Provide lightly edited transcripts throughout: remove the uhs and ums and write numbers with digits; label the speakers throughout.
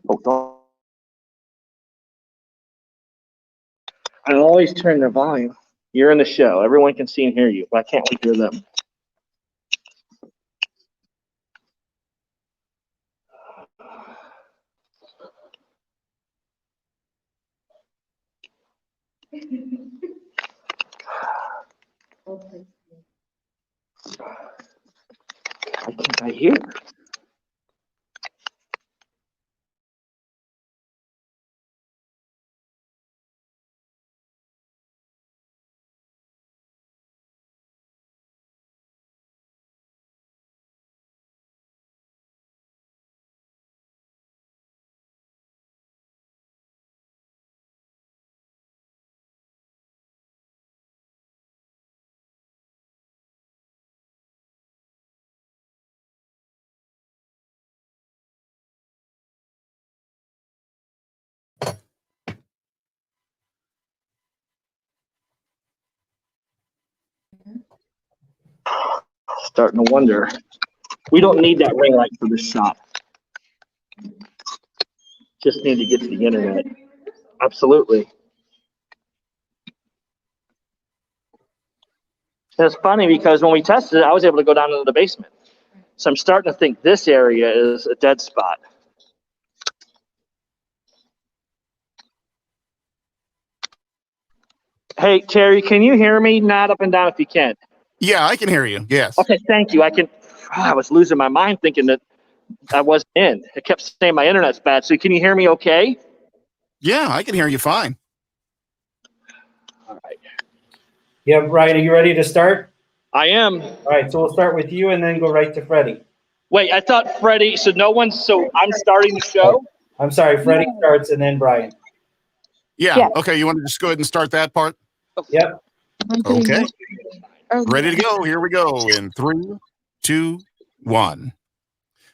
Speaker 1: Oh, don't. I always turn the volume. You're in the show. Everyone can see and hear you. Why can't we hear them? Why can't I hear? Starting to wonder. We don't need that ring light for this shot. Just need to get to the internet. Absolutely. And it's funny because when we tested it, I was able to go down into the basement. So I'm starting to think this area is a dead spot. Hey, Terry, can you hear me? Nod up and down if you can.
Speaker 2: Yeah, I can hear you. Yes.
Speaker 1: Okay, thank you. I was losing my mind thinking that I wasn't in. It kept saying my internet's bad. So can you hear me okay?
Speaker 2: Yeah, I can hear you fine.
Speaker 1: All right.
Speaker 3: Yeah, Brian, are you ready to start?
Speaker 1: I am.
Speaker 3: All right, so we'll start with you and then go right to Freddie.
Speaker 1: Wait, I thought Freddie, so I'm starting the show?
Speaker 3: I'm sorry, Freddie starts and then Brian.
Speaker 2: Yeah. Okay, you want to just go ahead and start that part?
Speaker 3: Yep.
Speaker 2: Okay. Ready to go. Here we go in 3, 2, 1.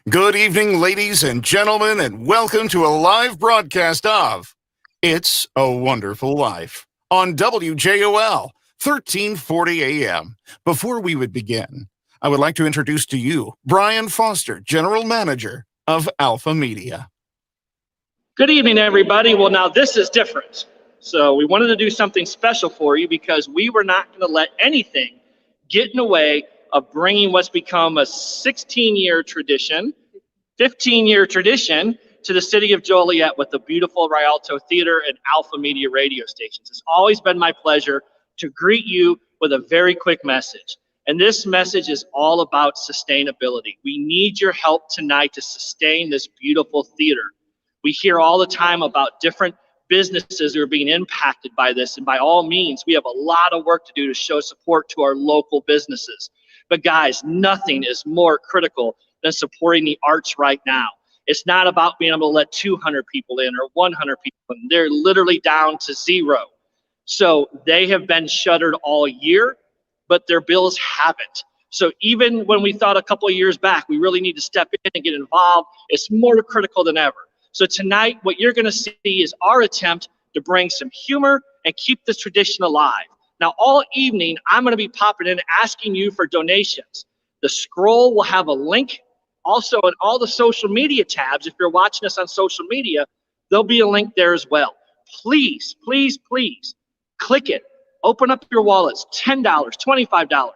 Speaker 2: Good evening, ladies and gentlemen, and welcome to a live broadcast of It's a Wonderful Life on WJOL, 1340 AM. Before we would begin, I would like to introduce to you Brian Foster, General Manager of Alpha Media.
Speaker 1: Good evening, everybody. Well, now this is different. So we wanted to do something special for you because we were not going to let anything get in the way of bringing what's become a 16-year tradition, 15-year tradition to the city of Joliet with the beautiful Rialto Theater and Alpha Media radio stations. It's always been my pleasure to greet you with a very quick message. And this message is all about sustainability. We need your help tonight to sustain this beautiful theater. We hear all the time about different businesses who are being impacted by this, and by all means, we have a lot of work to do to show support to our local businesses. But guys, nothing is more critical than supporting the arts right now. It's not about being able to let 200 people in or 100 people in. They're literally down to 0. So they have been shuttered all year, but their bills haven't. So even when we thought a couple of years back, we really need to step in and get involved, it's more critical than ever. So tonight, what you're going to see is our attempt to bring some humor and keep this tradition alive. Now, all evening, I'm going to be popping in asking you for donations. The scroll will have a link. Also, in all the social media tabs, if you're watching us on social media, there'll be a link there as well. Please, please, please, click it. Open up your wallets, $10, $25.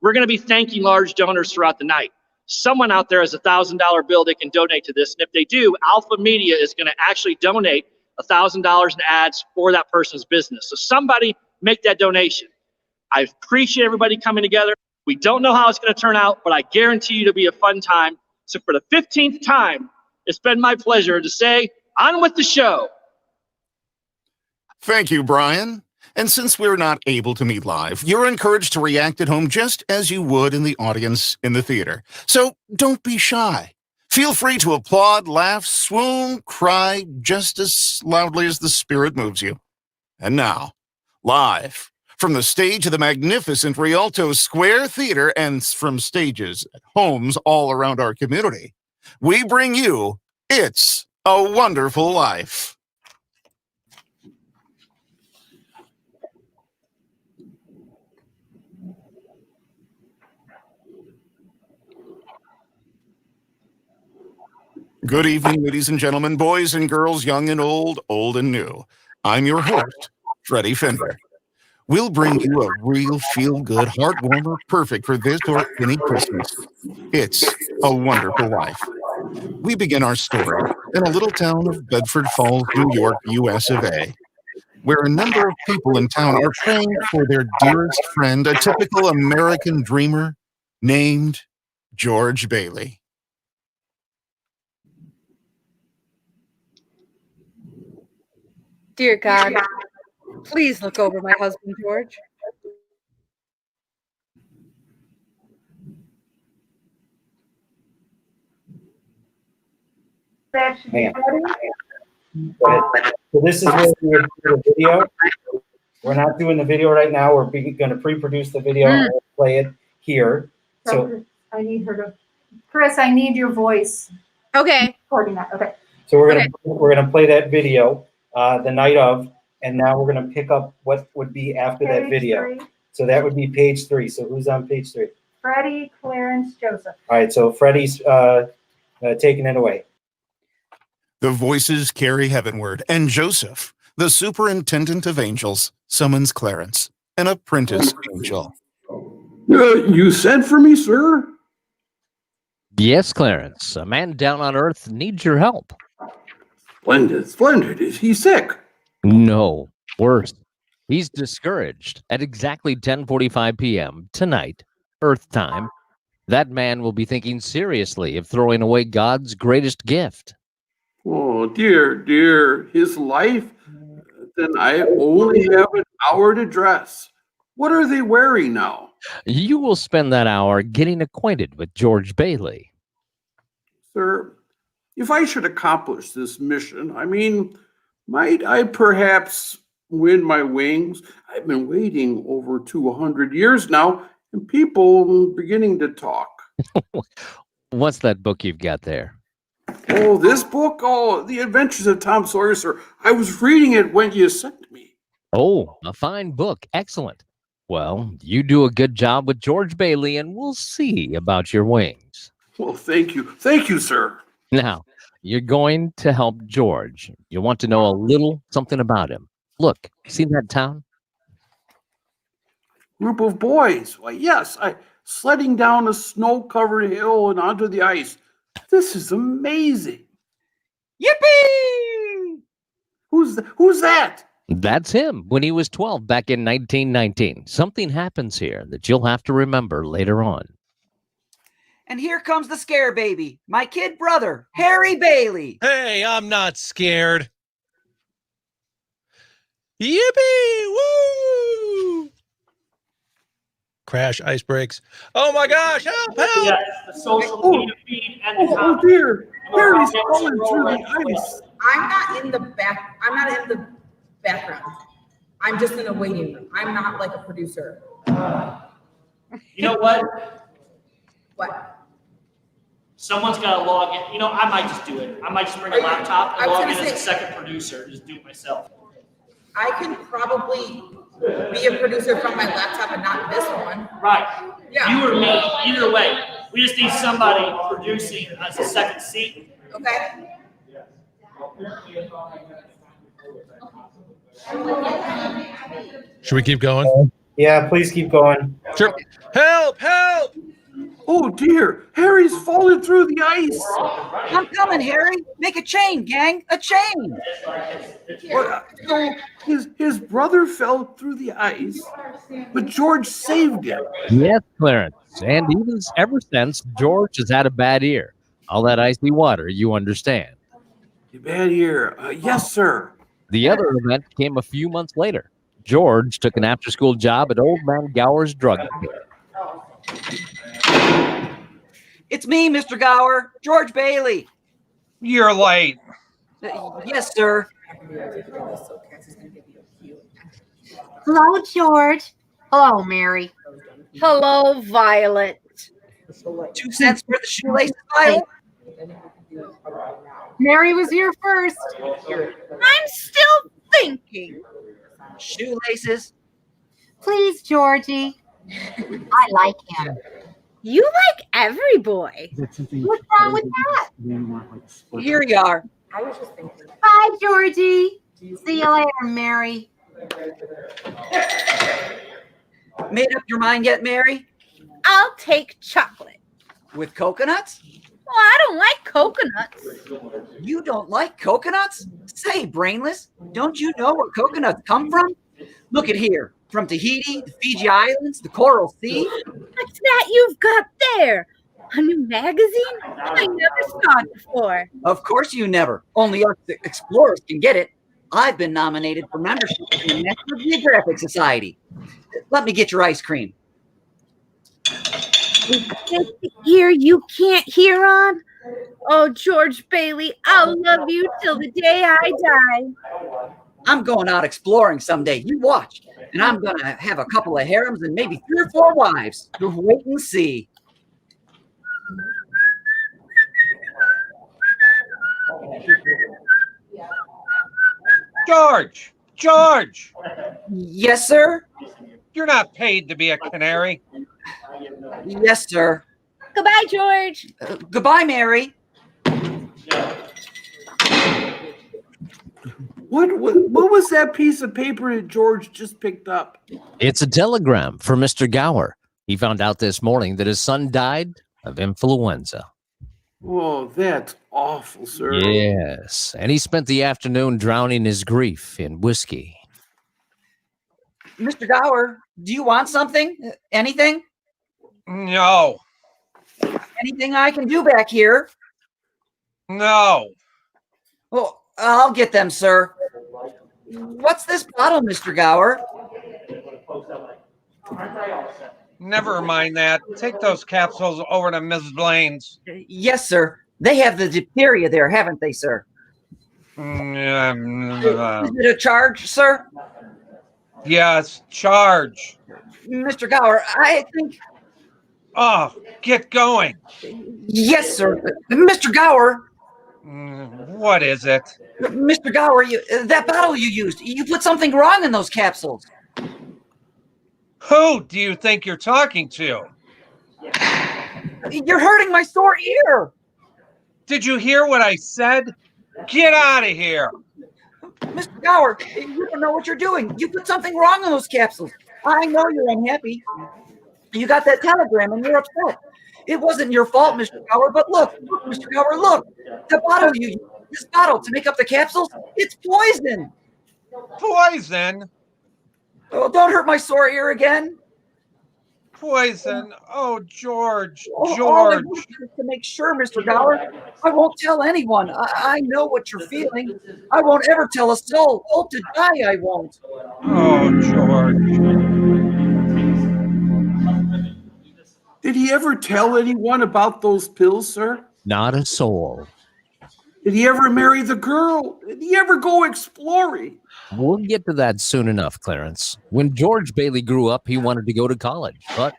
Speaker 1: We're going to be thanking large donors throughout the night. Someone out there has a $1,000 bill they can donate to this. And if they do, Alpha Media is going to actually donate $1,000 in ads for that person's business. So somebody make that donation. I appreciate everybody coming together. We don't know how it's going to turn out, but I guarantee you it'll be a fun time. So for the 15th time, it's been my pleasure to say, on with the show.
Speaker 2: Thank you, Brian. And since we're not able to meet live, you're encouraged to react at home just as you would in the audience in the theater. So don't be shy. Feel free to applaud, laugh, swoon, cry just as loudly as the spirit moves you. And now, live from the stage of the magnificent Rialto Square Theater and from stages at homes all around our community, we bring you It's a Wonderful Life. Good evening, ladies and gentlemen, boys and girls, young and old and new. I'm your host, Freddie Fender. We'll bring you a real feel-good, heartwarmer, perfect for this or any Christmas. It's A Wonderful Life. We begin our story in a little town of Bedford Falls, New York, US of A, where a number of people in town are praying for their dearest friend, a typical American dreamer named George Bailey.
Speaker 4: Dear God, please look over my husband, George.
Speaker 3: Hang on. Go ahead. So this is where we would do the video. We're not doing the video right now. We're going to pre-produce the video and we'll play it here. So
Speaker 5: I need her to, Chris, I need your voice.
Speaker 4: Okay.
Speaker 5: Recording that. Okay.
Speaker 3: So we're gonna play that video the night of, and now we're gonna pick up what would be after that video.
Speaker 5: Page 3.
Speaker 3: So that would be page 3. So who's on page 3?
Speaker 5: Freddie, Clarence, Joseph.
Speaker 3: All right. So Freddie's taking it away.
Speaker 2: The voices carry heavenward, and Joseph, the superintendent of angels, summons Clarence, an apprentice angel.
Speaker 6: You sent for me, sir?
Speaker 7: Yes, Clarence. A man down on Earth needs your help.
Speaker 6: Splendid, splendid. Is he sick?
Speaker 7: No, worse. He's discouraged. At exactly 10:45 p.m. tonight, Earth time, that man will be thinking seriously of throwing away God's greatest gift.
Speaker 6: Oh, dear. His life? Then I only have an hour to dress. What are they wearing now?
Speaker 7: You will spend that hour getting acquainted with George Bailey.
Speaker 6: Sir, if I should accomplish this mission, might I perhaps win my wings? I've been waiting over 200 years now, and people are beginning to talk.
Speaker 7: What's that book you've got there?
Speaker 6: Oh, this book? Oh, The Adventures of Tom Sawyer, sir. I was reading it when you sent me.
Speaker 7: Oh, a fine book. Excellent. Well, you do a good job with George Bailey, and we'll see about your wings.
Speaker 6: Well, thank you. Thank you, sir.
Speaker 7: Now, you're going to help George. You want to know a little something about him. Look, see that town?
Speaker 6: Group of boys. Why, yes, sledding down a snow-covered hill and onto the ice. This is amazing.
Speaker 8: Yippee!
Speaker 6: Who's that?
Speaker 7: That's him when he was 12 back in 1919. Something happens here that you'll have to remember later on.
Speaker 8: And here comes the scare baby, my kid brother, Harry Bailey.
Speaker 9: Hey, I'm not scared. Yippee! Woo! Crash, ice breaks. Oh my gosh, help!
Speaker 1: Yes, the social media feed and the
Speaker 6: Oh dear. Harry's falling through the ice.
Speaker 10: I'm not in the background. I'm just in a waiting room. I'm not like a producer.
Speaker 1: You know what?
Speaker 10: What?
Speaker 1: Someone's got to log in. You know, I might just do it. I might just bring a laptop and
Speaker 10: I was
Speaker 1: log in
Speaker 10: gonna
Speaker 1: as a
Speaker 10: say-
Speaker 1: second producer. Just do it myself.
Speaker 10: I can probably be a producer from my laptop and not this one.
Speaker 1: Right.
Speaker 10: Yeah.
Speaker 1: You or me, either way. We just need somebody producing as a second seat.
Speaker 10: Okay.
Speaker 9: Should we keep going?
Speaker 3: Yeah, please keep going.
Speaker 9: Sure. Help! Help!
Speaker 6: Oh dear. Harry's falling through the ice.
Speaker 8: I'm coming, Harry. Make a chain, gang. A chain.
Speaker 6: So his brother fell through the ice, but George saved him.
Speaker 7: Yes, Clarence. And ever since, George has had a bad ear. All that icy water, you understand.
Speaker 6: You bad ear. Yes, sir.
Speaker 7: The other event came a few months later. George took an after-school job at Old Man Gower's drug store.
Speaker 8: It's me, Mr. Gower, George Bailey.
Speaker 9: You're late.
Speaker 8: Yes, sir.
Speaker 11: Hello, George. Hello, Mary.
Speaker 4: Hello, Violet.
Speaker 8: 2 cents for the shoelaces, Violet.
Speaker 11: Mary was here first.
Speaker 4: I'm still thinking.
Speaker 8: Shoelaces.
Speaker 11: Please, Georgie. I like him. You like every boy. What's wrong with that?
Speaker 8: Here you are.
Speaker 10: I was just thinking.
Speaker 11: Bye, Georgie. See you later, Mary.
Speaker 8: Made up your mind yet, Mary?
Speaker 11: I'll take chocolate.
Speaker 8: With coconuts?
Speaker 11: Well, I don't like coconuts.
Speaker 8: You don't like coconuts? Say, brainless, don't you know where coconuts come from? Look at here. From Tahiti, the Fiji Islands, the Coral Sea.
Speaker 11: What's that you've got there? A new magazine? I never saw it before.
Speaker 8: Of course you never. Only us explorers can get it. I've been nominated for membership in the National Geographic Society. Let me get your ice cream.
Speaker 11: Is this the ear you can't hear on? Oh, George Bailey, I'll love you till the day I die.
Speaker 8: I'm going out exploring someday. You watch. And I'm going to have a couple of harems and maybe 3 or 4 wives. Wait and see.
Speaker 9: George! George!
Speaker 8: Yes, sir?
Speaker 9: You're not paid to be a canary.
Speaker 8: Yes, sir.
Speaker 11: Goodbye, George.
Speaker 8: Goodbye, Mary.
Speaker 6: What was that piece of paper that George just picked up?
Speaker 7: It's a telegram for Mr. Gower. He found out this morning that his son died of influenza.
Speaker 6: Oh, that's awful, sir.
Speaker 7: Yes, and he spent the afternoon drowning his grief in whiskey.
Speaker 8: Mr. Gower, do you want something? Anything?
Speaker 9: No.
Speaker 8: Anything I can do back here?
Speaker 9: No.
Speaker 8: Well, I'll get them, sir. What's this bottle, Mr. Gower?
Speaker 9: Never mind that. Take those capsules over to Mrs. Blaine's.
Speaker 8: Yes, sir. They have the diphtheria there, haven't they, sir? Is it a charge, sir?
Speaker 9: Yes, charge.
Speaker 8: Mr. Gower, I think...
Speaker 9: Oh, get going.
Speaker 8: Yes, sir. Mr. Gower.
Speaker 9: What is it?
Speaker 8: Mr. Gower, that bottle you used, you put something wrong in those capsules.
Speaker 9: Who do you think you're talking to?
Speaker 8: You're hurting my sore ear.
Speaker 9: Did you hear what I said? Get out of here.
Speaker 8: Mr. Gower, you don't know what you're doing. You put something wrong in those capsules. I know you're unhappy. You got that telegram and you're upset. It wasn't your fault, Mr. Gower, but look, Mr. Gower, look. The bottle you used, this bottle to make up the capsules, it's poison.
Speaker 9: Poison?
Speaker 8: Oh, don't hurt my sore ear again.
Speaker 9: Poison? Oh, George,
Speaker 8: All I
Speaker 9: George.
Speaker 8: want is to make sure, Mr. Gower, I won't tell anyone. I know what you're feeling. I won't ever tell a soul. Hope to die, I won't.
Speaker 9: Oh, George.
Speaker 6: Did he ever tell anyone about those pills, sir?
Speaker 7: Not a soul.
Speaker 6: Did he ever marry the girl? Did he ever go exploring?
Speaker 7: We'll get to that soon enough, Clarence. When George Bailey grew up, he wanted to go to college, but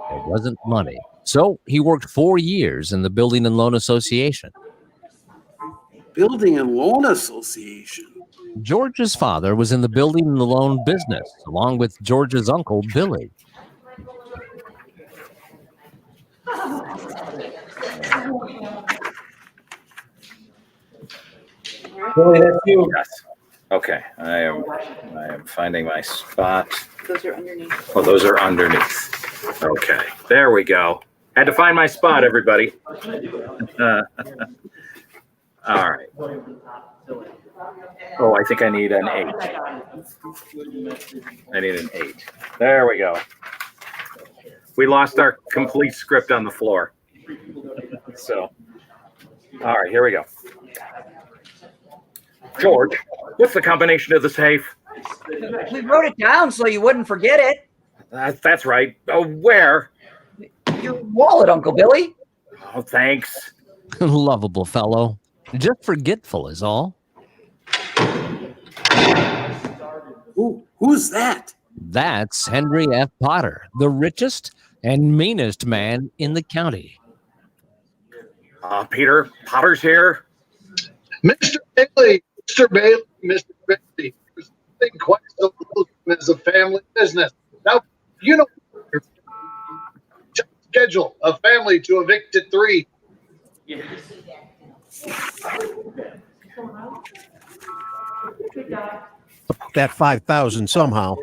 Speaker 7: there wasn't money. So he worked 4 years in the Building and Loan Association.
Speaker 6: Building and Loan Association?
Speaker 7: George's father was in the building and the loan business, along with George's uncle, Billy.
Speaker 3: Billy, that's you.
Speaker 12: Yes. Okay. I am finding my spot.
Speaker 10: Those are underneath.
Speaker 12: Oh, those are underneath. Okay. There we go. Had to find my spot, everybody. All right. Oh, I think I need an 8. I need an 8. There we go. We lost our complete script on the floor. So, all right, here we go. George, what's the combination of the safe?
Speaker 8: We wrote it down so you wouldn't forget it.
Speaker 12: That's right. Oh, where?
Speaker 8: Your wallet, Uncle Billy.
Speaker 12: Oh, thanks.
Speaker 7: Lovable fellow. Just forgetful is all.
Speaker 6: Who's that?
Speaker 7: That's Henry F. Potter, the richest and meanest man in the county.
Speaker 12: Peter, Potter's here.
Speaker 13: Mr. Bailey, Mr. Bailey, there's nothing quite so lonesome as a family business. Now, you know, just schedule. A family to evict at 3.
Speaker 14: That 5,000 somehow.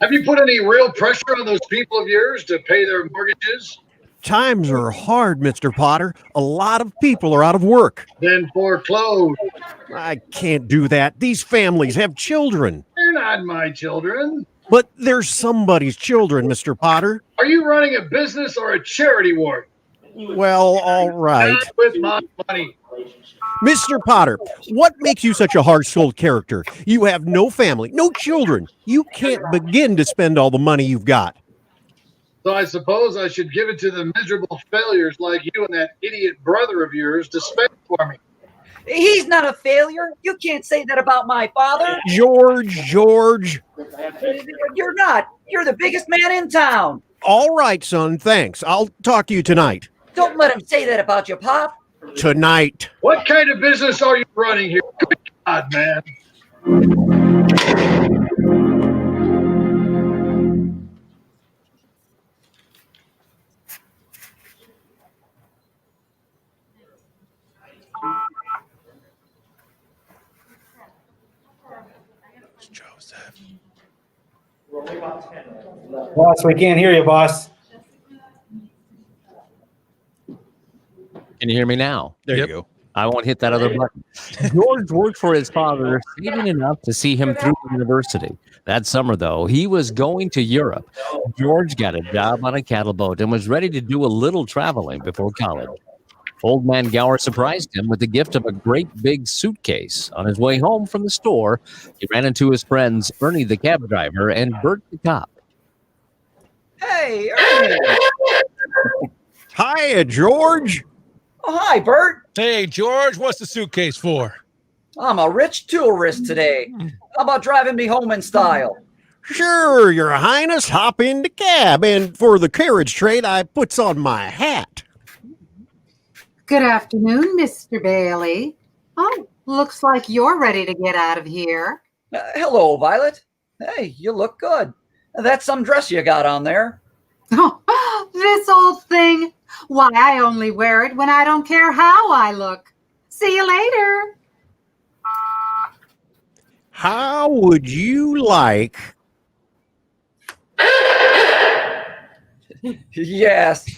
Speaker 13: Have you put any real pressure on those people of yours to pay their mortgages?
Speaker 14: Times are hard, Mr. Potter. A lot of people are out of work.
Speaker 13: Then foreclose.
Speaker 14: I can't do that. These families have children.
Speaker 13: They're not my children.
Speaker 14: But they're somebody's children, Mr. Potter.
Speaker 13: Are you running a business or a charity ward?
Speaker 14: Well, all right.
Speaker 13: Not with my money.
Speaker 14: Mr. Potter, what makes you such a hard-souled character? You have no family, no children. You can't begin to spend all the money you've got.
Speaker 13: So I suppose I should give it to the miserable failures like you and that idiot brother of yours to spend for me.
Speaker 8: He's not a failure. You can't say that about my father.
Speaker 14: George.
Speaker 8: You're not. You're the biggest man in town.
Speaker 14: All right, son, thanks. I'll talk to you tonight.
Speaker 8: Don't let him say that about you, Pop.
Speaker 14: Tonight.
Speaker 13: What kind of business are you running here? Good God, man.
Speaker 3: Boss, we can't hear you, boss.
Speaker 7: Can you hear me now?
Speaker 14: There you go.
Speaker 7: I won't hit that other button. George worked for his father, saving enough to see him through university. That summer, though, he was going to Europe. George got a job on a cattle boat and was ready to do a little traveling before college. Old man Gower surprised him with the gift of a great big suitcase. On his way home from the store, he ran into his friends Ernie the cab driver and Bert the cop.
Speaker 8: Hey, Ernie.
Speaker 14: Hiya, George.
Speaker 8: Oh, hi, Bert.
Speaker 15: Hey, George, what's the suitcase for?
Speaker 8: I'm a rich tourist today. How about driving me home in style?
Speaker 14: Sure, Your Highness, hop in the cab, and for the carriage trade, I puts on my hat.
Speaker 16: Good afternoon, Mr. Bailey. Oh, looks like you're ready to get out of here.
Speaker 8: Hello, Violet. Hey, you look good. That's some dress you got on there.
Speaker 16: Oh, this old thing. Why, I only wear it when I don't care how I look. See you later.
Speaker 14: How would you like...
Speaker 8: Yes.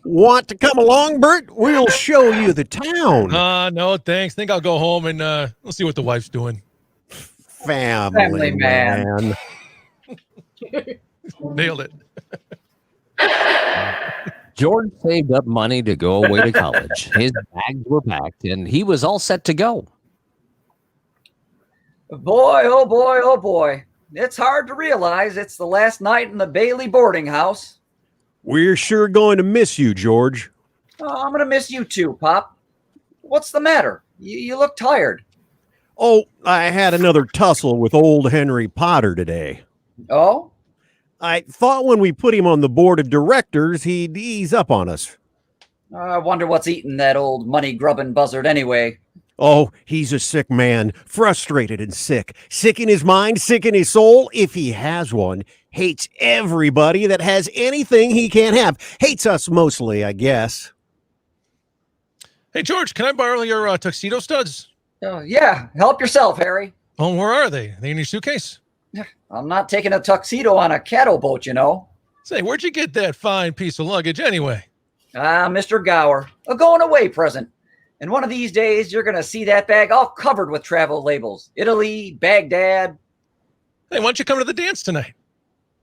Speaker 14: Want to come along, Bert? We'll show you the town.
Speaker 15: No, thanks. Think I'll go home and we'll see what the wife's doing.
Speaker 14: Family man.
Speaker 15: Nailed it.
Speaker 7: George saved up money to go away to college. His bags were packed, and he was all set to go.
Speaker 8: Boy, oh boy, oh boy. It's hard to realize it's the last night in the Bailey boarding house.
Speaker 14: We're sure going to miss you, George.
Speaker 8: Oh, I'm going to miss you too, Pop. What's the matter? You look tired.
Speaker 14: Oh, I had another tussle with old Henry Potter today.
Speaker 8: Oh?
Speaker 14: I thought when we put him on the board of directors, he'd ease up on us.
Speaker 8: I wonder what's eating that old money-grubbing buzzard anyway.
Speaker 14: Oh, he's a sick man, frustrated and sick. Sick in his mind, sick in his soul, if he has one. Hates everybody that has anything he can't have. Hates us mostly, I guess.
Speaker 15: Hey, George, can I borrow your tuxedo studs?
Speaker 8: Yeah, help yourself, Harry.
Speaker 15: Oh, where are they? Are they in your suitcase?
Speaker 8: I'm not taking a tuxedo on a cattle boat, you know.
Speaker 15: Say, where'd you get that fine piece of luggage anyway?
Speaker 8: Mr. Gower, a going away present. And one of these days, you're going to see that bag all covered with travel labels. Italy, Baghdad.
Speaker 15: Hey, why don't you come to the dance tonight?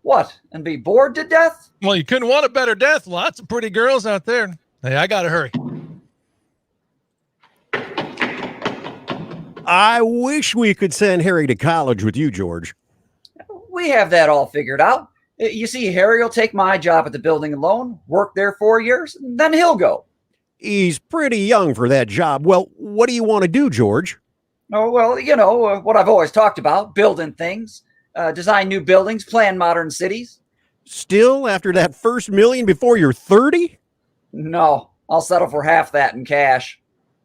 Speaker 8: What, and be bored to death?
Speaker 15: Well, you couldn't want a better death. Lots of pretty girls out there. Hey, I got to hurry.
Speaker 14: I wish we could send Harry to college with you, George.
Speaker 8: We have that all figured out. You see, Harry will take my job at the building and loan, work there 4 years, and then he'll go.
Speaker 14: He's pretty young for that job. Well, what do you want to do, George?
Speaker 8: Oh, well, you know, what I've always talked about, building things, design new buildings, plan modern cities.
Speaker 14: Still after that first million before you're 30?
Speaker 8: No, I'll settle for half that in cash.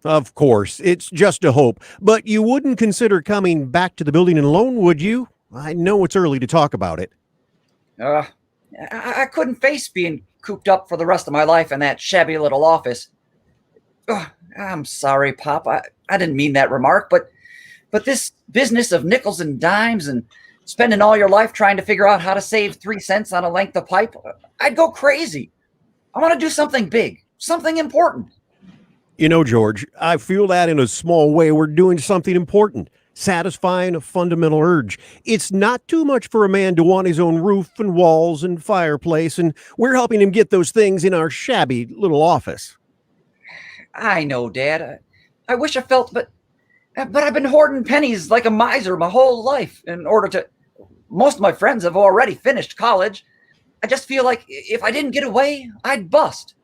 Speaker 14: Of course, it's just a hope. But you wouldn't consider coming back to the building and loan, would you? I know it's early to talk about it.
Speaker 8: I couldn't face being cooped up for the rest of my life in that shabby little office. Ugh, I'm sorry, Pop. I didn't mean that remark, but this business of nickels and dimes and spending all your life trying to figure out how to save 3 cents on a length of pipe, I'd go crazy. I want to do something big, something important.
Speaker 14: You know, George, I feel that in a small way we're doing something important, satisfying a fundamental urge. It's not too much for a man to want his own roof and walls and fireplace, and we're helping him get those things in our shabby little office.
Speaker 8: I know, Dad. I wish I felt, but I've been hoarding pennies like a miser my whole life in order to. Most of my friends have already finished college. I just feel like if I didn't get away, I'd bust.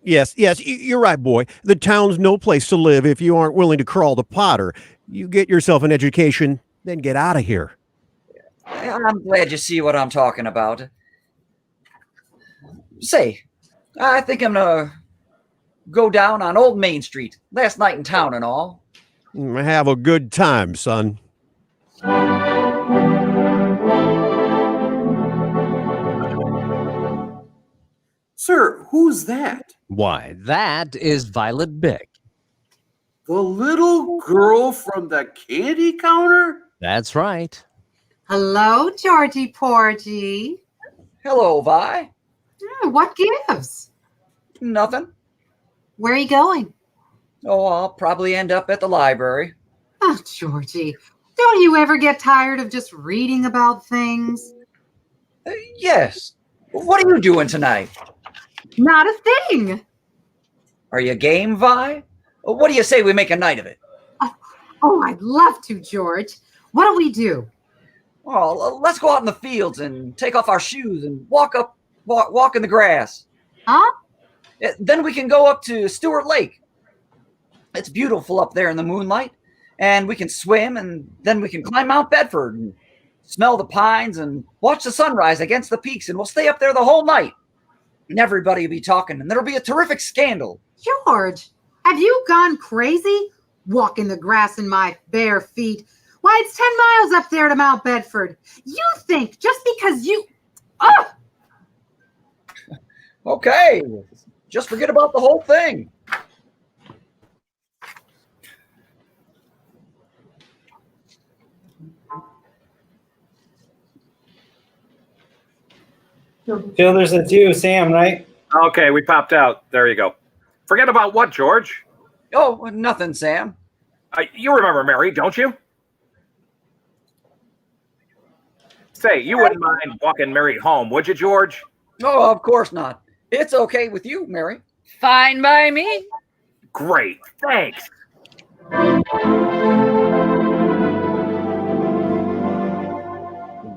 Speaker 14: Yes, you're right, boy. The town's no place to live if you aren't willing to crawl to Potter. You get yourself an education, then get out of here.
Speaker 8: I'm glad you see what I'm talking about. Say, I think I'm gonna go down on Old Main Street. Last night in town and all.
Speaker 14: Have a good time, son.
Speaker 6: Sir, who's that?
Speaker 7: Why, that is Violet Bick.
Speaker 6: The little girl from the candy counter?
Speaker 7: That's right.
Speaker 16: Hello, Georgie Porgy.
Speaker 8: Hello, Vi.
Speaker 16: What gives?
Speaker 8: Nothing.
Speaker 16: Where are you going?
Speaker 8: Oh, I'll probably end up at the library.
Speaker 16: Oh, Georgie, don't you ever get tired of just reading about things?
Speaker 8: Yes. What are you doing tonight?
Speaker 16: Not a thing.
Speaker 8: Are you game, Vi? What do you say we make a night of it?
Speaker 16: Oh, I'd love to, George. What'll we do?
Speaker 8: Oh, let's go out in the fields and take off our shoes and walk in the grass.
Speaker 16: Huh?
Speaker 8: Then we can go up to Stewart Lake. It's beautiful up there in the moonlight, and we can swim, and then we can climb Mount Bedford and smell the pines and watch the sunrise against the peaks, and we'll stay up there the whole night. And everybody will be talking, and there'll be a terrific scandal.
Speaker 16: George, have you gone crazy? Walking the grass in my bare feet. Why, it's 10 miles up there to Mount Bedford. You think just because you... Oh!
Speaker 8: Okay, just forget about the whole thing.
Speaker 3: Childers, it's you, Sam, right?
Speaker 12: Okay, we popped out. There you go. Forget about what, George?
Speaker 8: Oh, nothing, Sam.
Speaker 12: You remember Mary, don't you? Say, you wouldn't mind walking Mary home, would you, George?
Speaker 8: Oh, of course not. It's okay with you, Mary.
Speaker 4: Fine by me.
Speaker 12: Great, thanks.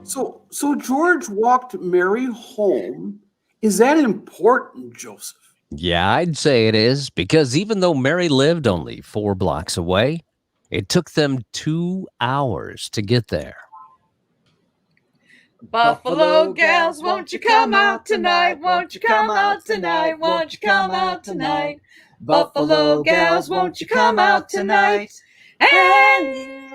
Speaker 6: So George walked Mary home. Is that important, Joseph?
Speaker 7: Yeah, I'd say it is, because even though Mary lived only 4 blocks away, it took them 2 hours to get there.
Speaker 4: Buffalo gals, won't you come out tonight? Won't you come out tonight? Won't you come out tonight? Buffalo gals, won't you come out tonight? And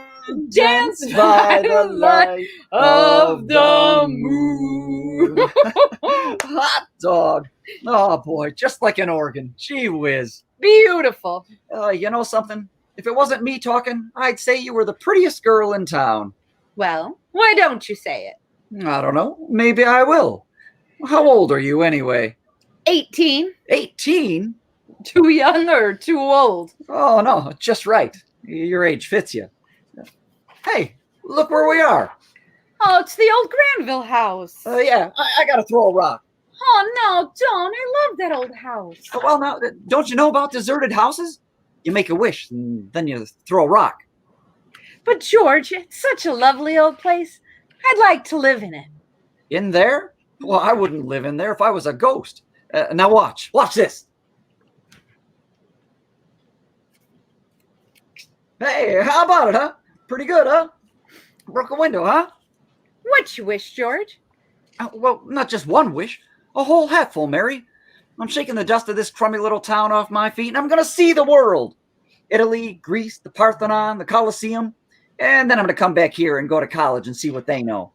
Speaker 4: dance by the light of the moon.
Speaker 8: Hot dog. Oh, boy, just like an organ. Gee whiz.
Speaker 4: Beautiful.
Speaker 8: You know something? If it wasn't me talking, I'd say you were the prettiest girl in town.
Speaker 4: Well, why don't you say it?
Speaker 8: I don't know. Maybe I will. How old are you anyway?
Speaker 4: 18.
Speaker 8: 18?
Speaker 4: Too young or too old?
Speaker 8: Oh, no, just right. Your age fits you. Hey, look where we are.
Speaker 4: Oh, it's the old Granville house.
Speaker 8: Yeah, I gotta throw a rock.
Speaker 4: Oh, no, don't. I love that old house.
Speaker 8: Well, now, don't you know about deserted houses? You make a wish, and then you throw a rock.
Speaker 4: But, George, it's such a lovely old place. I'd like to live in it.
Speaker 8: In there? Well, I wouldn't live in there if I was a ghost. Now watch this. Hey, how about it, huh? Pretty good, huh? Broke a window, huh?
Speaker 4: What's your wish, George?
Speaker 8: Well, not just one wish. A whole hatful, Mary. I'm shaking the dust of this crummy little town off my feet, and I'm going to see the world. Italy, Greece, the Parthenon, the Colosseum. And then I'm going to come back here and go to college and see what they know.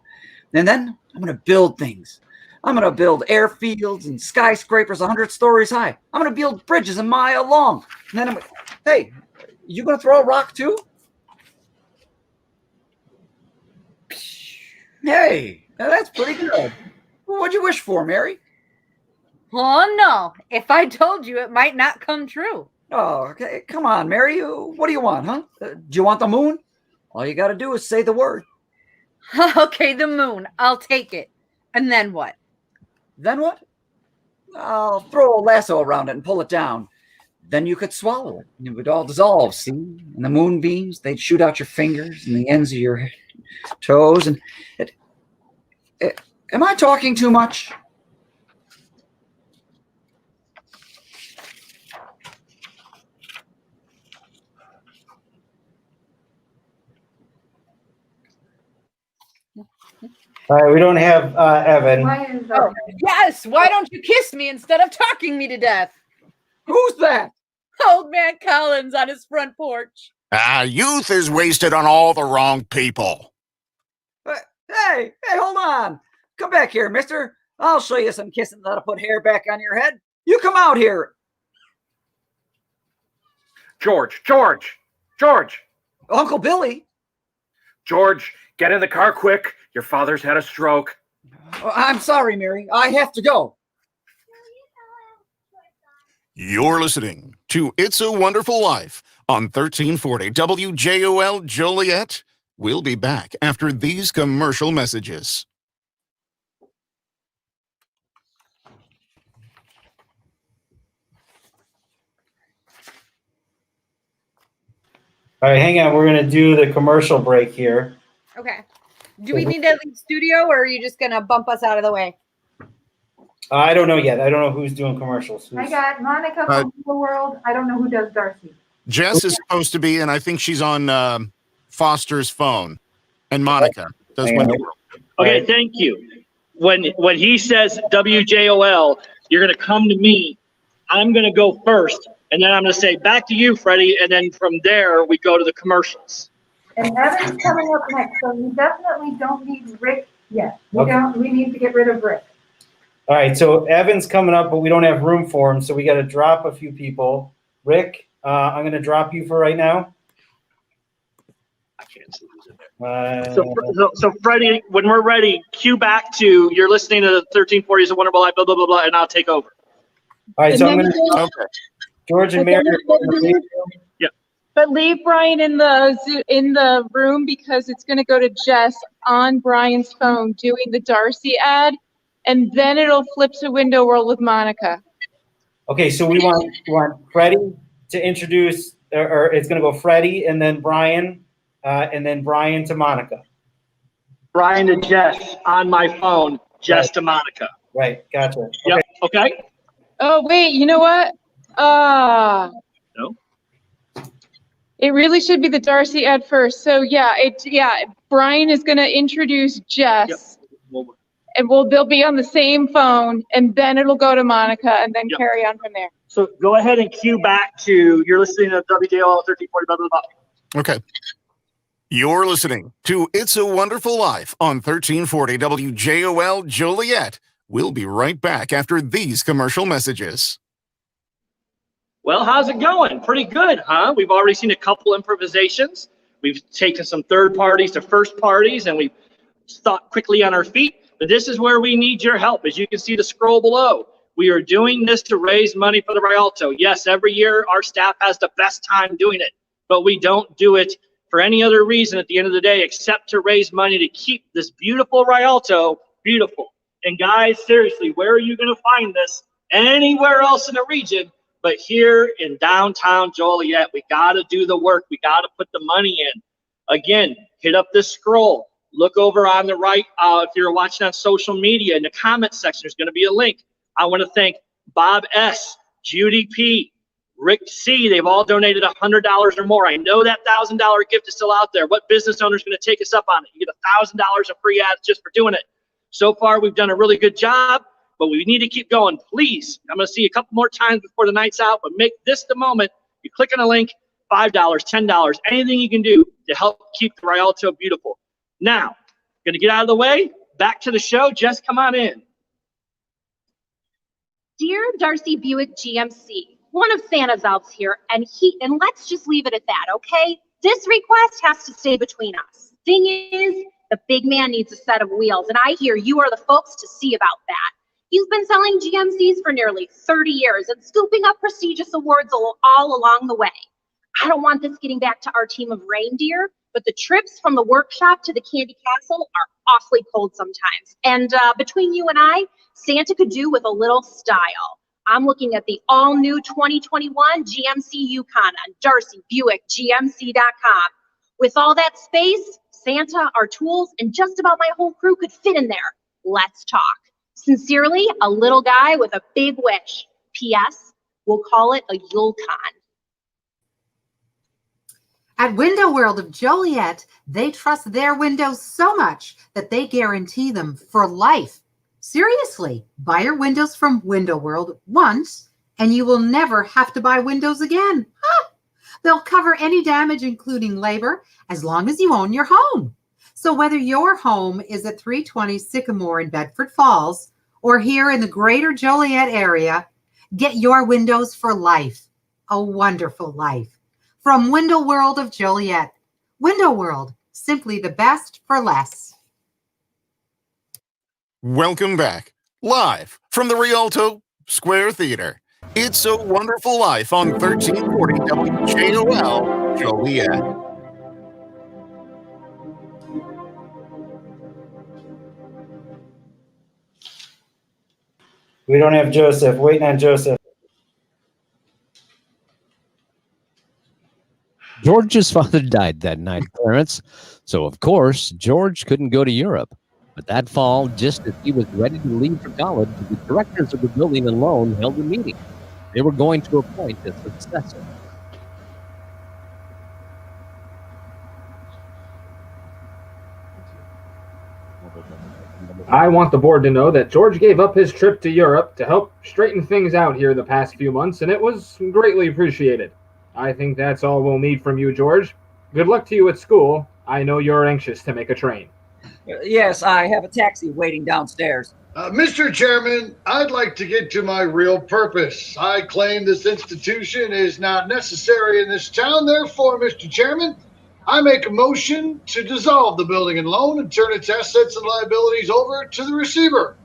Speaker 8: And then I'm going to build things. I'm going to build airfields and skyscrapers 100 stories high. I'm going to build bridges a mile long. And then hey, you going to throw a rock too? Hey, that's pretty good. What'd you wish for, Mary?
Speaker 11: Oh, no. If I told you, it might not come true.
Speaker 8: Oh, okay. Come on, Mary. What do you want, huh? Do you want the moon? All you got to do is say the word.
Speaker 11: Okay, the moon. I'll take it. And then what?
Speaker 8: Then what? I'll throw a lasso around it and pull it down. Then you could swallow it. It would all dissolve, see? And the moonbeams, they'd shoot out your fingers and the ends of your toes. And am I talking too much?
Speaker 3: All right, we don't have Evan.
Speaker 11: Oh, yes. Why don't you kiss me instead of talking me to death?
Speaker 8: Who's that?
Speaker 11: Old man Collins on his front porch.
Speaker 2: Youth is wasted on all the wrong people.
Speaker 8: Hey, hold on. Come back here, mister. I'll show you some kissing that'll put hair back on your head. You come out here.
Speaker 12: George.
Speaker 8: Uncle Billy.
Speaker 12: George, get in the car quick. Your father's had a stroke.
Speaker 8: I'm sorry, Mary. I have to go.
Speaker 2: You're listening to It's a Wonderful Life on 1340 WJOL Joliet. We'll be back after these commercial messages.
Speaker 3: All right, hang on. We're going to do the commercial break here.
Speaker 11: Okay. Do we need to leave studio, or are you just going to bump us out of the way?
Speaker 3: I don't know yet. I don't know who's doing commercials.
Speaker 5: I got Monica from the World. I don't know who does Darcy.
Speaker 2: Jess is supposed to be, and I think she's on Foster's phone. And Monica does Wendy World.
Speaker 1: Okay, thank you. When he says WJOL, you're going to come to me. I'm going to go first, and then I'm going to say back to you, Freddie, and then from there we go to the commercials.
Speaker 5: And Evan's coming up next, so you definitely don't need Rick yet. We need to get rid of Rick.
Speaker 3: All right, so Evan's coming up, but we don't have room for him, so we got to drop a few people. Rick, I'm going to drop you for right now.
Speaker 1: I can't see who's in there. So Freddie, when we're ready, cue back to you're listening to the 1340 is a Wonderful Life, blah, blah, blah, blah, and I'll take over.
Speaker 3: All right, so I'm going to George and Mary.
Speaker 1: Yeah.
Speaker 17: But leave Brian in the room because it's going to go to Jess on Brian's phone doing the Darcy ad, and then it'll flip to Window World with Monica.
Speaker 3: Okay, so we want Freddie to introduce, or it's going to go Freddie and then Brian to Monica.
Speaker 1: Brian to Jess on my phone, Jess to Monica.
Speaker 3: Right, gotcha. Okay.
Speaker 1: Yep. Okay.
Speaker 17: Oh wait, you know what?
Speaker 1: No.
Speaker 17: It really should be the Darcy ad first. So Brian is going to introduce Jess, and they'll be on the same phone, and then it'll go to Monica, and then carry on from there.
Speaker 1: So go ahead and cue back to you're listening to WJOL 1340 blah blah blah.
Speaker 2: Okay. You're listening to It's a Wonderful Life on 1340 WJOL Joliet. We'll be right back after these commercial messages.
Speaker 1: Well, how's it going? Pretty good, huh? We've already seen a couple improvisations. We've taken some third parties to first parties, and we've thought quickly on our feet. But this is where we need your help. As you can see the scroll below, we are doing this to raise money for the Rialto. Yes, every year our staff has the best time doing it, but we don't do it for any other reason at the end of the day except to raise money to keep this beautiful Rialto beautiful. And guys, seriously, where are you going to find this anywhere else in the region but here in downtown Joliet? We got to do the work. We got to put the money in. Again, hit up this scroll. Look over on the right. If you're watching on social media, in the comment section, there's going to be a link. I want to thank Bob S., Judy P., Rick C. They've all donated $100 or more. I know that $1,000 gift is still out there. What business owner is going to take us up on it? You get $1,000 of free ads just for doing it. So far, we've done a really good job, but we need to keep going. Please, I'm going to see you a couple more times before the night's out, but make this the moment. You click on a link, $5, $10, anything you can do to help keep the Rialto beautiful. Now, going to get out of the way. Back to the show. Jess, come on in.
Speaker 18: Dear Darcy Buick GMC, one of Santa's elves here, and let's just leave it at that, okay? This request has to stay between us. Thing is, the big man needs a set of wheels, and I hear you are the folks to see about that. You've been selling GMCs for nearly 30 years and scooping up prestigious awards all along the way. I don't want this getting back to our team of reindeer, but the trips from the workshop to the Candy Castle are awfully cold sometimes. And between you and I, Santa could do with a little style. I'm looking at the all-new 2021 GMC Yukon on DarcyBuickGMC.com. With all that space, Santa, our tools, and just about my whole crew could fit in there. Let's talk. Sincerely, a little guy with a big wish. P.S. We'll call it a Yulcon.
Speaker 16: At Window World of Joliet, they trust their windows so much that they guarantee them for life. Seriously, buy your windows from Window World once, and you will never have to buy windows again. They'll cover any damage, including labor, as long as you own your home. So whether your home is at 320 Sycamore in Bedford Falls or here in the greater Joliet area, get your windows for life. A wonderful life. From Window World of Joliet. Window World, simply the best for less.
Speaker 2: Welcome back, live from the Rialto Square Theater. It's a Wonderful Life on 1340 WJOL, Joliet.
Speaker 3: We don't have Joseph. Waiting on Joseph.
Speaker 7: George's father died that night, Clarence. So, of course, George couldn't go to Europe. But that fall, just as he was ready to leave for college, the directors of the building and loan held a meeting. They were going to appoint a successor.
Speaker 19: I want the board to know that George gave up his trip to Europe to help straighten things out here the past few months, and it was greatly appreciated. I think that's all we'll need from you, George. Good luck to you at school. I know you're anxious to make a train.
Speaker 8: Yes, I have a taxi waiting downstairs.
Speaker 13: Mr. Chairman, I'd like to get to my real purpose. I claim this institution is not necessary in this town. Therefore, Mr. Chairman, I make a motion to dissolve the building and loan and turn its assets and liabilities over to the receiver.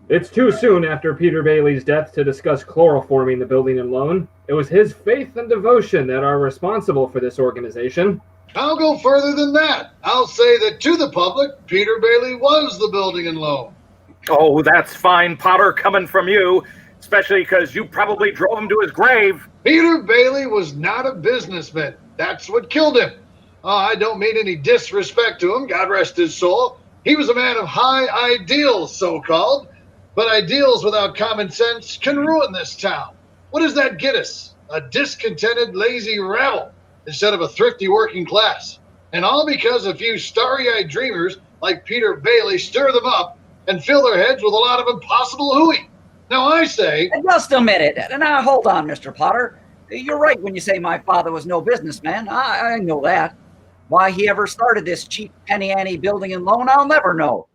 Speaker 19: It's too soon after Peter Bailey's death to discuss chloroforming the building and loan. It was his faith and devotion that are responsible for this organization.
Speaker 13: I'll go further than that. I'll say that to the public, Peter Bailey was the building and loan.
Speaker 12: Oh, that's fine, Potter, coming from you, especially because you probably drove him to his grave.
Speaker 13: Peter Bailey was not a businessman. That's what killed him. I don't mean any disrespect to him, God rest his soul. He was a man of high ideals, so-called. But ideals without common sense can ruin this town. What does that get us? A discontented, lazy rabble instead of a thrifty working class. And all because a few starry-eyed dreamers like Peter Bailey stir them up and fill their heads with a lot of impossible hooey. Now I say...
Speaker 8: Just a minute. Now, hold on, Mr. Potter. You're right when you say my father was no businessman. I know that. Why he ever started this cheap penny-ante building and loan, I'll never know.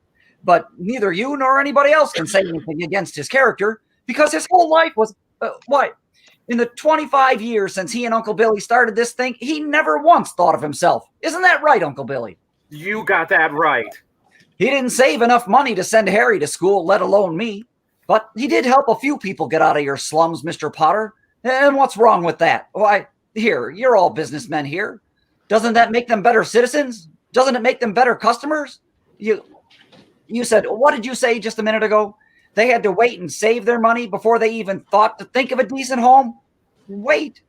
Speaker 8: But neither you nor anybody else can say anything against his character because his whole life was... In the 25 years since he and Uncle Billy started this thing, he never once thought of himself. Isn't that right, Uncle Billy?
Speaker 12: You got that right.
Speaker 8: He didn't save enough money to send Harry to school, let alone me. But he did help a few people get out of your slums, Mr. Potter. And what's wrong with that? Why, here, you're all businessmen here. Doesn't that make them better citizens? Doesn't it make them better customers? You said, what did you say just a minute ago? They had to wait and save their money before they even thought to think of a decent home? Wait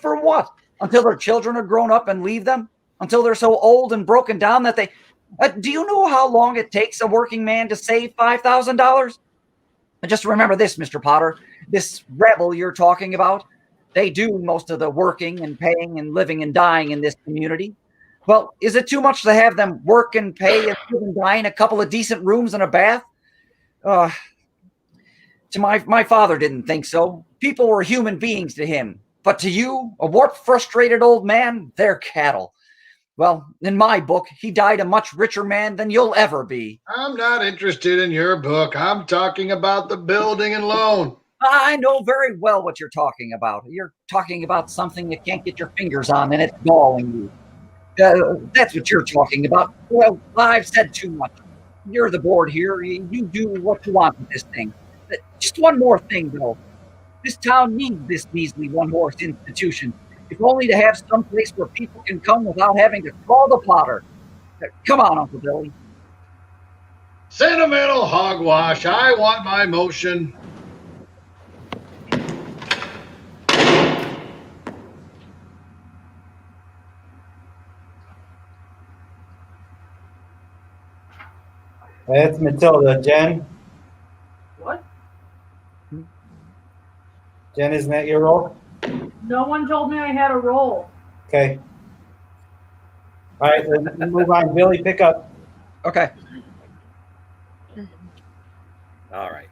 Speaker 8: for what? Until their children are grown up and leave them? Until they're so old and broken down that they... do you know how long it takes a working man to save $5,000? Just remember this, Mr. Potter. This rebel you're talking about, they do most of the working and paying and living and dying in this community. Well, is it too much to have them work and pay and live and die in a couple of decent rooms and a bath? To my father didn't think so. People were human beings to him. But to you, a warped, frustrated old man, they're cattle. Well, in my book, he died a much richer man than you'll ever be.
Speaker 13: I'm not interested in your book. I'm talking about the building and loan.
Speaker 8: I know very well what you're talking about. You're talking about something you can't get your fingers on, and it's galling you. That's what you're talking about. Well, I've said too much. You're the board here. You do what you want with this thing. Just one more thing, though. This town needs this measly one-horse institution, if only to have some place where people can come without having to call the plotter. Come on, Uncle Billy.
Speaker 13: Sentimental hogwash. I want my motion.
Speaker 3: That's Matilda. Jen?
Speaker 4: What?
Speaker 3: Jen, isn't that your role?
Speaker 4: No one told me I had a role.
Speaker 3: Okay. All right, let's move on. Billy, pick up.
Speaker 8: Okay.
Speaker 12: All right.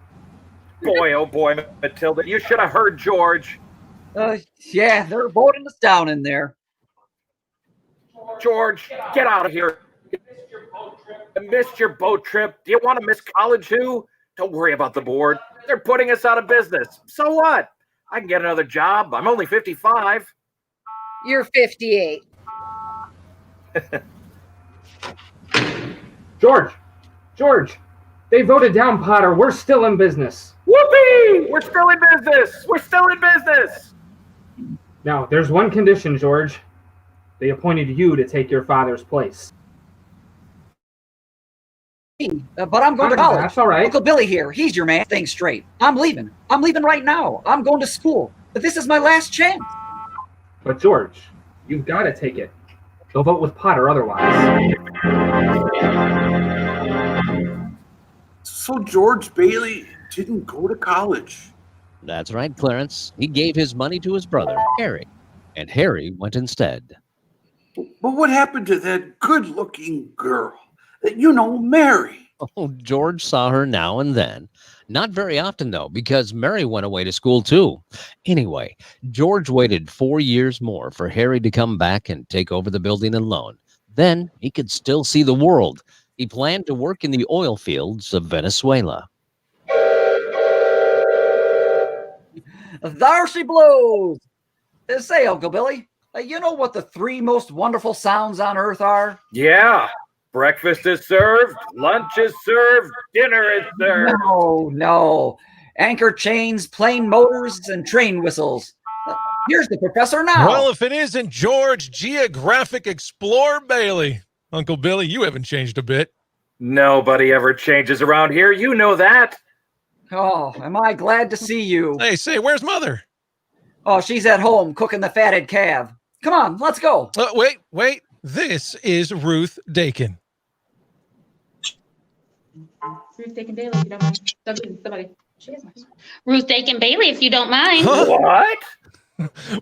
Speaker 12: Boy, oh boy, Matilda, you should have heard George.
Speaker 8: Yeah, they're voting us down in there.
Speaker 12: George, get out of here. You missed your boat trip. Do you want to miss college too? Don't worry about the board. They're putting us out of business. So what? I can get another job. I'm only 55.
Speaker 11: You're 58.
Speaker 19: George, they voted down Potter. We're still in business.
Speaker 12: Whoopee! We're still in business. We're still in business.
Speaker 19: Now, there's one condition, George. They appointed you to take your father's place.
Speaker 8: But I'm going to college.
Speaker 19: That's all right.
Speaker 8: Uncle Billy here. He's your man. Things straight. I'm leaving. I'm leaving right now. I'm going to school. But this is my last chance.
Speaker 19: But George, you've got to take it. They'll vote with Potter otherwise.
Speaker 6: So George Bailey didn't go to college.
Speaker 7: That's right, Clarence. He gave his money to his brother, Harry, and Harry went instead.
Speaker 6: But what happened to that good-looking girl? Mary.
Speaker 7: Oh, George saw her now and then. Not very often, though, because Mary went away to school, too. Anyway, George waited 4 years more for Harry to come back and take over the building and loan. Then he could still see the world. He planned to work in the oil fields of Venezuela.
Speaker 8: There she blows. Say, Uncle Billy, you know what the three most wonderful sounds on earth are?
Speaker 12: Yeah. Breakfast is served, lunch is served, dinner is served.
Speaker 8: No. Anchor chains, plane motors, and train whistles. Here's the professor now.
Speaker 15: Well, if it isn't George Geographic Explorer Bailey. Uncle Billy, you haven't changed a bit.
Speaker 12: Nobody ever changes around here. You know that.
Speaker 8: Oh, am I glad to see you.
Speaker 15: Hey, say, where's Mother?
Speaker 8: Oh, she's at home cooking the fatted calf. Come on, let's go.
Speaker 15: Wait. This is Ruth Dakin.
Speaker 20: Ruth Dakin Bailey, if you don't mind. Somebody. She is nice. Ruth Dakin Bailey, if you don't mind.
Speaker 15: Huh?
Speaker 12: What?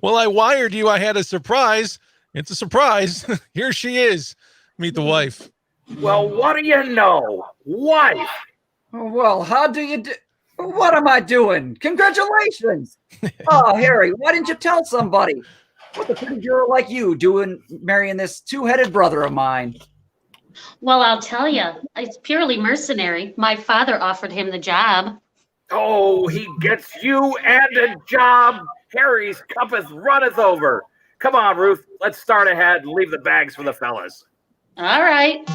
Speaker 15: Well, I wired you. I had a surprise. It's a surprise. Here she is. Meet the wife.
Speaker 12: Well, what do you know? Wife.
Speaker 8: Well, how do you do? What am I doing? Congratulations. Oh, Harry, why didn't you tell somebody? What's a pretty girl like you doing marrying this two-headed brother of mine?
Speaker 20: Well, I'll tell you, it's purely mercenary. My father offered him the job.
Speaker 12: Oh, he gets you and a job. Harry's cuppeth runneth over. Come on, Ruth. Let's start ahead and leave the bags for the fellas.
Speaker 20: All right.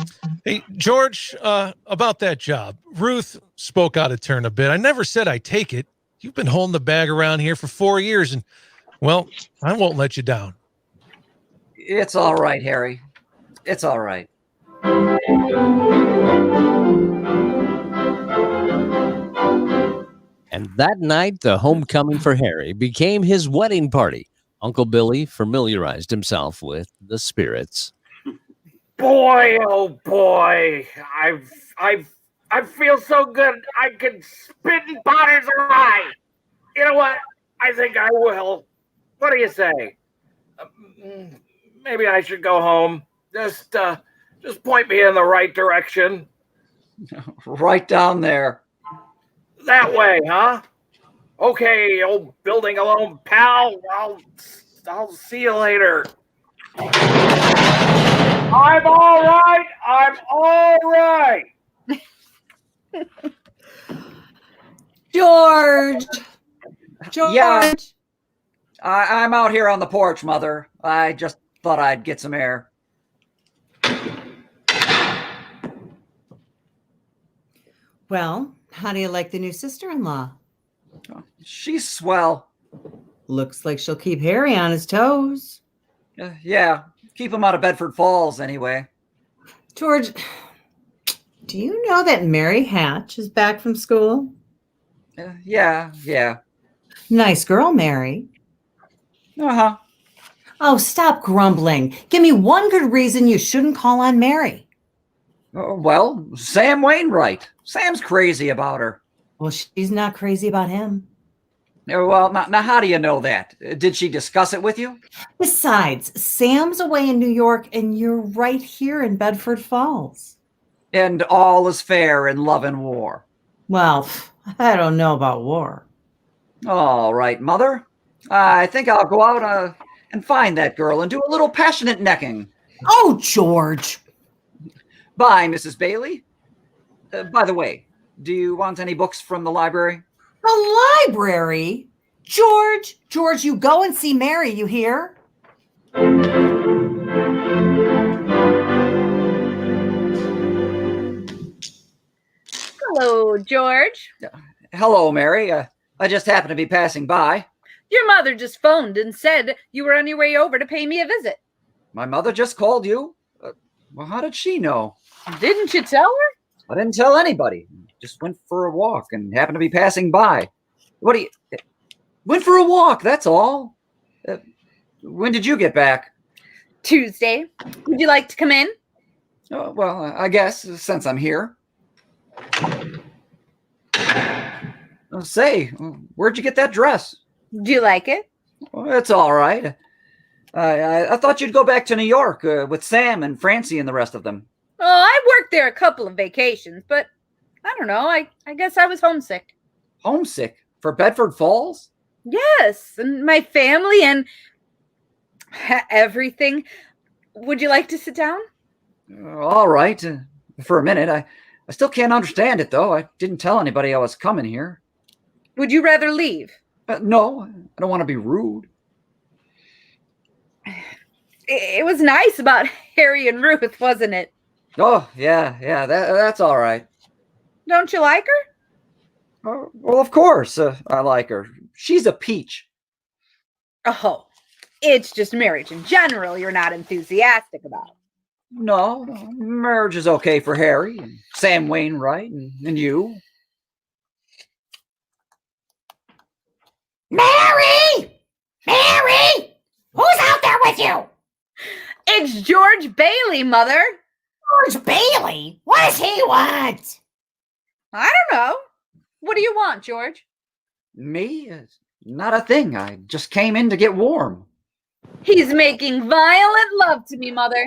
Speaker 15: Hey, George, about that job. Ruth spoke out of turn a bit. I never said I'd take it. You've been holding the bag around here for 4 years, and, well, I won't let you down.
Speaker 8: It's all right, Harry. It's all right.
Speaker 7: And that night, the homecoming for Harry became his wedding party. Uncle Billy familiarized himself with the spirits.
Speaker 12: Boy, oh boy, I feel so good. I can spit in Potter's eye. You know what? I think I will. What do you say? Maybe I should go home. Just point me in the right direction.
Speaker 8: Right down there.
Speaker 12: That way, huh? Okay, old building alone pal. I'll see you later. I'm all right. I'm all right.
Speaker 8: George.
Speaker 21: Yeah. I'm out here on the porch, Mother. I just thought I'd get some air.
Speaker 4: Well, how do you like the new sister-in-law?
Speaker 21: She's swell.
Speaker 4: Looks like she'll keep Harry on his toes.
Speaker 21: Yeah, keep him out of Bedford Falls anyway.
Speaker 4: George, do you know that Mary Hatch is back from school?
Speaker 21: Yeah.
Speaker 4: Nice girl, Mary.
Speaker 21: Uh-huh.
Speaker 4: Oh, stop grumbling. Give me one good reason you shouldn't call on Mary.
Speaker 21: Well, Sam Wainwright. Sam's crazy about her.
Speaker 4: Well, she's not crazy about him.
Speaker 21: Well, now how do you know that? Did she discuss it with you?
Speaker 4: Besides, Sam's away in New York and you're right here in Bedford Falls.
Speaker 21: And all is fair in love and war.
Speaker 4: Well, I don't know about war.
Speaker 21: All right, Mother. I think I'll go out and find that girl and do a little passionate necking.
Speaker 4: Oh, George.
Speaker 21: Bye, Mrs. Bailey. By the way, do you want any books from the library?
Speaker 4: The library? George, you go and see Mary, you hear?
Speaker 11: Hello, George.
Speaker 21: Hello, Mary. I just happened to be passing by.
Speaker 11: Your mother just phoned and said you were on your way over to pay me a visit.
Speaker 21: My mother just called you. Well, how did she know?
Speaker 11: Didn't you tell her?
Speaker 21: I didn't tell anybody. Just went for a walk and happened to be passing by. Went for a walk, that's all. When did you get back?
Speaker 11: Tuesday. Would you like to come in?
Speaker 21: Well, I guess, since I'm here. Say, where'd you get that dress?
Speaker 11: Do you like it?
Speaker 21: Well, it's all right. I thought you'd go back to New York with Sam and Francie and the rest of them.
Speaker 11: Oh, I worked there a couple of vacations, but I don't know. I guess I was homesick.
Speaker 21: Homesick? For Bedford Falls?
Speaker 11: Yes, and my family and everything. Would you like to sit down?
Speaker 21: All right. For a minute. I still can't understand it, though. I didn't tell anybody I was coming here.
Speaker 11: Would you rather leave?
Speaker 21: No, I don't want to be rude.
Speaker 11: It was nice about Harry and Ruth, wasn't it?
Speaker 21: Oh, yeah, that's all right.
Speaker 11: Don't you like her?
Speaker 21: Well, of course I like her. She's a peach.
Speaker 11: Oh, it's just marriage in general you're not enthusiastic about.
Speaker 21: No, marriage is okay for Harry and Sam Wainwright and you.
Speaker 11: Mary! Mary! Who's out there with you? It's George Bailey, Mother. George Bailey? What does he want? I don't know. What do you want, George?
Speaker 21: Me? Not a thing. I just came in to get warm.
Speaker 11: He's making violent love to me, Mother.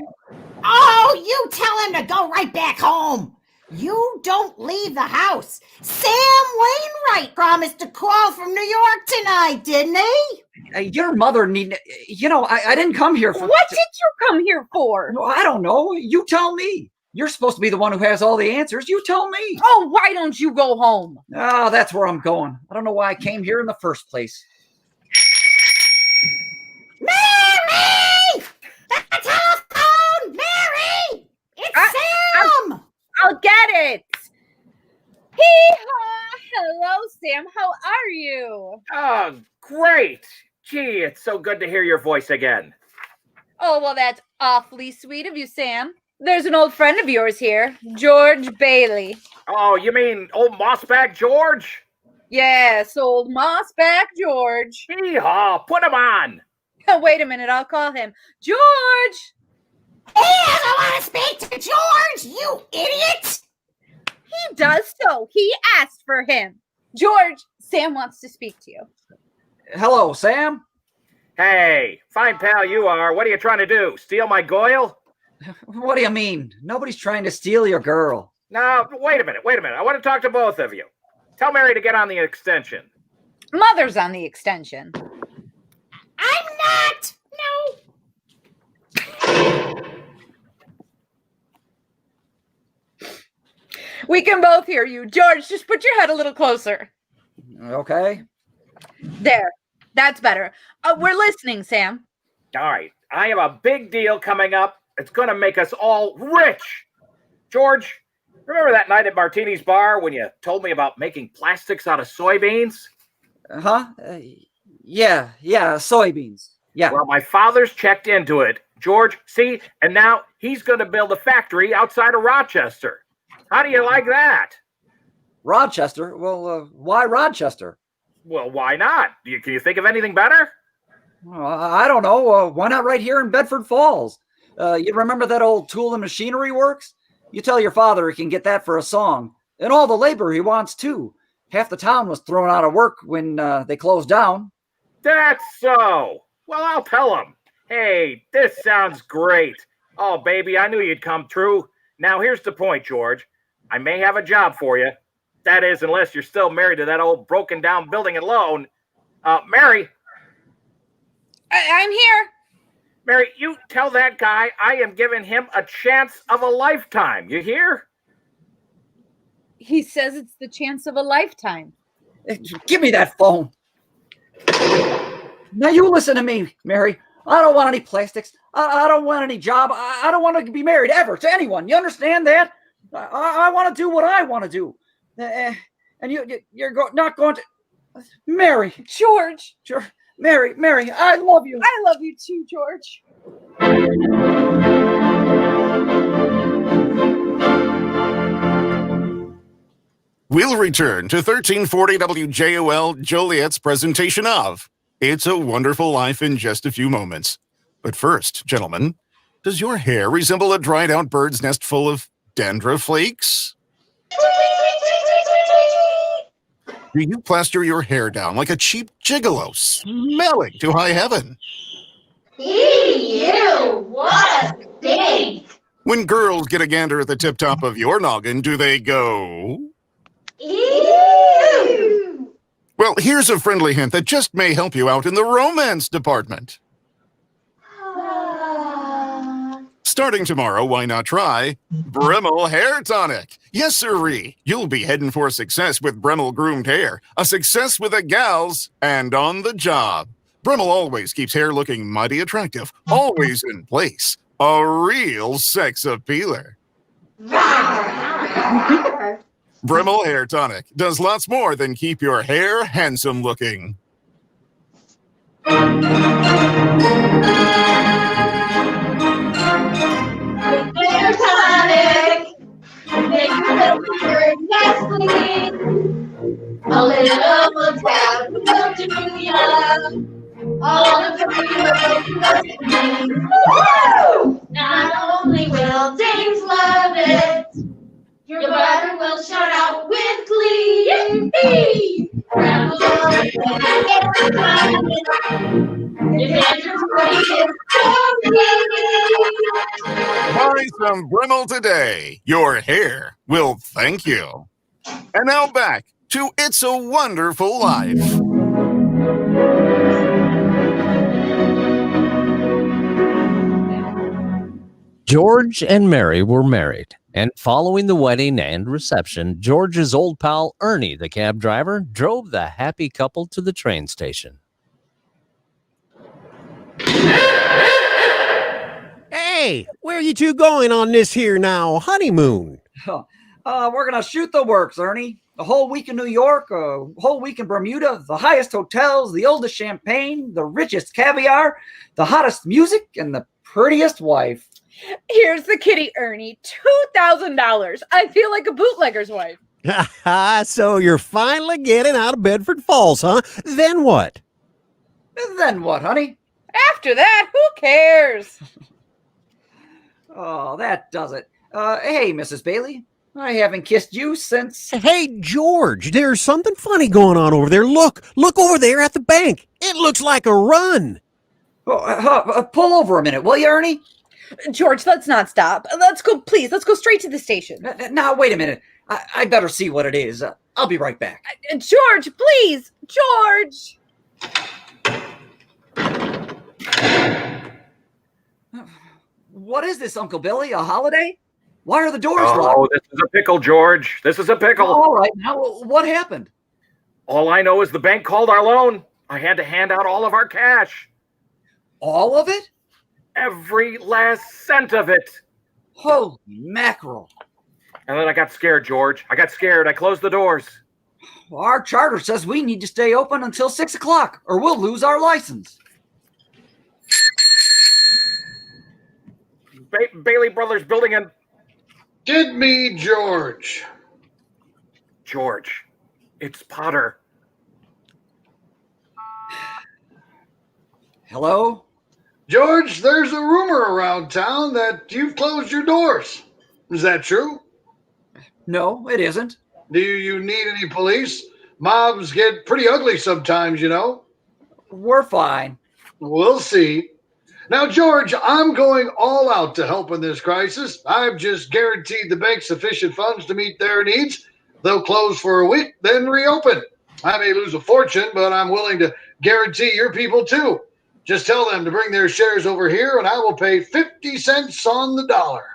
Speaker 22: Oh, you tell him to go right back home. You don't leave the house. Sam Wainwright promised to call from New York tonight, didn't he?
Speaker 21: Your mother I didn't come here for...
Speaker 11: What did you come here for?
Speaker 21: No, I don't know. You tell me. You're supposed to be the one who has all the answers. You tell me.
Speaker 11: Oh, why don't you go home?
Speaker 21: Oh, that's where I'm going. I don't know why I came here in the first place.
Speaker 22: Mary! The telephone! Mary! It's Sam!
Speaker 11: I'll get it. Hee-haw! Hello, Sam. How are you?
Speaker 12: Oh, great. Gee, it's so good to hear your voice again.
Speaker 11: Oh, well, that's awfully sweet of you, Sam. There's an old friend of yours here, George Bailey.
Speaker 12: Oh, you mean old Mossback George?
Speaker 11: Yes, old Mossback George.
Speaker 12: Hee-haw, put him on.
Speaker 11: Wait a minute, I'll call him. George!
Speaker 22: He doesn't want to speak to George, you idiot!
Speaker 11: He does so. He asked for him. George, Sam wants to speak to you.
Speaker 21: Hello, Sam.
Speaker 12: Hey, fine pal you are. What are you trying to do? Steal my Goyle?
Speaker 21: What do you mean? Nobody's trying to steal your girl.
Speaker 12: No, wait a minute. I want to talk to both of you. Tell Mary to get on the extension.
Speaker 11: Mother's on the extension.
Speaker 22: I'm not! No!
Speaker 4: We can both hear you. George, just put your head a little closer.
Speaker 21: Okay.
Speaker 4: There. That's better. We're listening, Sam.
Speaker 12: All right. I have a big deal coming up. It's going to make us all rich. George, remember that night at Martini's bar when you told me about making plastics out of soybeans?
Speaker 21: Huh? Yeah, soybeans. Yeah.
Speaker 12: Well, my father's checked into it. George, see? And now he's going to build a factory outside of Rochester. How do you like that?
Speaker 21: Rochester? Well, why Rochester?
Speaker 12: Well, why not? Can you think of anything better?
Speaker 21: I don't know. Why not right here in Bedford Falls? You remember that old Tool and Machinery Works? You tell your father he can get that for a song. And all the labor he wants, too. Half the town was thrown out of work when they closed down.
Speaker 12: That's so. Well, I'll tell him. Hey, this sounds great. Oh, baby, I knew you'd come true. Now, here's the point, George. I may have a job for you. That is, unless you're still married to that old broken-down building alone. Mary.
Speaker 4: I'm here.
Speaker 12: Mary, you tell that guy I am giving him a chance of a lifetime. You hear?
Speaker 4: He says it's the chance of a lifetime.
Speaker 21: Give me that phone. Now you listen to me, Mary. I don't want any plastics. I don't want any job. I don't want to be married ever to anyone. You understand that? I want to do what I want to do. And you're not going to... Mary.
Speaker 4: George.
Speaker 21: Mary, I love you.
Speaker 4: I love you too, George.
Speaker 2: We'll return to 1340 WJOL Joliet's presentation of It's a Wonderful Life in just a few moments. But first, gentlemen, does your hair resemble a dried out bird's nest full of dandruff flakes? Do you plaster your hair down like a cheap gigolo, smelling to high heaven?
Speaker 9: Ew, what a stink!
Speaker 2: When girls get a gander at the tip-top of your noggin, do they go?
Speaker 9: Ew!
Speaker 2: Well, here's a friendly hint that just may help you out in the romance department. Starting tomorrow, why not try Bremel Hair Tonic? Yes, sirree. You'll be heading for success with Bremel groomed hair. A success with the gals and on the job. Bremel always keeps hair looking mighty attractive, always in place. A real sex appealer. Bremel Hair Tonic does lots more than keep your hair handsome looking.
Speaker 9: Hair tonic, make your little finger nice clean. A little tap will do ya. All the pretty girls woo! Not only will dames love it, your brother will shout out with glee. Grandma will hair tonic. Your hands are pretty.
Speaker 2: Buy some Bremel today. Your hair will thank you. And now back to It's a Wonderful Life.
Speaker 7: George and Mary were married, and following the wedding and reception, George's old pal Ernie, the cab driver, drove the happy couple to the train station.
Speaker 14: Hey, where are you two going on this here now honeymoon?
Speaker 21: We're going to shoot the works, Ernie. A whole week in New York, a whole week in Bermuda, the highest hotels, the oldest champagne, the richest caviar, the hottest music, and the prettiest wife.
Speaker 4: Here's the kitty, Ernie. $2,000. I feel like a bootlegger's wife.
Speaker 14: So you're finally getting out of Bedford Falls, huh? Then what?
Speaker 21: Then what, honey?
Speaker 4: After that, who cares?
Speaker 21: Oh, that does it. Hey, Mrs. Bailey. I haven't kissed you since...
Speaker 14: Hey, George, there's something funny going on over there. Look over there at the bank. It looks like a run.
Speaker 21: Pull over a minute, will you, Ernie?
Speaker 4: George, let's not stop. Let's go, please. Let's go straight to the station.
Speaker 21: Now, wait a minute. I better see what it is. I'll be right back.
Speaker 4: George, please. George.
Speaker 21: What is this, Uncle Billy? A holiday? Why are the doors locked?
Speaker 12: Oh, this is a pickle, George. This is a pickle.
Speaker 21: All right, now what happened?
Speaker 12: All I know is the bank called our loan. I had to hand out all of our cash.
Speaker 21: All of it?
Speaker 12: Every last cent of it.
Speaker 21: Holy mackerel.
Speaker 12: And then I got scared, George. I got scared. I closed the doors.
Speaker 21: Well, our charter says we need to stay open until 6 o'clock or we'll lose our license.
Speaker 12: Bailey Brothers building in.
Speaker 13: Get me George.
Speaker 12: George, it's Potter.
Speaker 21: Hello?
Speaker 13: George, there's a rumor around town that you've closed your doors. Is that true?
Speaker 21: No, it isn't.
Speaker 13: Do you need any police? Mobs get pretty ugly sometimes, you know.
Speaker 21: We're fine.
Speaker 13: We'll see. Now, George, I'm going all out to help in this crisis. I've just guaranteed the bank sufficient funds to meet their needs. They'll close for a week, then reopen. I may lose a fortune, but I'm willing to guarantee your people too. Just tell them to bring their shares over here, and I will pay 50 cents on the dollar.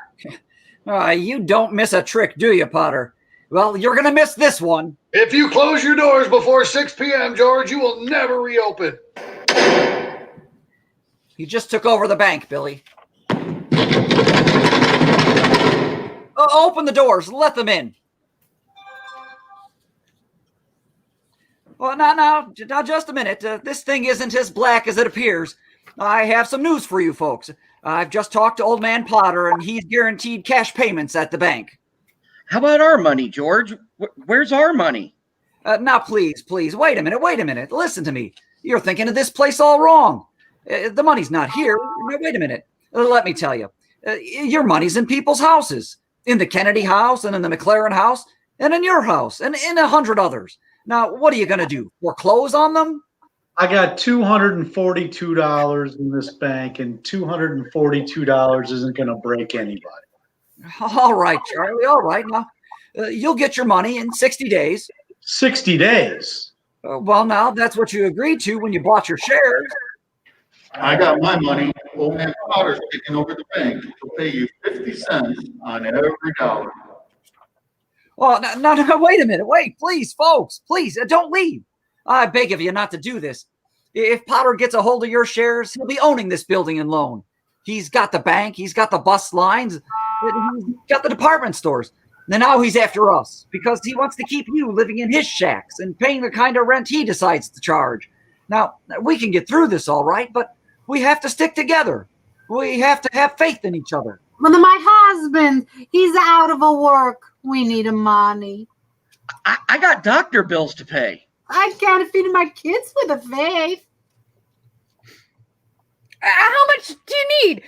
Speaker 21: You don't miss a trick, do you, Potter? Well, you're going to miss this one.
Speaker 13: If you close your doors before 6 p.m., George, you will never reopen.
Speaker 21: You just took over the bank, Billy. Open the doors. Let them in. Well, now, just a minute. This thing isn't as black as it appears. I have some news for you folks. I've just talked to Old Man Potter, and he's guaranteed cash payments at the bank.
Speaker 8: How about our money, George? Where's our money?
Speaker 21: Now, please, wait a minute. Listen to me. You're thinking of this place all wrong. The money's not here. Now, wait a minute. Let me tell you. Your money's in people's houses. In the Kennedy house, and in the McLaren house, and in your house, and in 100 others. Now, what are you going to do? Foreclose on them?
Speaker 5: I got $242 in this bank, and $242 isn't going to break anybody.
Speaker 21: All right, Charlie. All right. Now, you'll get your money in 60 days.
Speaker 5: 60 days?
Speaker 21: Well, now, that's what you agreed to when you bought your shares.
Speaker 2: I got my money. Old Man Potter's taking over the bank. He'll pay you 50 cents on every dollar.
Speaker 21: Well, no, wait a minute. Wait, please, folks. Please, don't leave. I beg of you not to do this. If Potter gets a hold of your shares, he'll be owning this building and loan. He's got the bank. He's got the bus lines. He's got the department stores. And now he's after us because he wants to keep you living in his shacks and paying the kind of rent he decides to charge. Now, we can get through this all right, but we have to stick together. We have to have faith in each other.
Speaker 16: Well, my husband, he's out of work. We need money.
Speaker 8: I got doctor bills to pay.
Speaker 16: I can't feed my kids with a faith.
Speaker 11: How much do you need?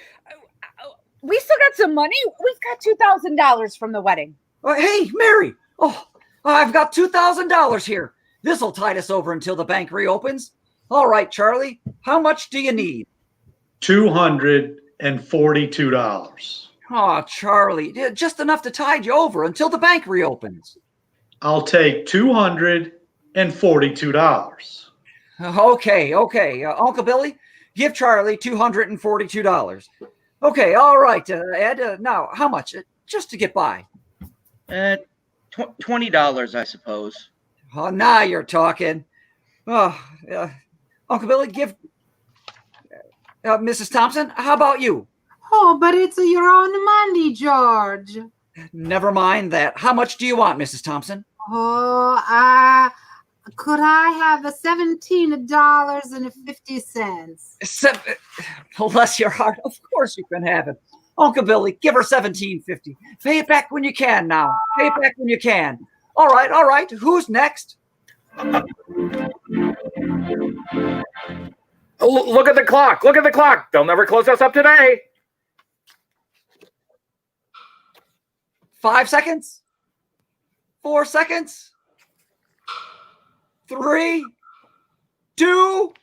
Speaker 11: We still got some money. We've got $2,000 from the wedding.
Speaker 21: Hey, Mary. Oh, I've got $2,000 here. This'll tide us over until the bank reopens. All right, Charlie. How much do you need?
Speaker 5: $242.
Speaker 21: Oh, Charlie, just enough to tide you over until the bank reopens.
Speaker 5: I'll take $242.
Speaker 21: Okay. Uncle Billy, give Charlie $242. Okay, all right, Ed. Now, how much? Just to get by.
Speaker 8: $20, I suppose.
Speaker 21: Oh, now you're talking. Oh, Uncle Billy, give Mrs. Thompson. How about you?
Speaker 16: Oh, but it's your own money, George.
Speaker 21: Never mind that. How much do you want, Mrs. Thompson?
Speaker 16: Oh, could I have $17.50?
Speaker 21: Bless your heart. Of course you can have it. Uncle Billy, give her $17.50. Pay it back when you can now. Pay it back when you can. All right. Who's next?
Speaker 12: Look at the clock. They'll never close us up today.
Speaker 21: 5 seconds. 4 seconds. 3, 2,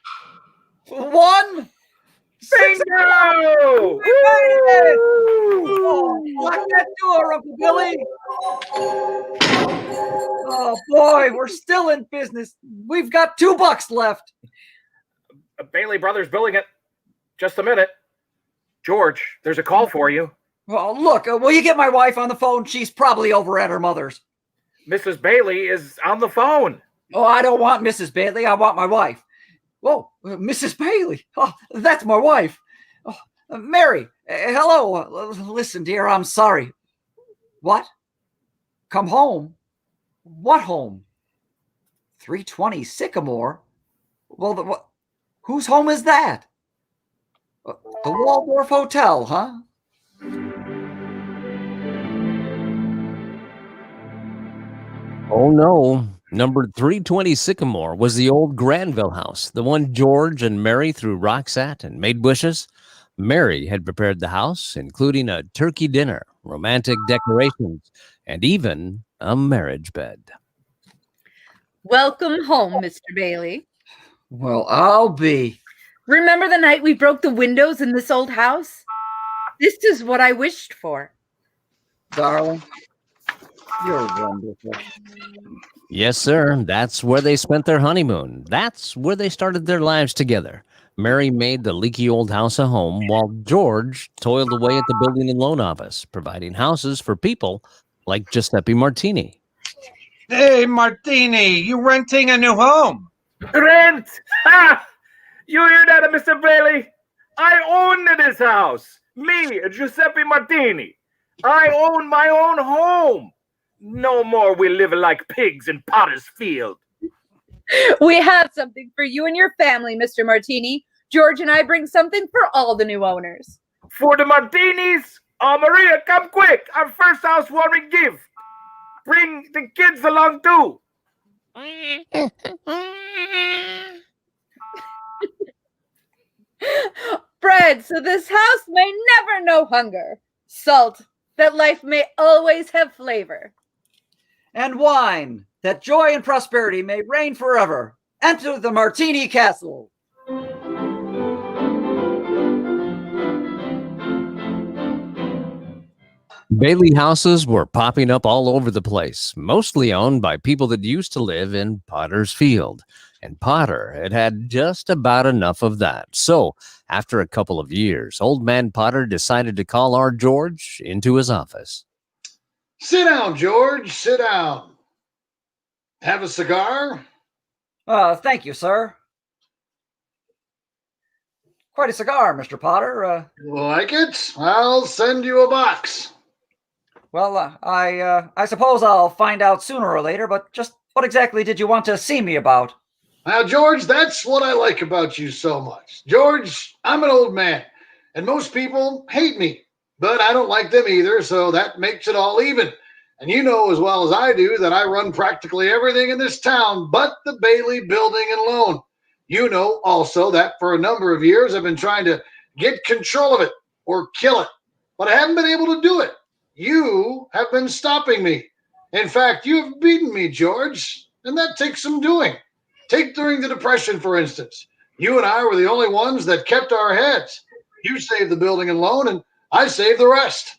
Speaker 21: 1.
Speaker 12: Bingo!
Speaker 21: We made it! Oh, lock that door, Uncle Billy. Oh boy, we're still in business. We've got $2 left.
Speaker 12: Bailey Brothers billing it. Just a minute. George, there's a call for you.
Speaker 21: Well, look, will you get my wife on the phone? She's probably over at her mother's.
Speaker 12: Mrs. Bailey is on the phone.
Speaker 21: Oh, I don't want Mrs. Bailey. I want my wife. Whoa, Mrs. Bailey. Oh, that's my wife. Oh, Mary, hello. Listen, dear, I'm sorry. What? Come home? What home? 320 Sycamore? Well, whose home is that? The Waldorf Hotel, huh?
Speaker 7: Oh no. Number 320 Sycamore was the old Granville house, the one George and Mary threw rocks at and made bushes. Mary had prepared the house, including a turkey dinner, romantic decorations, and even a marriage bed.
Speaker 4: Welcome home, Mr. Bailey.
Speaker 21: Well, I'll be.
Speaker 4: Remember the night we broke the windows in this old house? This is what I wished for.
Speaker 21: Darling, you're wonderful.
Speaker 7: Yes, sir. That's where they spent their honeymoon. That's where they started their lives together. Mary made the leaky old house a home, while George toiled away at the building and loan office, providing houses for people like Giuseppe Martini.
Speaker 10: Hey, Martini, you renting a new home?
Speaker 12: Rent! Ha! You hear that, Mr. Bailey? I own this house. Me, Giuseppe Martini. I own my own home. No more we live like pigs in Potter's Field.
Speaker 4: We have something for you and your family, Mr. Martini. George and I bring something for all the new owners.
Speaker 12: For the Martinis? Oh, Maria, come quick. Our first housewarming gift. Bring the kids along too.
Speaker 4: Bread, so this house may never know hunger. Salt, that life may always have flavor.
Speaker 21: And wine, that joy and prosperity may reign forever. Enter the Martini Castle.
Speaker 7: Bailey houses were popping up all over the place, mostly owned by people that used to live in Potter's Field. And Potter had had just about enough of that. So, after a couple of years, old man Potter decided to call our George into his office.
Speaker 13: Sit down, George. Sit down. Have a cigar?
Speaker 21: Thank you, sir. Quite a cigar, Mr. Potter.
Speaker 13: Like it? I'll send you a box.
Speaker 21: Well, I suppose I'll find out sooner or later, but just what exactly did you want to see me about?
Speaker 13: Now, George, that's what I like about you so much. George, I'm an old man, and most people hate me, but I don't like them either, so that makes it all even. And you know as well as I do that I run practically everything in this town but the Bailey Building and Loan. You know also that for a number of years I've been trying to get control of it or kill it, but I haven't been able to do it. You have been stopping me. In fact, you have beaten me, George, and that takes some doing. Take during the Depression, for instance. You and I were the only ones that kept our heads. You saved the building and loan, and I saved the rest.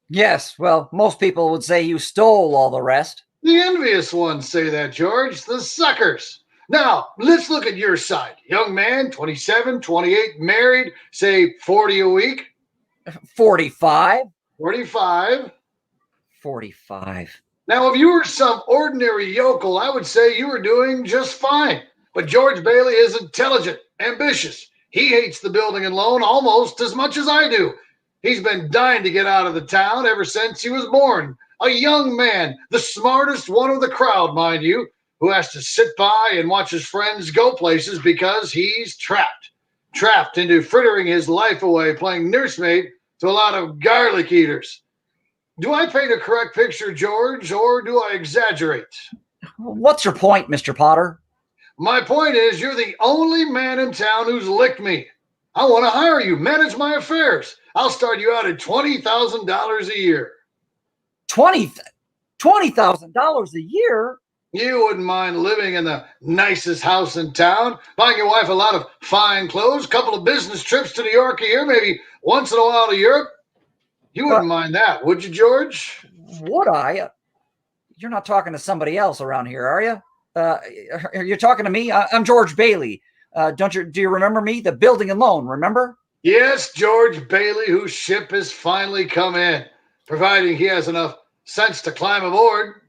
Speaker 21: Yes, well, most people would say you stole all the rest.
Speaker 13: The envious ones say that, George. The suckers. Now, let's look at your side. Young man, 27, 28, married, say 40 a week.
Speaker 21: 45.
Speaker 13: 45.
Speaker 21: 45.
Speaker 13: Now, if you were some ordinary yokel, I would say you were doing just fine. But George Bailey is intelligent, ambitious. He hates the building and loan almost as much as I do. He's been dying to get out of the town ever since he was born. A young man, the smartest one of the crowd, mind you, who has to sit by and watch his friends go places because he's trapped into frittering his life away playing nursemaid to a lot of garlic eaters. Do I paint a correct picture, George, or do I exaggerate?
Speaker 21: What's your point, Mr. Potter?
Speaker 13: My point is you're the only man in town who's licked me. I want to hire you, manage my affairs. I'll start you out at $20,000 a year.
Speaker 21: $20,000 a year?
Speaker 13: You wouldn't mind living in the nicest house in town, buying your wife a lot of fine clothes, a couple of business trips to New York a year, maybe once in a while to Europe. You wouldn't mind that, would you, George?
Speaker 21: Would I? You're not talking to somebody else around here, are you? You're talking to me? I'm George Bailey. Do you remember me? The building and loan, remember?
Speaker 13: Yes, George Bailey, whose ship has finally come in, providing he has enough sense to climb aboard.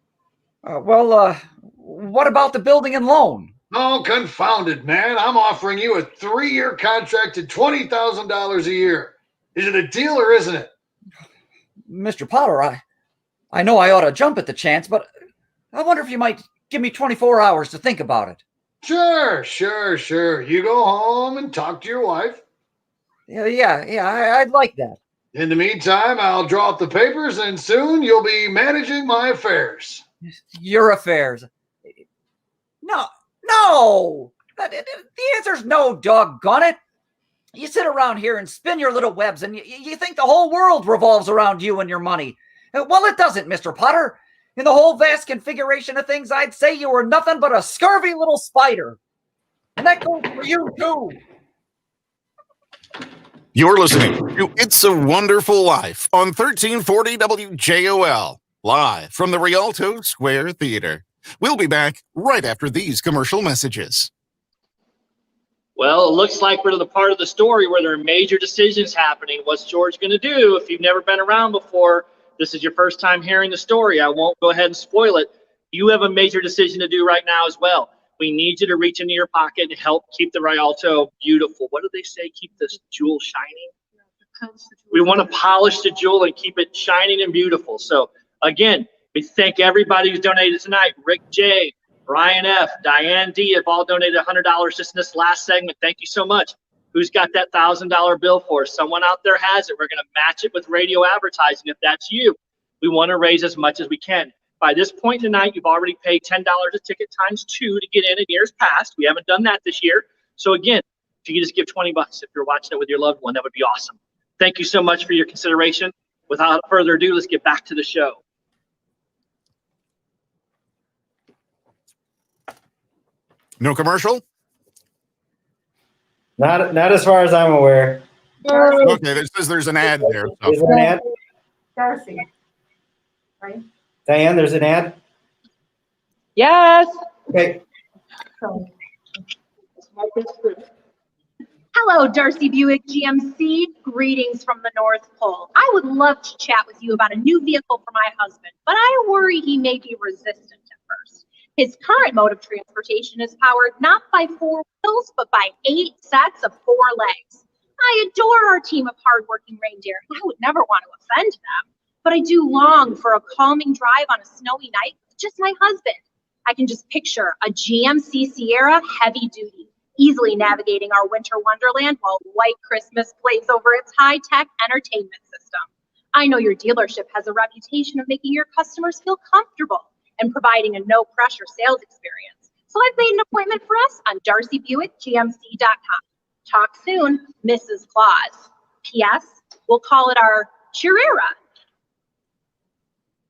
Speaker 21: What about the building and loan?
Speaker 13: Oh, confounded, man. I'm offering you a 3-year contract at $20,000 a year. Is it a deal or isn't it?
Speaker 21: Mr. Potter, I know I ought to jump at the chance, but I wonder if you might give me 24 hours to think about it.
Speaker 13: Sure. You go home and talk to your wife.
Speaker 21: I'd like that.
Speaker 13: In the meantime, I'll draw up the papers, and soon you'll be managing my affairs.
Speaker 21: Your affairs. No. The answer's no, doggone it. You sit around here and spin your little webs, and you think the whole world revolves around you and your money. Well, it doesn't, Mr. Potter. In the whole vast configuration of things, I'd say you were nothing but a scurvy little spider. And that goes for you, too.
Speaker 2: You're listening to It's a Wonderful Life on 1340 WJOL, live from the Rialto Square Theater. We'll be back right after these commercial messages.
Speaker 1: Well, it looks like we're to the part of the story where there are major decisions happening. What's George going to do? If you've never been around before, this is your first time hearing the story. I won't go ahead and spoil it. You have a major decision to do right now as well. We need you to reach into your pocket and help keep the Rialto beautiful. What do they say? Keep this jewel shining? We want to polish the jewel and keep it shining and beautiful. So, again, we thank everybody who's donated tonight. Rick J., Ryan F., Diane D. have all donated $100 just in this last segment. Thank you so much. Who's got that $1,000 bill for us? Someone out there has it. We're going to match it with radio advertising. If that's you, we want to raise as much as we can. By this point tonight, you've already paid $10 a ticket times 2 to get in years past. We haven't done that this year. So again, if you could just give $20 if you're watching it with your loved one, that would be awesome. Thank you so much for your consideration. Without further ado, let's get back to the show.
Speaker 2: No commercial?
Speaker 3: Not as far as I'm aware.
Speaker 2: Okay, it says there's an ad there. So.
Speaker 3: Is there an ad?
Speaker 17: Darcy. Right?
Speaker 3: Diane, there's an ad?
Speaker 17: Yes.
Speaker 3: Okay.
Speaker 18: Hello, Darcy Buick GMC. Greetings from the North Pole. I would love to chat with you about a new vehicle for my husband, but I worry he may be resistant at first. His current mode of transportation is powered not by 4 wheels, but by 8 sets of 4 legs. I adore our team of hardworking reindeer, and I would never want to offend them, but I do long for a calming drive on a snowy night with just my husband. I can just picture a GMC Sierra heavy duty, easily navigating our winter wonderland while White Christmas plays over its high-tech entertainment system. I know your dealership has a reputation of making your customers feel comfortable and providing a no-pressure sales experience. So I've made an appointment for us on darcybuickgmc.com. Talk soon, Mrs. Claus. P.S. We'll call it our Chirera.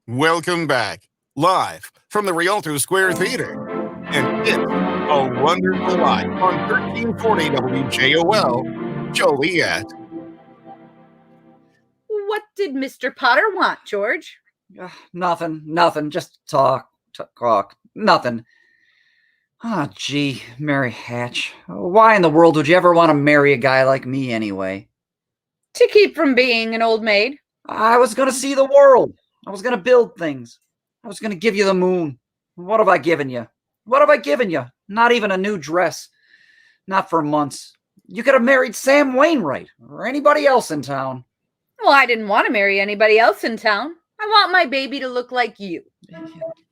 Speaker 2: Welcome back, live from the Rialto Square Theater. And it's a Wonderful Life on 1340 WJOL, Joliet.
Speaker 4: What did Mr. Potter want, George?
Speaker 21: Nothing. Just talk. Nothing. Oh, gee, Mary Hatch. Why in the world would you ever want to marry a guy like me anyway?
Speaker 4: To keep from being an old maid.
Speaker 21: I was going to see the world. I was going to build things. I was going to give you the moon. What have I given you? Not even a new dress. Not for months. You could have married Sam Wainwright or anybody else in town.
Speaker 4: Well, I didn't want to marry anybody else in town. I want my baby to look like you.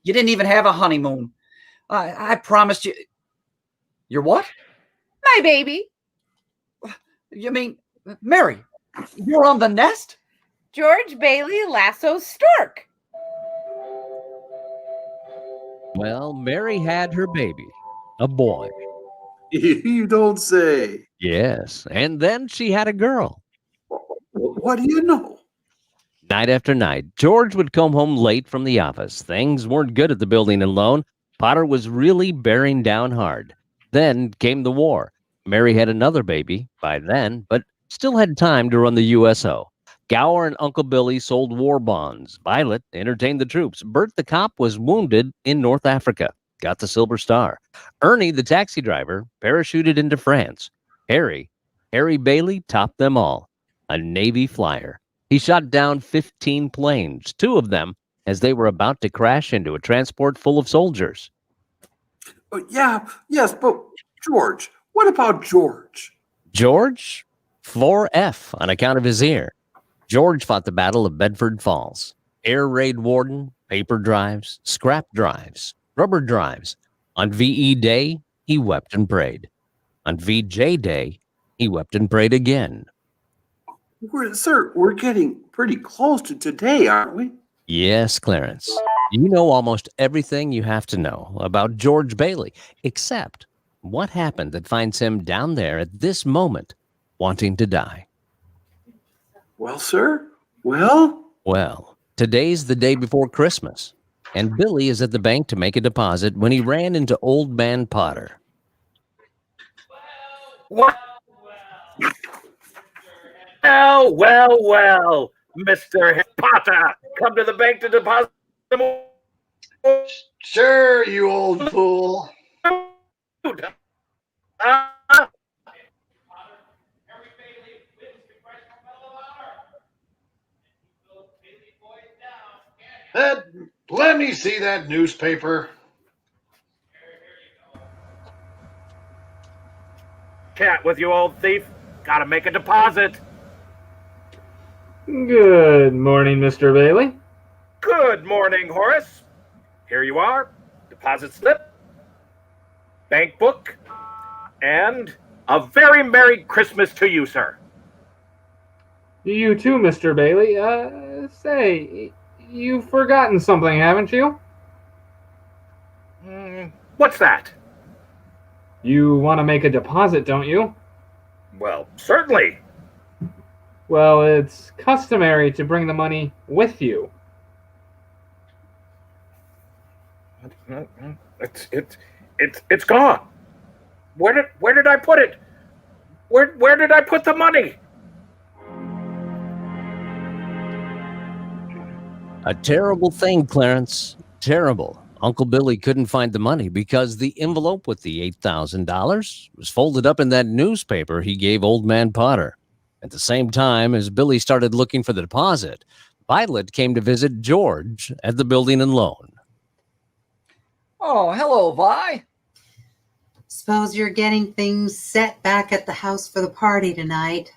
Speaker 21: You didn't even have a honeymoon. I promised you. Your what?
Speaker 4: My baby.
Speaker 21: You mean, Mary, you're on the nest?
Speaker 4: George Bailey Lasso Stork.
Speaker 7: Well, Mary had her baby, a boy.
Speaker 6: You don't say.
Speaker 7: Yes, and then she had a girl.
Speaker 6: What do you know?
Speaker 7: Night after night, George would come home late from the office. Things weren't good at the building and loan. Potter was really bearing down hard. Then came the war. Mary had another baby by then, but still had time to run the USO. Gower and Uncle Billy sold war bonds. Violet entertained the troops. Bert the cop was wounded in North Africa, got the Silver Star. Ernie, the taxi driver, parachuted into France. Harry Harry Bailey topped them all, a Navy flyer. He shot down 15 planes, 2 of them as they were about to crash into a transport full of soldiers.
Speaker 6: Yes, but George, what about George?
Speaker 7: George? 4F on account of his ear. George fought the Battle of Bedford Falls. Air raid warden, paper drives, scrap drives, rubber drives. On VE Day, he wept and prayed. On VJ Day, he wept and prayed again.
Speaker 6: Sir, we're getting pretty close to today, aren't we?
Speaker 7: Yes, Clarence. You know almost everything you have to know about George Bailey, except what happened that finds him down there at this moment, wanting to die.
Speaker 6: Well, sir, well?
Speaker 7: Well, today's the day before Christmas, and Billy is at the bank to make a deposit when he ran into Old Man Potter.
Speaker 12: What? Well, Mr. Potter, come to the bank to deposit the more.
Speaker 13: Sure, you old fool. Let me see that newspaper.
Speaker 12: Cat with you, old thief. Gotta make a deposit.
Speaker 19: Good morning, Mr. Bailey.
Speaker 12: Good morning, Horace. Here you are. Deposit slip, bank book, and a very Merry Christmas to you, sir.
Speaker 19: You too, Mr. Bailey. Say, you've forgotten something, haven't you?
Speaker 12: What's that?
Speaker 19: You want to make a deposit, don't you?
Speaker 12: Well, certainly.
Speaker 19: Well, it's customary to bring the money with you.
Speaker 12: It's gone. Where did I put it? Where did I put the money?
Speaker 7: A terrible thing, Clarence. Terrible. Uncle Billy couldn't find the money because the envelope with the $8,000 was folded up in that newspaper he gave Old Man Potter. At the same time as Billy started looking for the deposit, Violet came to visit George at the building and loan.
Speaker 21: Oh, hello, Vi.
Speaker 16: Suppose you're getting things set back at the house for the party tonight.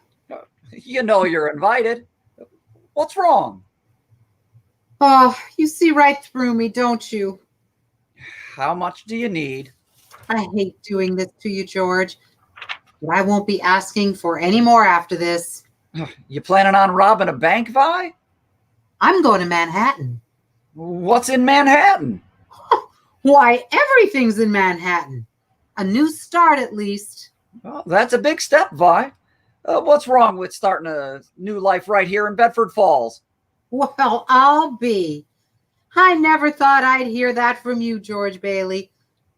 Speaker 21: You know you're invited. What's wrong?
Speaker 16: Oh, you see right through me, don't you?
Speaker 21: How much do you need?
Speaker 16: I hate doing this to you, George, but I won't be asking for any more after this.
Speaker 21: You planning on robbing a bank, Vi?
Speaker 16: I'm going to Manhattan.
Speaker 21: What's in Manhattan?
Speaker 16: Why, everything's in Manhattan. A new start, at least.
Speaker 21: Well, that's a big step, Vi. What's wrong with starting a new life right here in Bedford Falls?
Speaker 16: Well, I'll be. I never thought I'd hear that from you, George Bailey.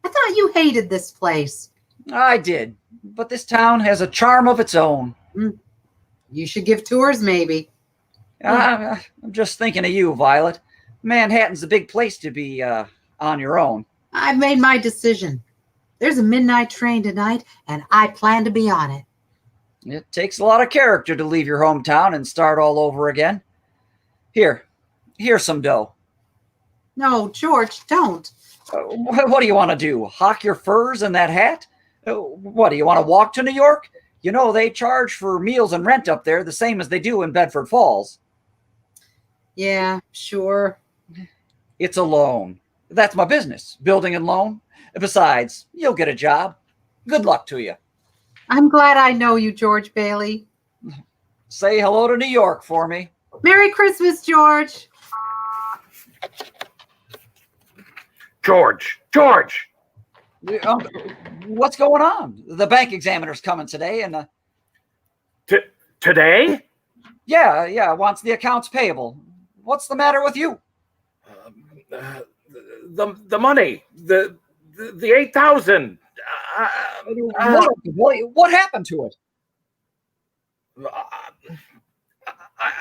Speaker 16: I thought you hated this place.
Speaker 21: I did, but this town has a charm of its own.
Speaker 16: You should give tours, maybe.
Speaker 21: I'm just thinking of you, Violet. Manhattan's a big place to be on your own.
Speaker 16: I've made my decision. There's a midnight train tonight, and I plan to be on it.
Speaker 21: It takes a lot of character to leave your hometown and start all over again. Here's some dough.
Speaker 16: No, George, don't.
Speaker 21: What do you want to do? Hawk your furs and that hat? What, do you want to walk to New York? You know, they charge for meals and rent up there the same as they do in Bedford Falls.
Speaker 16: Yeah, sure.
Speaker 21: It's a loan. That's my business, building and loan. Besides, you'll get a job. Good luck to you.
Speaker 16: I'm glad I know you, George Bailey.
Speaker 21: Say hello to New York for me.
Speaker 16: Merry Christmas, George.
Speaker 12: George!
Speaker 21: What's going on? The bank examiner's coming today, and
Speaker 12: today?
Speaker 21: Yeah, wants the accounts payable. What's the matter with you?
Speaker 12: The money, the 8,000.
Speaker 21: What happened to it?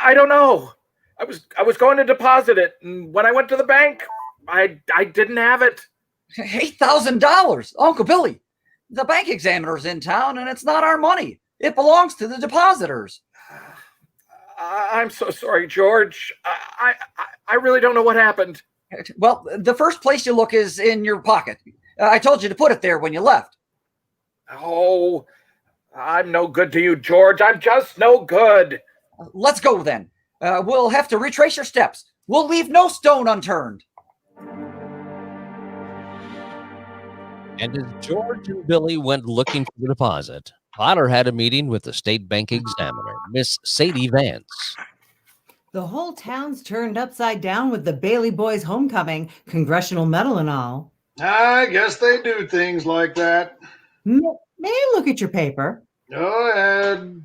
Speaker 12: I don't know. I was going to deposit it, and when I went to the bank, I didn't have it.
Speaker 21: $8,000, Uncle Billy. The bank examiner's in town, and it's not our money. It belongs to the depositors.
Speaker 12: I'm so sorry, George. I really don't know what happened.
Speaker 21: Well, the first place you look is in your pocket. I told you to put it there when you left.
Speaker 12: Oh, I'm no good to you, George. I'm just no good.
Speaker 21: Let's go then. We'll have to retrace your steps. We'll leave no stone unturned.
Speaker 7: And as George and Billy went looking for the deposit, Potter had a meeting with the state bank examiner, Miss Sadie Vance.
Speaker 15: The whole town's turned upside down with the Bailey boys' homecoming, congressional medal and all.
Speaker 13: I guess they do things like that.
Speaker 15: May I look at your paper?
Speaker 13: Go ahead.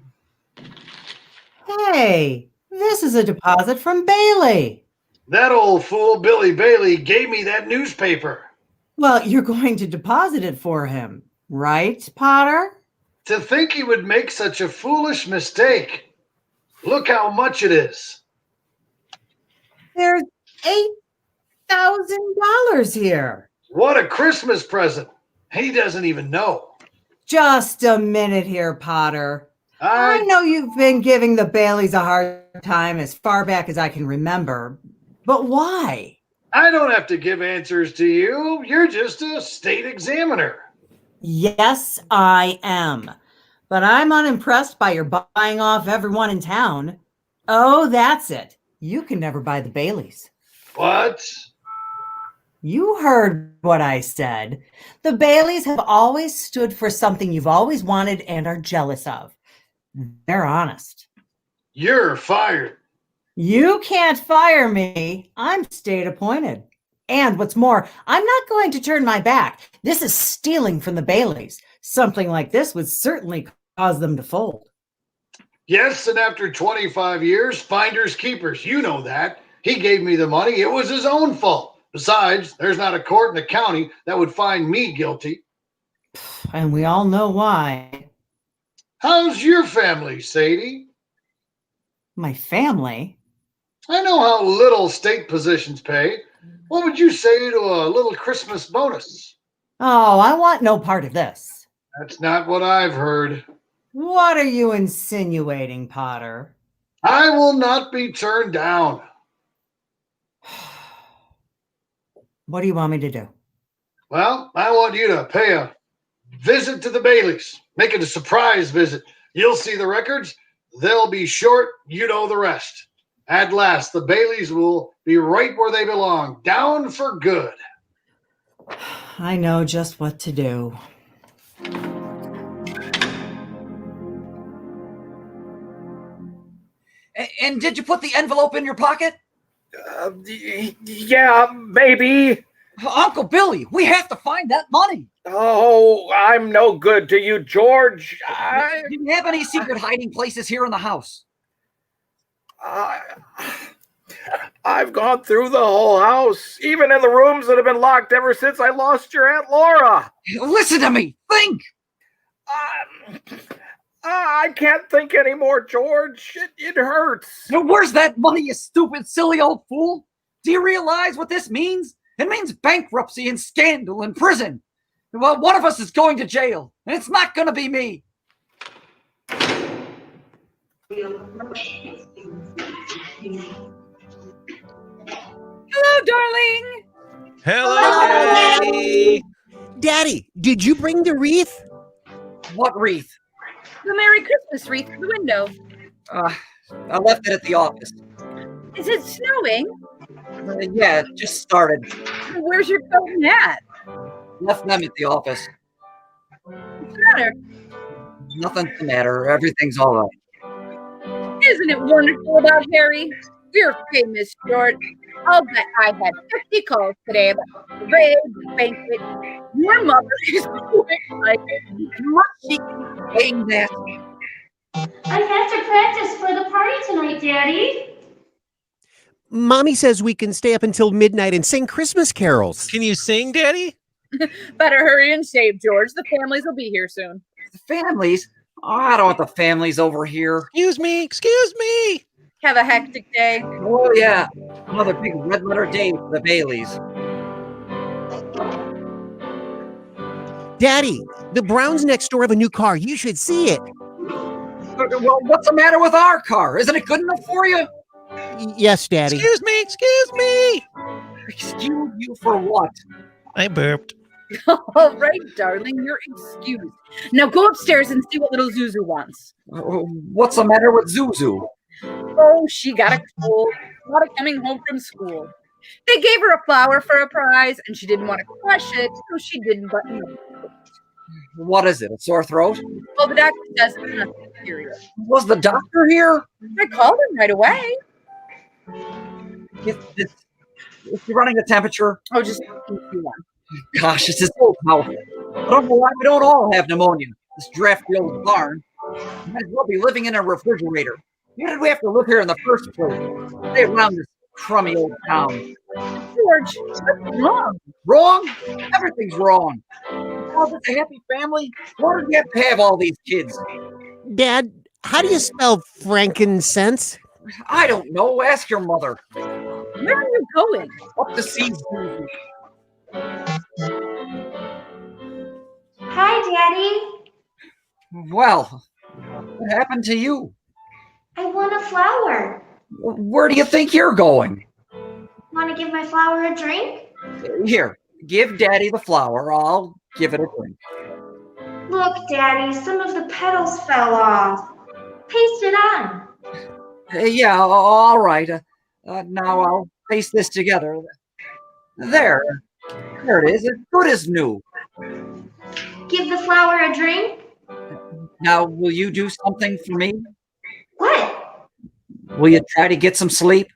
Speaker 15: Hey, this is a deposit from Bailey.
Speaker 13: That old fool Billy Bailey gave me that newspaper.
Speaker 15: Well, you're going to deposit it for him, right, Potter?
Speaker 13: To think he would make such a foolish mistake. Look how much it is.
Speaker 15: There's $8,000 here.
Speaker 13: What a Christmas present. He doesn't even know.
Speaker 15: Just a minute here, Potter. I know you've been giving the Baileys a hard time as far back as I can remember, but why?
Speaker 13: I don't have to give answers to you. You're just a state examiner.
Speaker 15: Yes, I am. But I'm unimpressed by your buying off everyone in town. Oh, that's it. You can never buy the Baileys.
Speaker 13: What?
Speaker 15: You heard what I said. The Baileys have always stood for something you've always wanted and are jealous of. They're honest.
Speaker 13: You're fired.
Speaker 15: You can't fire me. I'm state appointed. And what's more, I'm not going to turn my back. This is stealing from the Baileys. Something like this would certainly cause them to fold.
Speaker 13: Yes, and after 25 years, finders keepers. You know that. He gave me the money. It was his own fault. Besides, there's not a court in the county that would find me guilty.
Speaker 15: And we all know why.
Speaker 13: How's your family, Sadie?
Speaker 15: My family?
Speaker 13: I know how little state positions pay. What would you say to a little Christmas bonus?
Speaker 15: Oh, I want no part of this.
Speaker 13: That's not what I've heard.
Speaker 15: What are you insinuating, Potter?
Speaker 13: I will not be turned down.
Speaker 15: What do you want me to do?
Speaker 13: Well, I want you to pay a visit to the Baileys. Make it a surprise visit. You'll see the records. They'll be short. You know the rest. At last, the Baileys will be right where they belong, down for good.
Speaker 15: I know just what to do.
Speaker 21: And did you put the envelope in your pocket?
Speaker 12: Yeah, maybe.
Speaker 21: Uncle Billy, we have to find that money.
Speaker 12: Oh, I'm no good to you, George.
Speaker 21: Do you have any secret hiding places here in the house?
Speaker 12: I've gone through the whole house, even in the rooms that have been locked ever since I lost your Aunt Laura.
Speaker 21: Listen to me. Think.
Speaker 12: I can't think anymore, George. It hurts.
Speaker 21: Where's that money, you stupid, silly old fool? Do you realize what this means? It means bankruptcy and scandal and prison. Well, one of us is going to jail, and it's not going to be me.
Speaker 4: Hello, darling.
Speaker 14: Hello, Daddy. Daddy, did you bring the wreath?
Speaker 21: What wreath?
Speaker 4: The Merry Christmas wreath for the window.
Speaker 21: I left it at the office.
Speaker 4: Is it snowing?
Speaker 21: Yeah, it just started.
Speaker 4: Where's your coat and hat?
Speaker 21: Left them at the office.
Speaker 4: What's the matter?
Speaker 21: Nothing's the matter. Everything's all right.
Speaker 4: Isn't it wonderful about Harry? You're famous, George. I'll bet I had 50 calls today about the parade, the banquet. Your mother is so excited.
Speaker 21: She saying that.
Speaker 9: I have to practice for the party tonight, Daddy.
Speaker 14: Mommy says we can stay up until midnight and sing Christmas carols.
Speaker 20: Can you sing, Daddy?
Speaker 4: Better hurry and shave, George. The families will be here soon.
Speaker 21: The families? Oh, I don't want the families over here.
Speaker 20: Excuse me.
Speaker 4: Have a hectic day.
Speaker 21: Oh, yeah. Another big red letter day for the Baileys.
Speaker 14: Daddy, the Browns next door have a new car. You should see it.
Speaker 8: Well, what's the matter with our car? Isn't it good enough for you?
Speaker 14: Yes, Daddy.
Speaker 20: Excuse me, excuse me.
Speaker 8: Excuse you for what?
Speaker 20: I burped.
Speaker 4: All right, darling, you're excused. Now go upstairs and see what little Zuzu wants.
Speaker 8: What's the matter with Zuzu?
Speaker 4: Oh, she got a cold. Not coming home from school. They gave her a flower for a prize, and she didn't want to crush it, so she didn't button up.
Speaker 8: What is it? A sore throat?
Speaker 4: Well, the doctor says it's nothing serious.
Speaker 8: Was the doctor here?
Speaker 4: I called him right away.
Speaker 8: Is he running a temperature?
Speaker 4: Oh, just you one.
Speaker 8: Gosh, it's his old house. I don't know why we don't all have pneumonia. This drafty old barn. Might as well be living in a refrigerator. Why did we have to live here in the first place? Stay around this crummy old town.
Speaker 4: George, what's wrong?
Speaker 8: Wrong? Everything's wrong. Was it a happy family? Why did we have to have all these kids?
Speaker 14: Dad, how do you spell frankincense?
Speaker 8: I don't know. Ask your mother.
Speaker 4: Where are you going?
Speaker 8: Up to see Zuzu.
Speaker 9: Hi, Daddy.
Speaker 8: Well, what happened to you?
Speaker 9: I want a flower.
Speaker 8: Where do you think you're going?
Speaker 9: Want to give my flower a drink?
Speaker 8: Here, give Daddy the flower. I'll give it a drink.
Speaker 9: Look, Daddy, some of the petals fell off. Paste it on.
Speaker 8: Yeah, all right. Now I'll paste this together. There. There it is. As good as new.
Speaker 9: Give the flower a drink?
Speaker 8: Now, will you do something for me?
Speaker 9: What?
Speaker 8: Will you try to get some sleep?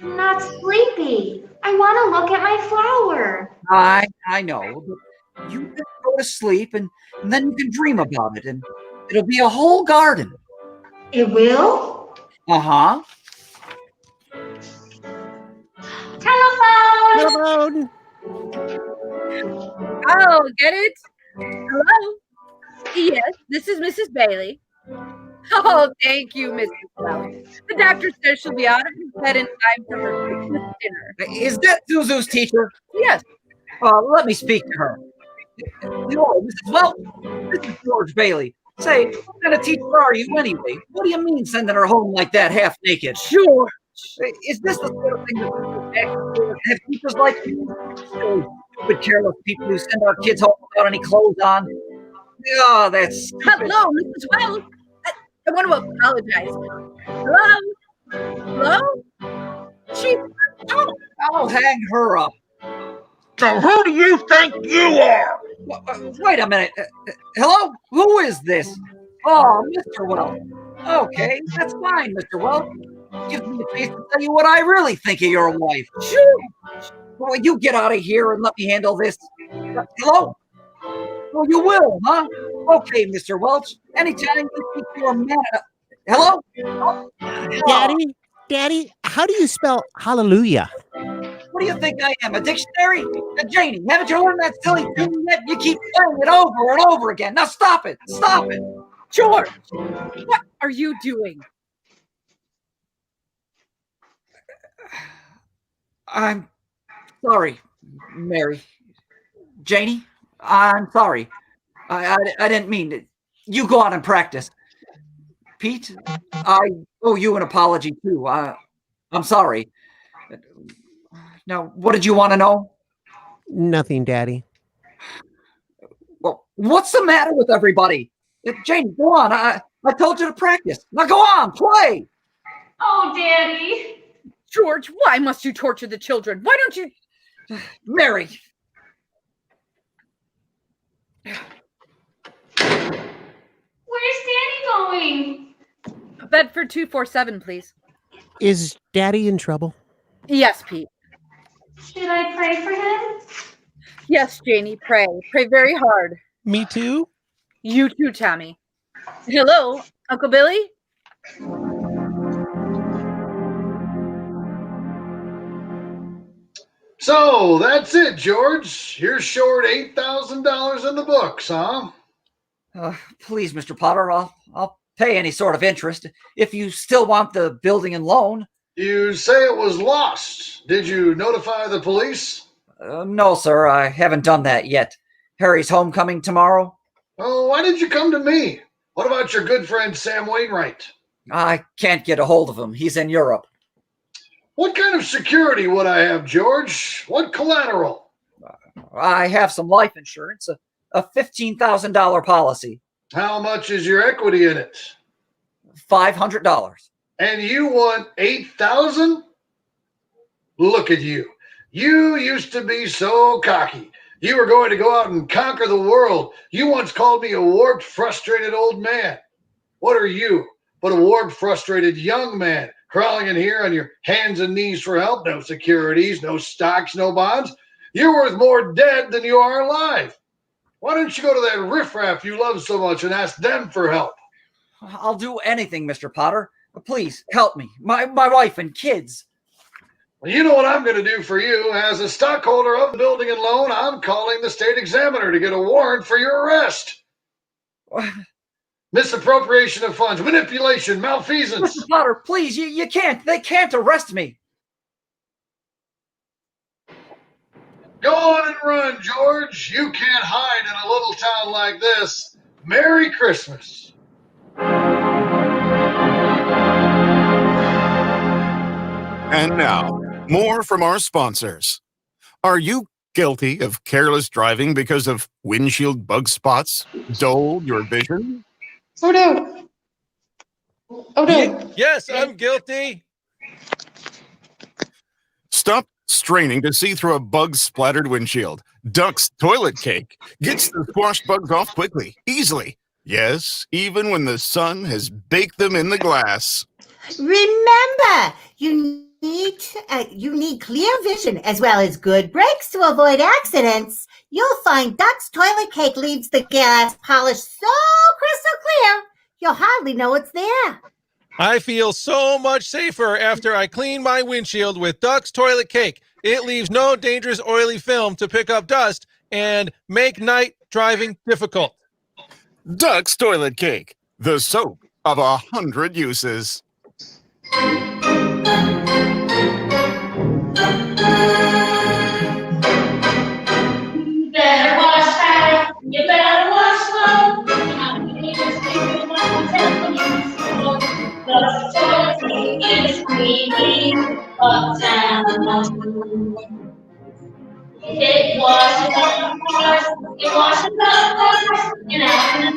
Speaker 9: I'm not sleepy. I want to look at my flower.
Speaker 8: I know. But you can go to sleep and then you can dream about it, and it'll be a whole garden.
Speaker 9: It will?
Speaker 8: Uh-huh.
Speaker 9: Telephone!
Speaker 14: Telephone!
Speaker 4: Oh, get it? Hello? Yes, this is Mrs. Bailey. Oh, thank you, Mrs. Wells. The doctor says she'll be out of bed in time for her Christmas dinner.
Speaker 8: Is that Zuzu's teacher?
Speaker 4: Yes.
Speaker 8: Let me speak to her. Hello, Mrs. Wells. This is George Bailey. Say, what kind of teacher are you anyway? What do you mean sending her home like that, half naked?
Speaker 4: Sure.
Speaker 8: Is this the sort of thing that have teachers like you? Silly, stupid, careless people who send our kids home without any clothes on? Oh, that's stupid.
Speaker 4: Hello, Mrs. Wells. I want to apologize. Hello? Hello?
Speaker 8: I'll hang her up.
Speaker 10: So who do you think you are?
Speaker 8: Wait a minute. Hello? Who is this? Oh, Mr. Wells. Okay, that's fine, Mr. Wells. Gives me a chance to tell you what I really think of your wife.
Speaker 4: Sure.
Speaker 8: Well, you get out of here and let me handle this. Hello? Oh, you will, huh? Okay, Mr. Welch. Anytime you think you're a man. Hello? Oh.
Speaker 14: Daddy, how do you spell hallelujah?
Speaker 8: What do you think I am, a dictionary? Janie, haven't you learned that silly tune yet? You keep playing it over and over again. Now stop it. Stop it.
Speaker 4: George, what are you doing?
Speaker 8: I'm sorry, Mary. Janie, I'm sorry. I didn't mean it. You go on and practice. Pete, I owe you an apology too. I'm sorry. Now, what did you want to know?
Speaker 14: Nothing, Daddy.
Speaker 8: Well, what's the matter with everybody? Janie, go on. I told you to practice. Now go on, play.
Speaker 9: Oh, Daddy.
Speaker 4: George, why must you torture the children? Why don't you...
Speaker 8: Mary.
Speaker 9: Where's Daddy going?
Speaker 4: Bedford 247, please.
Speaker 14: Is Daddy in trouble?
Speaker 4: Yes, Pete.
Speaker 9: Should I pray for him?
Speaker 4: Yes, Janie, pray. Pray very hard.
Speaker 20: Me too?
Speaker 4: You too, Tommy. Hello, Uncle Billy?
Speaker 13: So that's it, George. You're short $8,000 in the books, huh?
Speaker 8: Please, Mr. Potter, I'll pay any sort of interest if you still want the building and loan.
Speaker 13: You say it was lost. Did you notify the police?
Speaker 8: No, sir, I haven't done that yet. Harry's homecoming tomorrow.
Speaker 13: Oh, why did you come to me? What about your good friend Sam Wainwright?
Speaker 21: I can't get a hold of him. He's in Europe.
Speaker 13: What kind of security would I have, George? What collateral?
Speaker 21: I have some life insurance, a $15,000 policy.
Speaker 13: How much is your equity in it?
Speaker 21: $500.
Speaker 13: And you want $8,000? Look at you. You used to be so cocky. You were going to go out and conquer the world. You once called me a warped, frustrated old man. What are you but a warped, frustrated young man crawling in here on your hands and knees for help? No securities, no stocks, no bonds. You're worth more dead than you are alive. Why don't you go to that riffraff you love so much and ask them for help?
Speaker 21: I'll do anything, Mr. Potter. Please help me. My wife and kids.
Speaker 13: Well, you know what I'm going to do for you. As a stockholder of the building and loan, I'm calling the state examiner to get a warrant for your arrest. Misappropriation of funds, manipulation, malfeasance.
Speaker 21: Mr. Potter, please, you can't. They can't arrest me.
Speaker 13: Go on and run, George. You can't hide in a little town like this. Merry Christmas.
Speaker 2: And now, more from our sponsors. Are you guilty of careless driving because of windshield bug spots dulled your vision?
Speaker 17: Oh no. Oh no.
Speaker 20: Yes, I'm guilty.
Speaker 2: Stop straining to see through a bug-splattered windshield. Duck's Toilet Cake gets the squashed bugs off quickly, easily. Yes, even when the sun has baked them in the glass.
Speaker 11: Remember, you need clear vision as well as good brakes to avoid accidents. You'll find Duck's Toilet Cake leaves the glass polished so crystal clear, you'll hardly know it's there.
Speaker 20: I feel so much safer after I clean my windshield with Duck's Toilet Cake. It leaves no dangerous oily film to pick up dust and make night driving difficult.
Speaker 2: Duck's Toilet Cake, the soap of 100 uses.
Speaker 9: You better wash fast, you better wash slow. The toilet is cleaning uptown. It washes up cars, it washes up cars, and after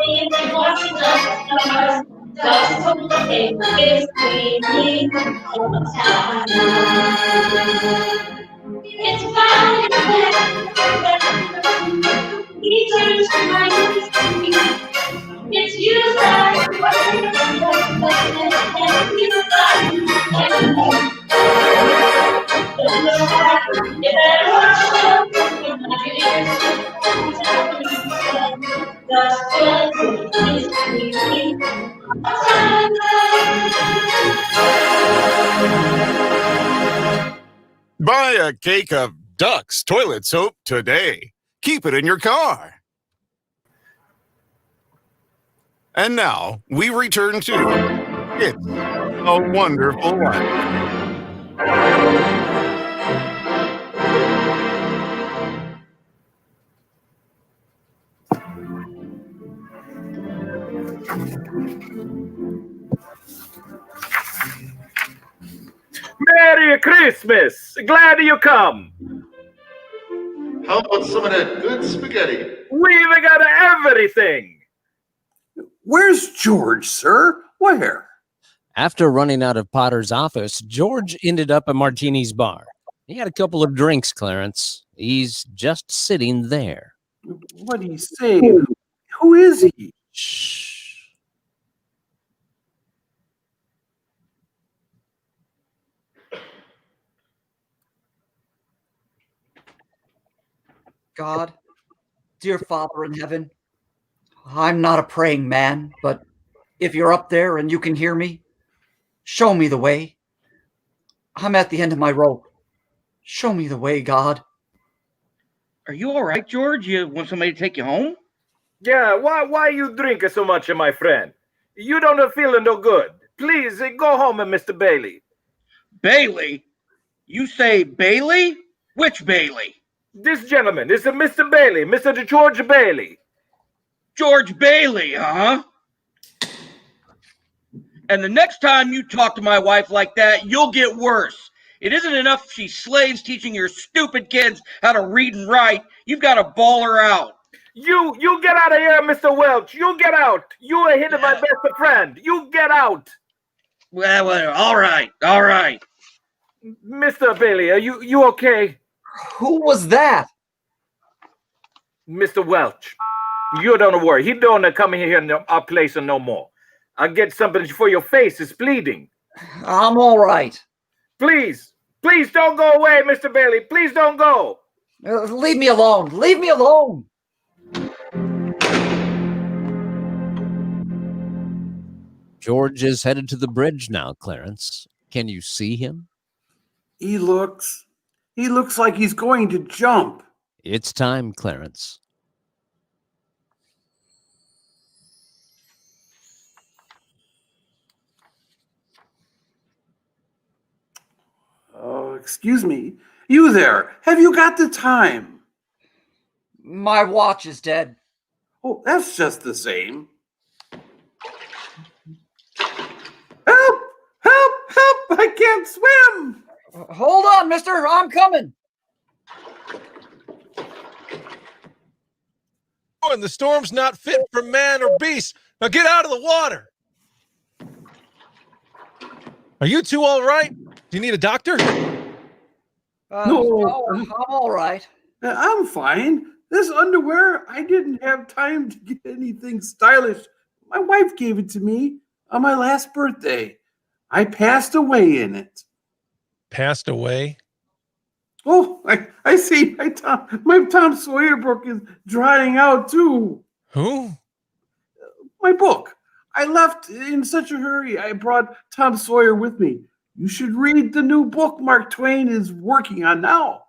Speaker 9: it washes up cars. The toilet is cleaning uptown. It's found he turns to my it's used by you better watch out.
Speaker 2: Buy a cake of Duck's Toilet Soap today. Keep it in your car. And now we return to It's a Wonderful Life.
Speaker 12: Merry Christmas! Glad you come.
Speaker 22: How about some of that good spaghetti?
Speaker 12: We've got everything.
Speaker 6: Where's George, sir? Where?
Speaker 7: After running out of Potter's office, George ended up at Martini's bar. He had a couple of drinks, Clarence. He's just sitting there.
Speaker 6: What did he say? Who is he?
Speaker 7: Shh.
Speaker 21: God, dear Father in heaven, I'm not a praying man, but if you're up there and you can hear me, show me the way. I'm at the end of my rope. Show me the way, God.
Speaker 23: Are you all right, George? You want somebody to take you home?
Speaker 12: Yeah, why you drinking so much, my friend? You don't feel no good. Please go home, Mr. Bailey.
Speaker 23: Bailey? You say Bailey? Which Bailey?
Speaker 12: This gentleman is Mr. Bailey, Mr. George Bailey.
Speaker 23: George Bailey, huh? And the next time you talk to my wife like that, you'll get worse. It isn't enough she's slaves teaching your stupid kids how to read and write. You've got to ball her out.
Speaker 12: You get out of here, Mr. Welch. You get out. You are hitting my best friend. You get out.
Speaker 23: Well, all right, all right.
Speaker 12: Mr. Bailey, are you okay?
Speaker 21: Who was that?
Speaker 12: Mr. Welch. You don't worry. He don't come here in our place no more. I'll get something for your face. It's bleeding.
Speaker 21: I'm all right.
Speaker 12: Please don't go away, Mr. Bailey. Please don't go.
Speaker 21: Leave me alone. Leave me alone.
Speaker 7: George is headed to the bridge now, Clarence. Can you see him?
Speaker 6: He looks like he's going to jump.
Speaker 7: It's time, Clarence.
Speaker 6: Oh, excuse me. You there. Have you got the time?
Speaker 21: My watch is dead.
Speaker 6: Oh, that's just the same. Help! Help! Help! I can't swim!
Speaker 21: Hold on, mister. I'm coming.
Speaker 20: And the storm's not fit for man or beast. Now get out of the water. Are you two all right? Do you need a doctor?
Speaker 21: No, I'm all right.
Speaker 6: I'm fine. This underwear, I didn't have time to get anything stylish. My wife gave it to me on my last birthday. I passed away in it.
Speaker 20: Passed away?
Speaker 6: Oh, I see. My Tom Sawyer book is drying out too.
Speaker 20: Who?
Speaker 6: My book. I left in such a hurry. I brought Tom Sawyer with me. You should read the new book Mark Twain is working on now.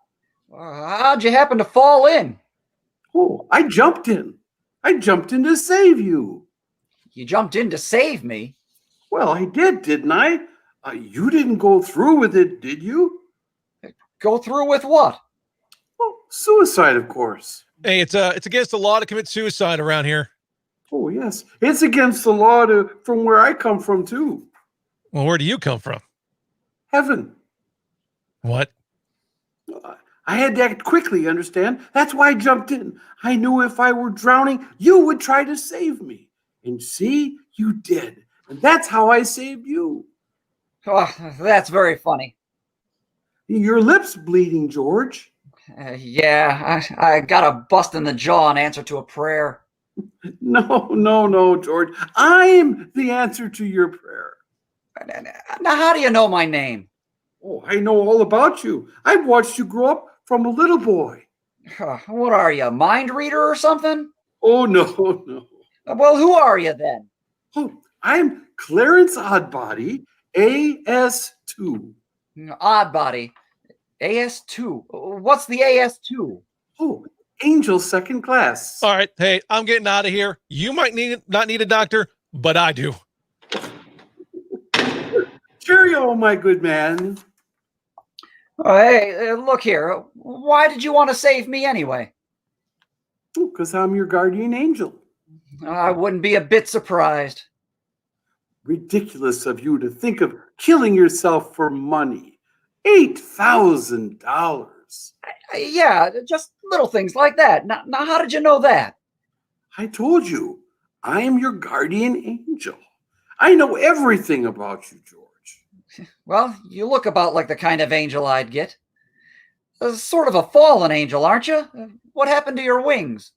Speaker 21: How'd you happen to fall in?
Speaker 6: Oh, I jumped in. I jumped in to save you.
Speaker 21: You jumped in to save me?
Speaker 6: Well, I did, didn't I? You didn't go through with it, did you?
Speaker 21: Go through with what?
Speaker 6: Oh, suicide, of course.
Speaker 20: Hey, it's against the law to commit suicide around here.
Speaker 6: Oh, yes. It's against the law from where I come from, too.
Speaker 20: Well, where do you come from?
Speaker 6: Heaven.
Speaker 20: What?
Speaker 6: I had to act quickly, understand? That's why I jumped in. I knew if I were drowning, you would try to save me. And see, you did. And that's how I saved you.
Speaker 21: Oh, that's very funny.
Speaker 6: Your lip's bleeding, George.
Speaker 21: Yeah, I got a bust in the jaw in answer to a prayer.
Speaker 6: No, George. I'm the answer to your prayer.
Speaker 21: Now, how do you know my name?
Speaker 6: Oh, I know all about you. I've watched you grow up from a little boy.
Speaker 21: What are you, a mind reader or something?
Speaker 6: Oh, no.
Speaker 21: Well, who are you then?
Speaker 6: Oh, I'm Clarence Oddbody, AS2.
Speaker 21: Oddbody, AS2. What's the AS2?
Speaker 6: Oh, Angel second class.
Speaker 20: All right, hey, I'm getting out of here. You might not need a doctor, but I do.
Speaker 6: Cheerio, my good man.
Speaker 21: Oh, hey, look here. Why did you want to save me anyway?
Speaker 6: Because I'm your guardian angel.
Speaker 21: I wouldn't be a bit surprised.
Speaker 6: Ridiculous of you to think of killing yourself for money. $8,000.
Speaker 21: Yeah, just little things like that. Now, how did you know that?
Speaker 6: I told you, I am your guardian angel. I know everything about you, George.
Speaker 21: Well, you look about like the kind of angel I'd get. Sort of a fallen angel, aren't you? What happened to your wings?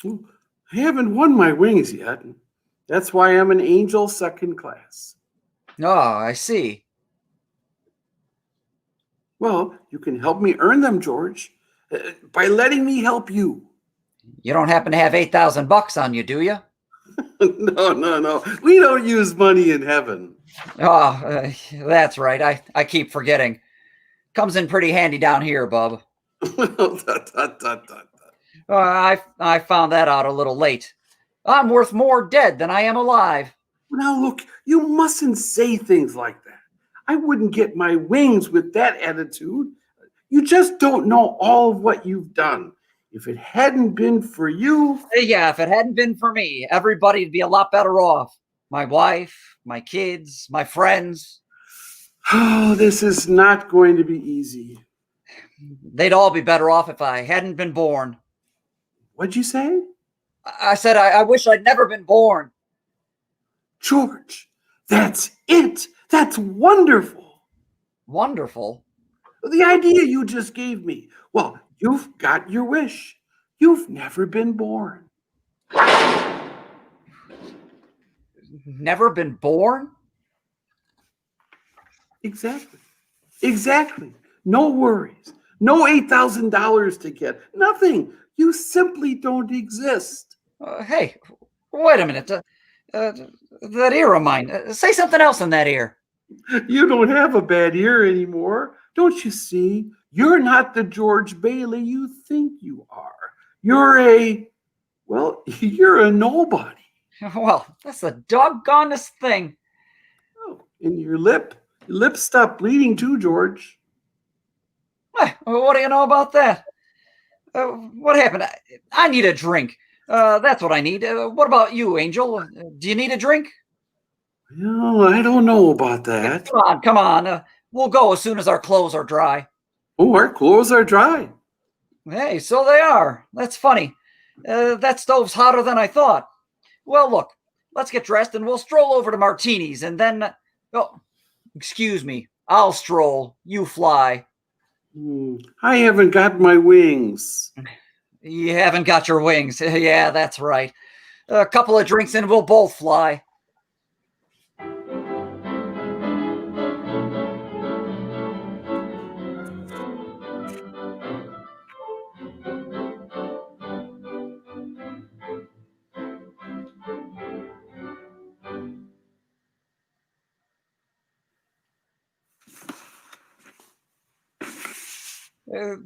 Speaker 6: I haven't won my wings yet. That's why I'm an angel second class.
Speaker 21: Oh, I see.
Speaker 6: Well, you can help me earn them, George, by letting me help you.
Speaker 21: You don't happen to have $8,000 on you, do you?
Speaker 6: No. We don't use money in heaven.
Speaker 21: Oh, that's right. I keep forgetting. Comes in pretty handy down here, bub. I found that out a little late. I'm worth more dead than I am alive.
Speaker 6: Now, look, you mustn't say things like that. I wouldn't get my wings with that attitude. You just don't know all of what you've done. If it hadn't been for you.
Speaker 21: Yeah, if it hadn't been for me, everybody'd be a lot better off. My wife, my kids, my friends.
Speaker 6: Oh, this is not going to be easy.
Speaker 21: They'd all be better off if I hadn't been born.
Speaker 6: What'd you say?
Speaker 21: I said I wish I'd never been born.
Speaker 6: George, that's it. That's wonderful.
Speaker 21: Wonderful?
Speaker 6: The idea you just gave me. Well, you've got your wish. You've never been born.
Speaker 21: Never been born?
Speaker 6: Exactly. Exactly. No worries. No $8,000 to get. Nothing. You simply don't exist.
Speaker 21: Hey, wait a minute. That ear of mine. Say something else in that ear.
Speaker 6: You don't have a bad ear anymore. Don't you see? You're not the George Bailey you think you are. You're a nobody.
Speaker 21: Well, that's the doggonest thing.
Speaker 6: Oh, and your lip stopped bleeding too, George.
Speaker 21: What do you know about that? What happened? I need a drink. That's what I need. What about you, Angel? Do you need a drink?
Speaker 6: No, I don't know about that.
Speaker 21: Come on. We'll go as soon as our clothes are dry.
Speaker 6: Oh, our clothes are dry.
Speaker 21: Hey, so they are. That's funny. That stove's hotter than I thought. Well, look, let's get dressed and we'll stroll over to Martini's and then... Oh, excuse me. I'll stroll. You fly.
Speaker 6: I haven't got my wings.
Speaker 21: You haven't got your wings. Yeah, that's right. A couple of drinks and we'll both fly.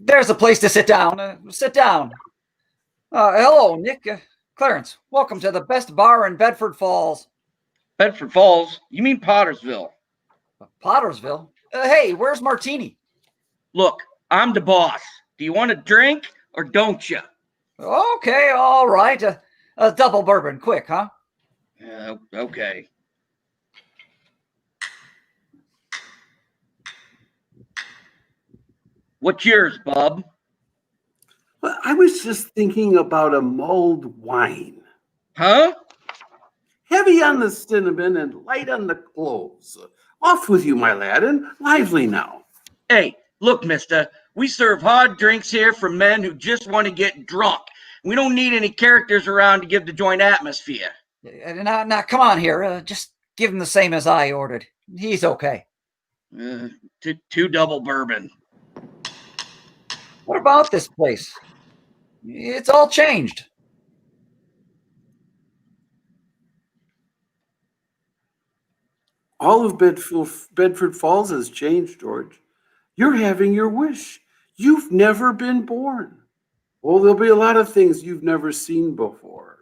Speaker 21: There's a place to sit down. Sit down. Hello, Nick. Clarence, welcome to the best bar in Bedford Falls.
Speaker 23: Bedford Falls? You mean Pottersville?
Speaker 21: Pottersville? Hey, where's Martini?
Speaker 23: Look, I'm the boss. Do you want a drink or don't you?
Speaker 21: Okay, all right. A double bourbon, quick, huh?
Speaker 23: Okay. What's yours, bub?
Speaker 6: Well, I was just thinking about a mulled wine.
Speaker 23: Huh?
Speaker 6: Heavy on the cinnamon and light on the cloves. Off with you, my lad, and lively now.
Speaker 23: Hey, look, mister, we serve hard drinks here for men who just want to get drunk. We don't need any characters around to give the joint atmosphere.
Speaker 21: Now, come on here. Just give him the same as I ordered. He's okay.
Speaker 23: Two double bourbon.
Speaker 21: What about this place? It's all changed.
Speaker 6: All of Bedford Falls has changed, George. You're having your wish. You've never been born. Well, there'll be a lot of things you've never seen before.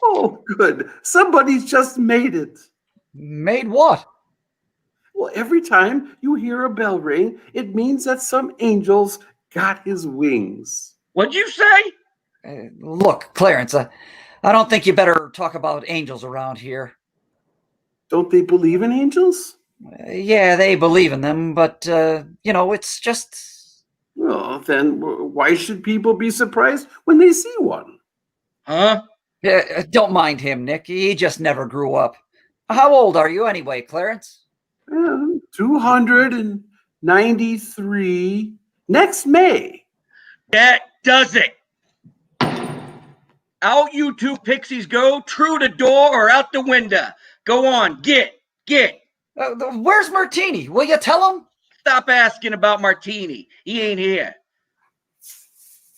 Speaker 6: Oh, good. Somebody's just made it.
Speaker 21: Made what?
Speaker 6: Well, every time you hear a bell ring, it means that some angel's got his wings.
Speaker 23: What'd you say?
Speaker 21: Look, Clarence, I don't think you better talk about angels around here.
Speaker 6: Don't they believe in angels?
Speaker 21: Yeah, they believe in them, but, it's just...
Speaker 6: Well, then why should people be surprised when they see one?
Speaker 23: Huh?
Speaker 21: Don't mind him, Nick. He just never grew up. How old are you anyway, Clarence?
Speaker 6: 293 next May.
Speaker 23: That does it. Out you two pixies go, through the door or out the window. Go on, get.
Speaker 21: Where's Martini? Will you tell him?
Speaker 23: Stop asking about Martini. He ain't here.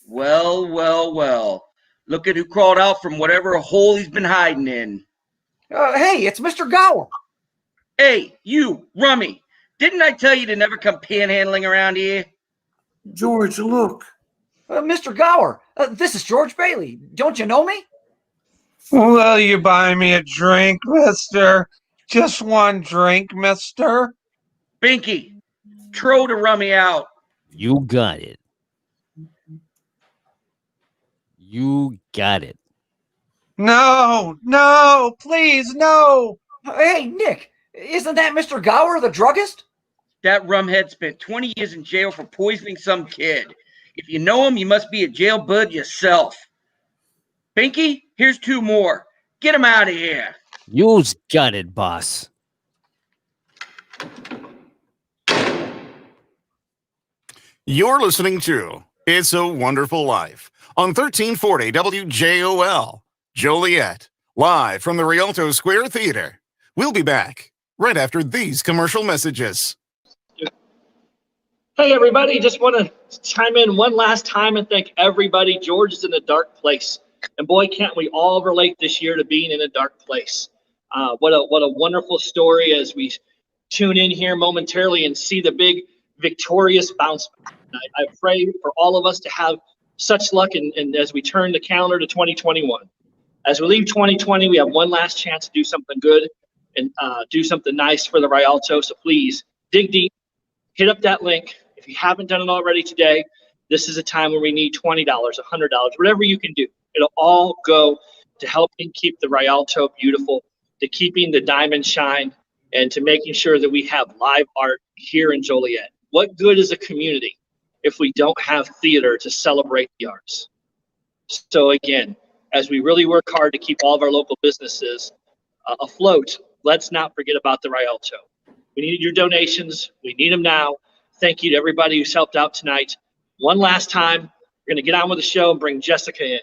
Speaker 23: Well. Look at who crawled out from whatever hole he's been hiding in.
Speaker 21: Hey, it's Mr. Gower.
Speaker 23: Hey, you, Rummy. Didn't I tell you to never come panhandling around here?
Speaker 6: George, look.
Speaker 21: Mr. Gower, this is George Bailey. Don't you know me?
Speaker 10: Will you buy me a drink, mister? Just one drink, mister?
Speaker 23: Binky, throw the Rummy out.
Speaker 7: You got it. You got it.
Speaker 10: No, no, please, no.
Speaker 21: Hey, Nick, isn't that Mr. Gower, the druggist?
Speaker 23: That rumhead spent 20 years in jail for poisoning some kid. If you know him, you must be a jail bud yourself. Pinky, here's 2 more. Get him out of here.
Speaker 7: You's got it, boss.
Speaker 2: You're listening to It's a Wonderful Life on 1340 WJOL, Joliet, live from the Rialto Square Theater. We'll be back right after these commercial messages.
Speaker 1: Hey, everybody. Just want to chime in one last time and thank everybody. George is in a dark place. And boy, can't we all relate this year to being in a dark place. What a wonderful story as we tune in here momentarily and see the big victorious bounce back. I pray for all of us to have such luck and as we turn the calendar to 2021. As we leave 2020, we have one last chance to do something good and do something nice for the Rialto. So please dig deep, hit up that link. If you haven't done it already today, this is a time where we need $20, $100, whatever you can do. It'll all go to helping keep the Rialto beautiful, to keeping the diamond shine, and to making sure that we have live art here in Joliet. What good is a community if we don't have theater to celebrate the arts? So again, as we really work hard to keep all of our local businesses afloat, let's not forget about the Rialto. We need your donations. We need them now. Thank you to everybody who's helped out tonight. One last time, we're going to get on with the show and bring Jessica in.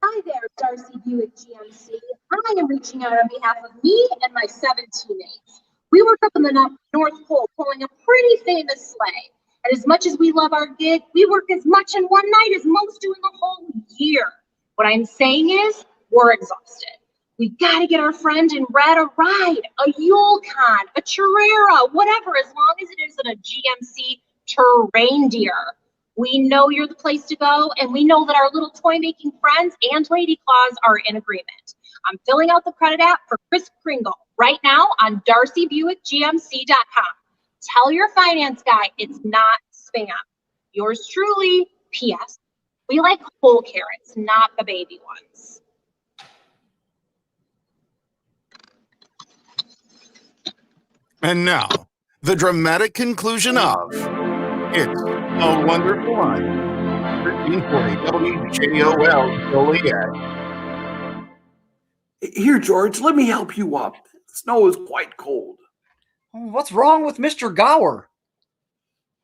Speaker 18: Hi there, Darcy Buick GMC. I am reaching out on behalf of me and my 7 teammates. We work up in the North Pole pulling a pretty famous sleigh. And as much as we love our gig, we work as much in one night as most do in the whole year. What I'm saying is, we're exhausted. We gotta get our friend in red a ride, a Yule Con, a Churera, whatever, as long as it isn't a GMC terrain deer. We know you're the place to go, and we know that our little toy-making friends and Lady Claus are in agreement. I'm filling out the credit app for Chris Kringle right now on darcybuickgmc.com. Tell your finance guy it's not spam. Yours truly, P.S. We like whole carrots, not the baby ones.
Speaker 2: And now, the dramatic conclusion of It's a Wonderful Life. 1340 WJOL, Joliet.
Speaker 6: Here, George, let me help you up. The snow is quite cold.
Speaker 21: What's wrong with Mr. Gower?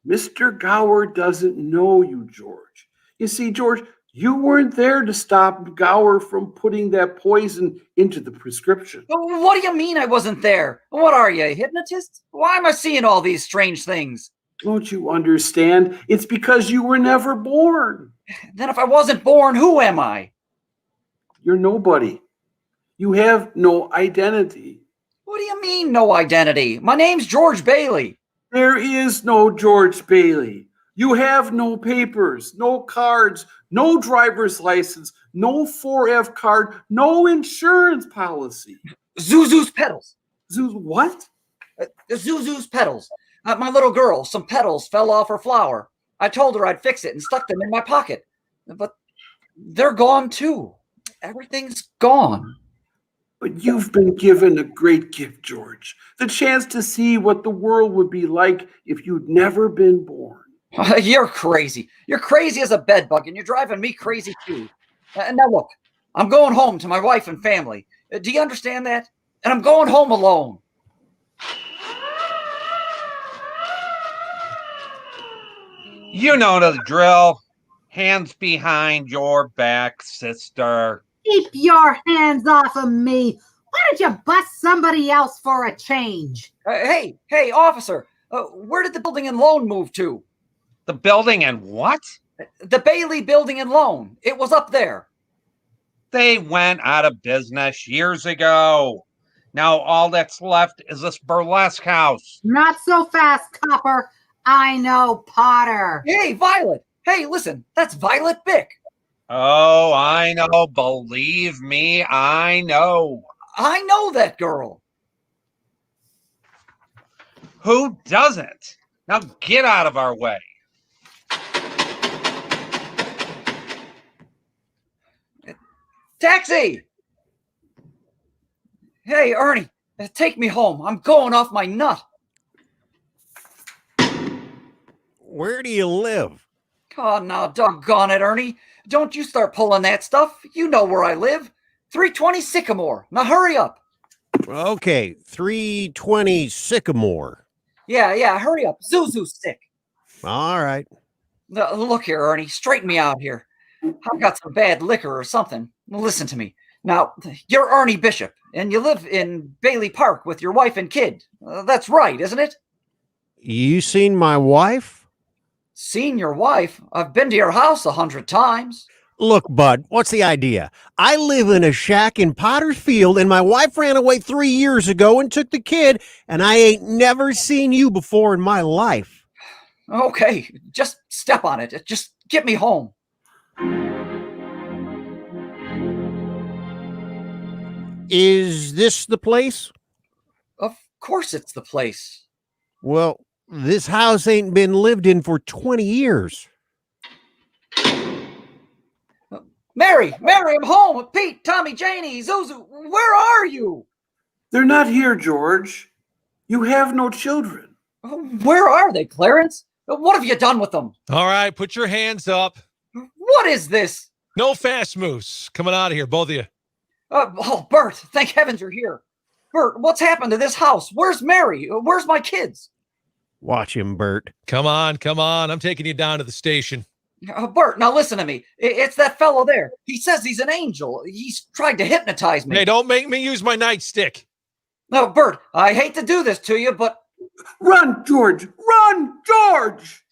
Speaker 6: Mr. Gower doesn't know you, George. You see, George, you weren't there to stop Gower from putting that poison into the prescription.
Speaker 21: What do you mean I wasn't there? What are you, a hypnotist? Why am I seeing all these strange things?
Speaker 6: Don't you understand? It's because you were never born.
Speaker 21: Then if I wasn't born, who am I?
Speaker 6: You're nobody. You have no identity.
Speaker 21: What do you mean, no identity? My name's George Bailey.
Speaker 6: There is no George Bailey. You have no papers, no cards, no driver's license, no 4F card, no insurance policy.
Speaker 21: Zuzu's petals.
Speaker 6: Zuzu what?
Speaker 21: Zuzu's petals. My little girl, some petals fell off her flower. I told her I'd fix it and stuck them in my pocket. But they're gone too. Everything's gone.
Speaker 6: But you've been given a great gift, George. The chance to see what the world would be like if you'd never been born.
Speaker 21: You're crazy. You're crazy as a bedbug, and you're driving me crazy too. Now look, I'm going home to my wife and family. Do you understand that? And I'm going home alone.
Speaker 10: You know the drill. Hands behind your back, sister.
Speaker 16: Keep your hands off of me. Why don't you bust somebody else for a change?
Speaker 21: Hey, officer, where did the building and loan move to?
Speaker 10: The building and what?
Speaker 21: The Bailey Building and Loan. It was up there.
Speaker 10: They went out of business years ago. Now all that's left is this burlesque house.
Speaker 16: Not so fast, copper. I know Potter.
Speaker 21: Hey, Violet. Hey, listen, that's Violet Bick.
Speaker 10: Oh, I know. Believe me, I know.
Speaker 21: I know that girl.
Speaker 10: Who doesn't? Now get out of our way.
Speaker 21: Taxi! Hey, Ernie, take me home. I'm going off my nut.
Speaker 14: Where do you live?
Speaker 21: Oh, now, doggone it, Ernie. Don't you start pulling that stuff. You know where I live. 320 Sycamore. Now hurry up.
Speaker 14: Okay, 320 Sycamore.
Speaker 21: Yeah, hurry up. Zuzu's sick.
Speaker 14: All right.
Speaker 21: Look here, Ernie, straighten me out here. I've got some bad liquor or something. Listen to me. Now, you're Ernie Bishop, and you live in Bailey Park with your wife and kid. That's right, isn't it?
Speaker 14: You seen my wife?
Speaker 21: Seen your wife? I've been to your house 100 times.
Speaker 14: Look, bud, what's the idea? I live in a shack in Potter's Field, and my wife ran away 3 years ago and took the kid, and I ain't never seen you before in my life.
Speaker 21: Okay, just step on it. Just get me home.
Speaker 14: Is this the place?
Speaker 21: Of course it's the place.
Speaker 14: Well, this house ain't been lived in for 20 years.
Speaker 21: Mary, I'm home. Pete, Tommy, Janie, Zuzu, where are you?
Speaker 6: They're not here, George. You have no children.
Speaker 21: Where are they, Clarence? What have you done with them?
Speaker 20: All right, put your hands up.
Speaker 21: What is this?
Speaker 20: No fast moves. Coming out of here, both of you.
Speaker 21: Bert, thank heavens you're here. Bert, what's happened to this house? Where's Mary? Where's my kids?
Speaker 14: Watch him, Bert.
Speaker 20: Come on. I'm taking you down to the station.
Speaker 21: Bert, now listen to me. It's that fellow there. He says he's an angel. He's tried to hypnotize me.
Speaker 20: Hey, don't make me use my nightstick.
Speaker 21: No, Bert, I hate to do this to you, but...
Speaker 6: Run, George! Run, George!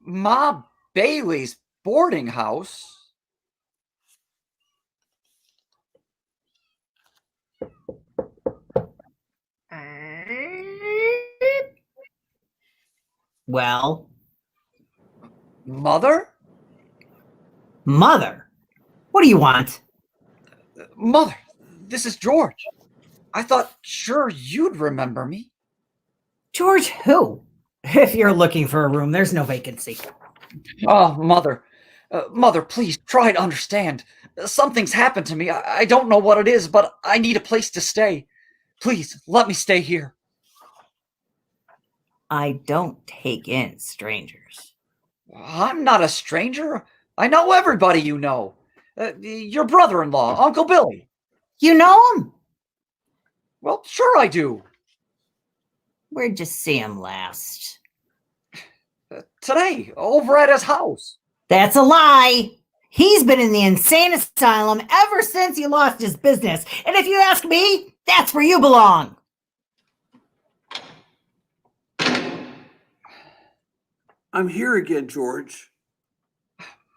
Speaker 21: Ma Bailey's boarding house?
Speaker 15: Well?
Speaker 21: Mother?
Speaker 15: Mother? What do you want?
Speaker 21: Mother, this is George. I thought sure you'd remember me.
Speaker 15: George who? If you're looking for a room, there's no vacancy.
Speaker 21: Oh, Mother. Mother, please try to understand. Something's happened to me. I don't know what it is, but I need a place to stay. Please, let me stay here.
Speaker 15: I don't take in strangers.
Speaker 21: I'm not a stranger. I know everybody you know. Your brother-in-law, Uncle Billy.
Speaker 15: You know him?
Speaker 21: Well, sure I do.
Speaker 15: Where'd you see him last?
Speaker 21: Today, over at his house.
Speaker 15: That's a lie. He's been in the insane asylum ever since he lost his business. And if you ask me, that's where you belong.
Speaker 6: I'm here again, George.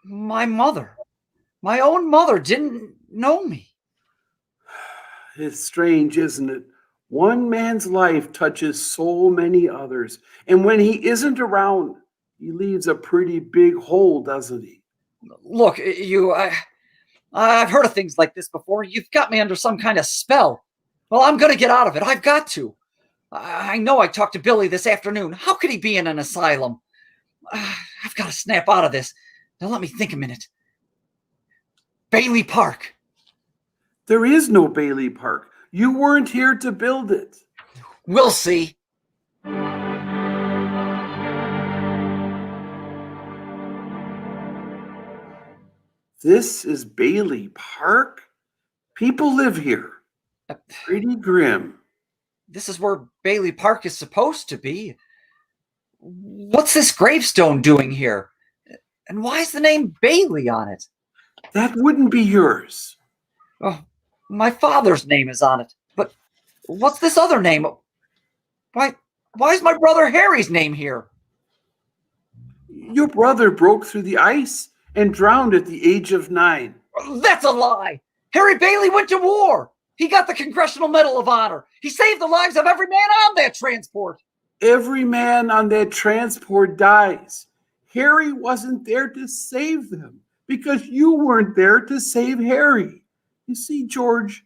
Speaker 21: My mother. My own mother didn't know me.
Speaker 6: It's strange, isn't it? One man's life touches so many others. And when he isn't around, he leaves a pretty big hole, doesn't he?
Speaker 21: Look, I've heard of things like this before. You've got me under some kind of spell. Well, I'm going to get out of it. I've got to. I know I talked to Billy this afternoon. How could he be in an asylum? I've got to snap out of this. Now let me think a minute. Bailey Park.
Speaker 6: There is no Bailey Park. You weren't here to build it.
Speaker 21: We'll see.
Speaker 6: This is Bailey Park? People live here. Pretty grim.
Speaker 21: This is where Bailey Park is supposed to be. What's this gravestone doing here? And why is the name Bailey on it?
Speaker 6: That wouldn't be yours.
Speaker 21: Oh, my father's name is on it. But what's this other name? Why is my brother Harry's name here?
Speaker 6: Your brother broke through the ice and drowned at the age of 9.
Speaker 21: That's a lie. Harry Bailey went to war. He got the Congressional Medal of Honor. He saved the lives of every man on that transport.
Speaker 6: Every man on that transport dies. Harry wasn't there to save them because you weren't there to save Harry. You see, George,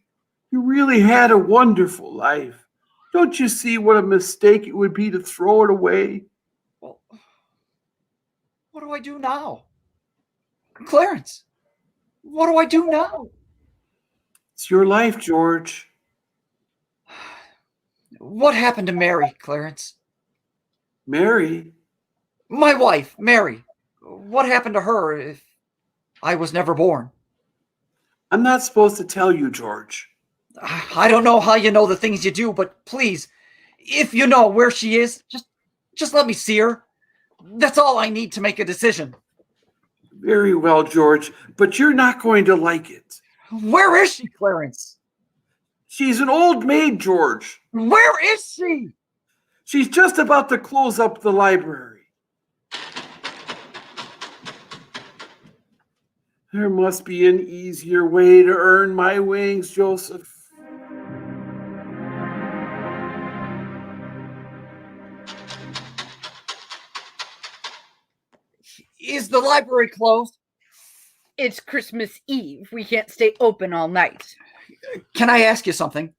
Speaker 6: you really had a wonderful life. Don't you see what a mistake it would be to throw it away?
Speaker 8: Well, what do I do now? Clarence, what do I do now?
Speaker 6: It's your life, George.
Speaker 8: What happened to Mary, Clarence?
Speaker 6: Mary?
Speaker 8: My wife, Mary. What happened to her if I was never born?
Speaker 6: I'm not supposed to tell you, George.
Speaker 8: I don't know how you know the things you do, but please, if you know where she is, just let me see her. That's all I need to make a decision.
Speaker 6: Very well, George, but you're not going to like it.
Speaker 8: Where is she, Clarence?
Speaker 6: She's an old maid, George.
Speaker 8: Where is she?
Speaker 6: She's just about to close up the library. There must be an easier way to earn my wings, Joseph.
Speaker 8: Is the library closed?
Speaker 4: It's Christmas Eve. We can't stay open all night.
Speaker 8: Can I ask you something?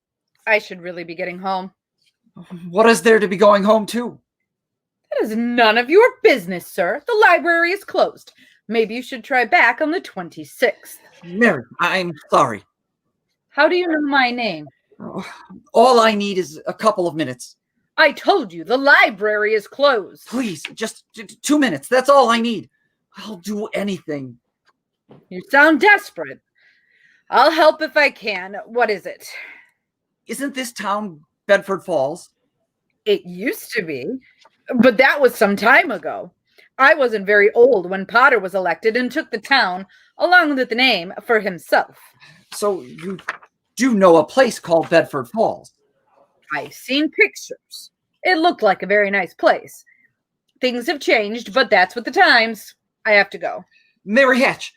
Speaker 4: I should really be getting home.
Speaker 8: What is there to be going home to?
Speaker 4: That is none of your business, sir. The library is closed. Maybe you should try back on the 26th.
Speaker 8: Mary, I'm sorry.
Speaker 4: How do you know my name?
Speaker 8: All I need is a couple of minutes.
Speaker 4: I told you, the library is closed.
Speaker 8: Please, just 2 minutes. That's all I need. I'll do anything.
Speaker 4: You sound desperate. I'll help if I can. What is it?
Speaker 8: Isn't this town Bedford Falls?
Speaker 4: It used to be, but that was some time ago. I wasn't very old when Potter was elected and took the town, along with the name, for himself.
Speaker 8: So you do know a place called Bedford Falls?
Speaker 4: I've seen pictures. It looked like a very nice place. Things have changed, but that's with the times. I have to go.
Speaker 8: Mary Hatch,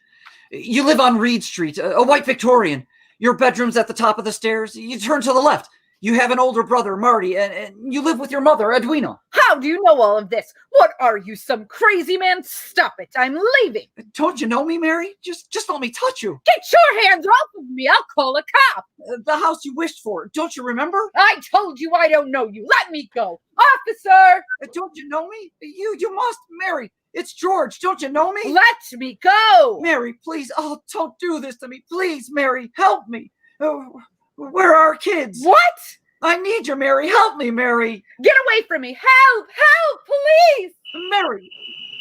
Speaker 8: you live on Reed Street, a white Victorian. Your bedroom's at the top of the stairs. You turn to the left. You have an older brother, Marty, and you live with your mother, Edwina.
Speaker 4: How do you know all of this? What are you, some crazy man? Stop it. I'm leaving.
Speaker 8: Don't you know me, Mary? Just let me touch you.
Speaker 4: Get your hands off of me. I'll call a cop.
Speaker 8: The house you wished for. Don't you remember?
Speaker 4: I told you I don't know you. Let me go. Officer!
Speaker 8: Don't you know me? You must, Mary. It's George. Don't you know me?
Speaker 4: Let me go.
Speaker 8: Mary, please. Oh, don't do this to me. Please, Mary, help me. Where are our kids?
Speaker 4: What?
Speaker 8: I need you, Mary. Help me, Mary.
Speaker 4: Get away from me. Help! Help! Please!
Speaker 8: Mary,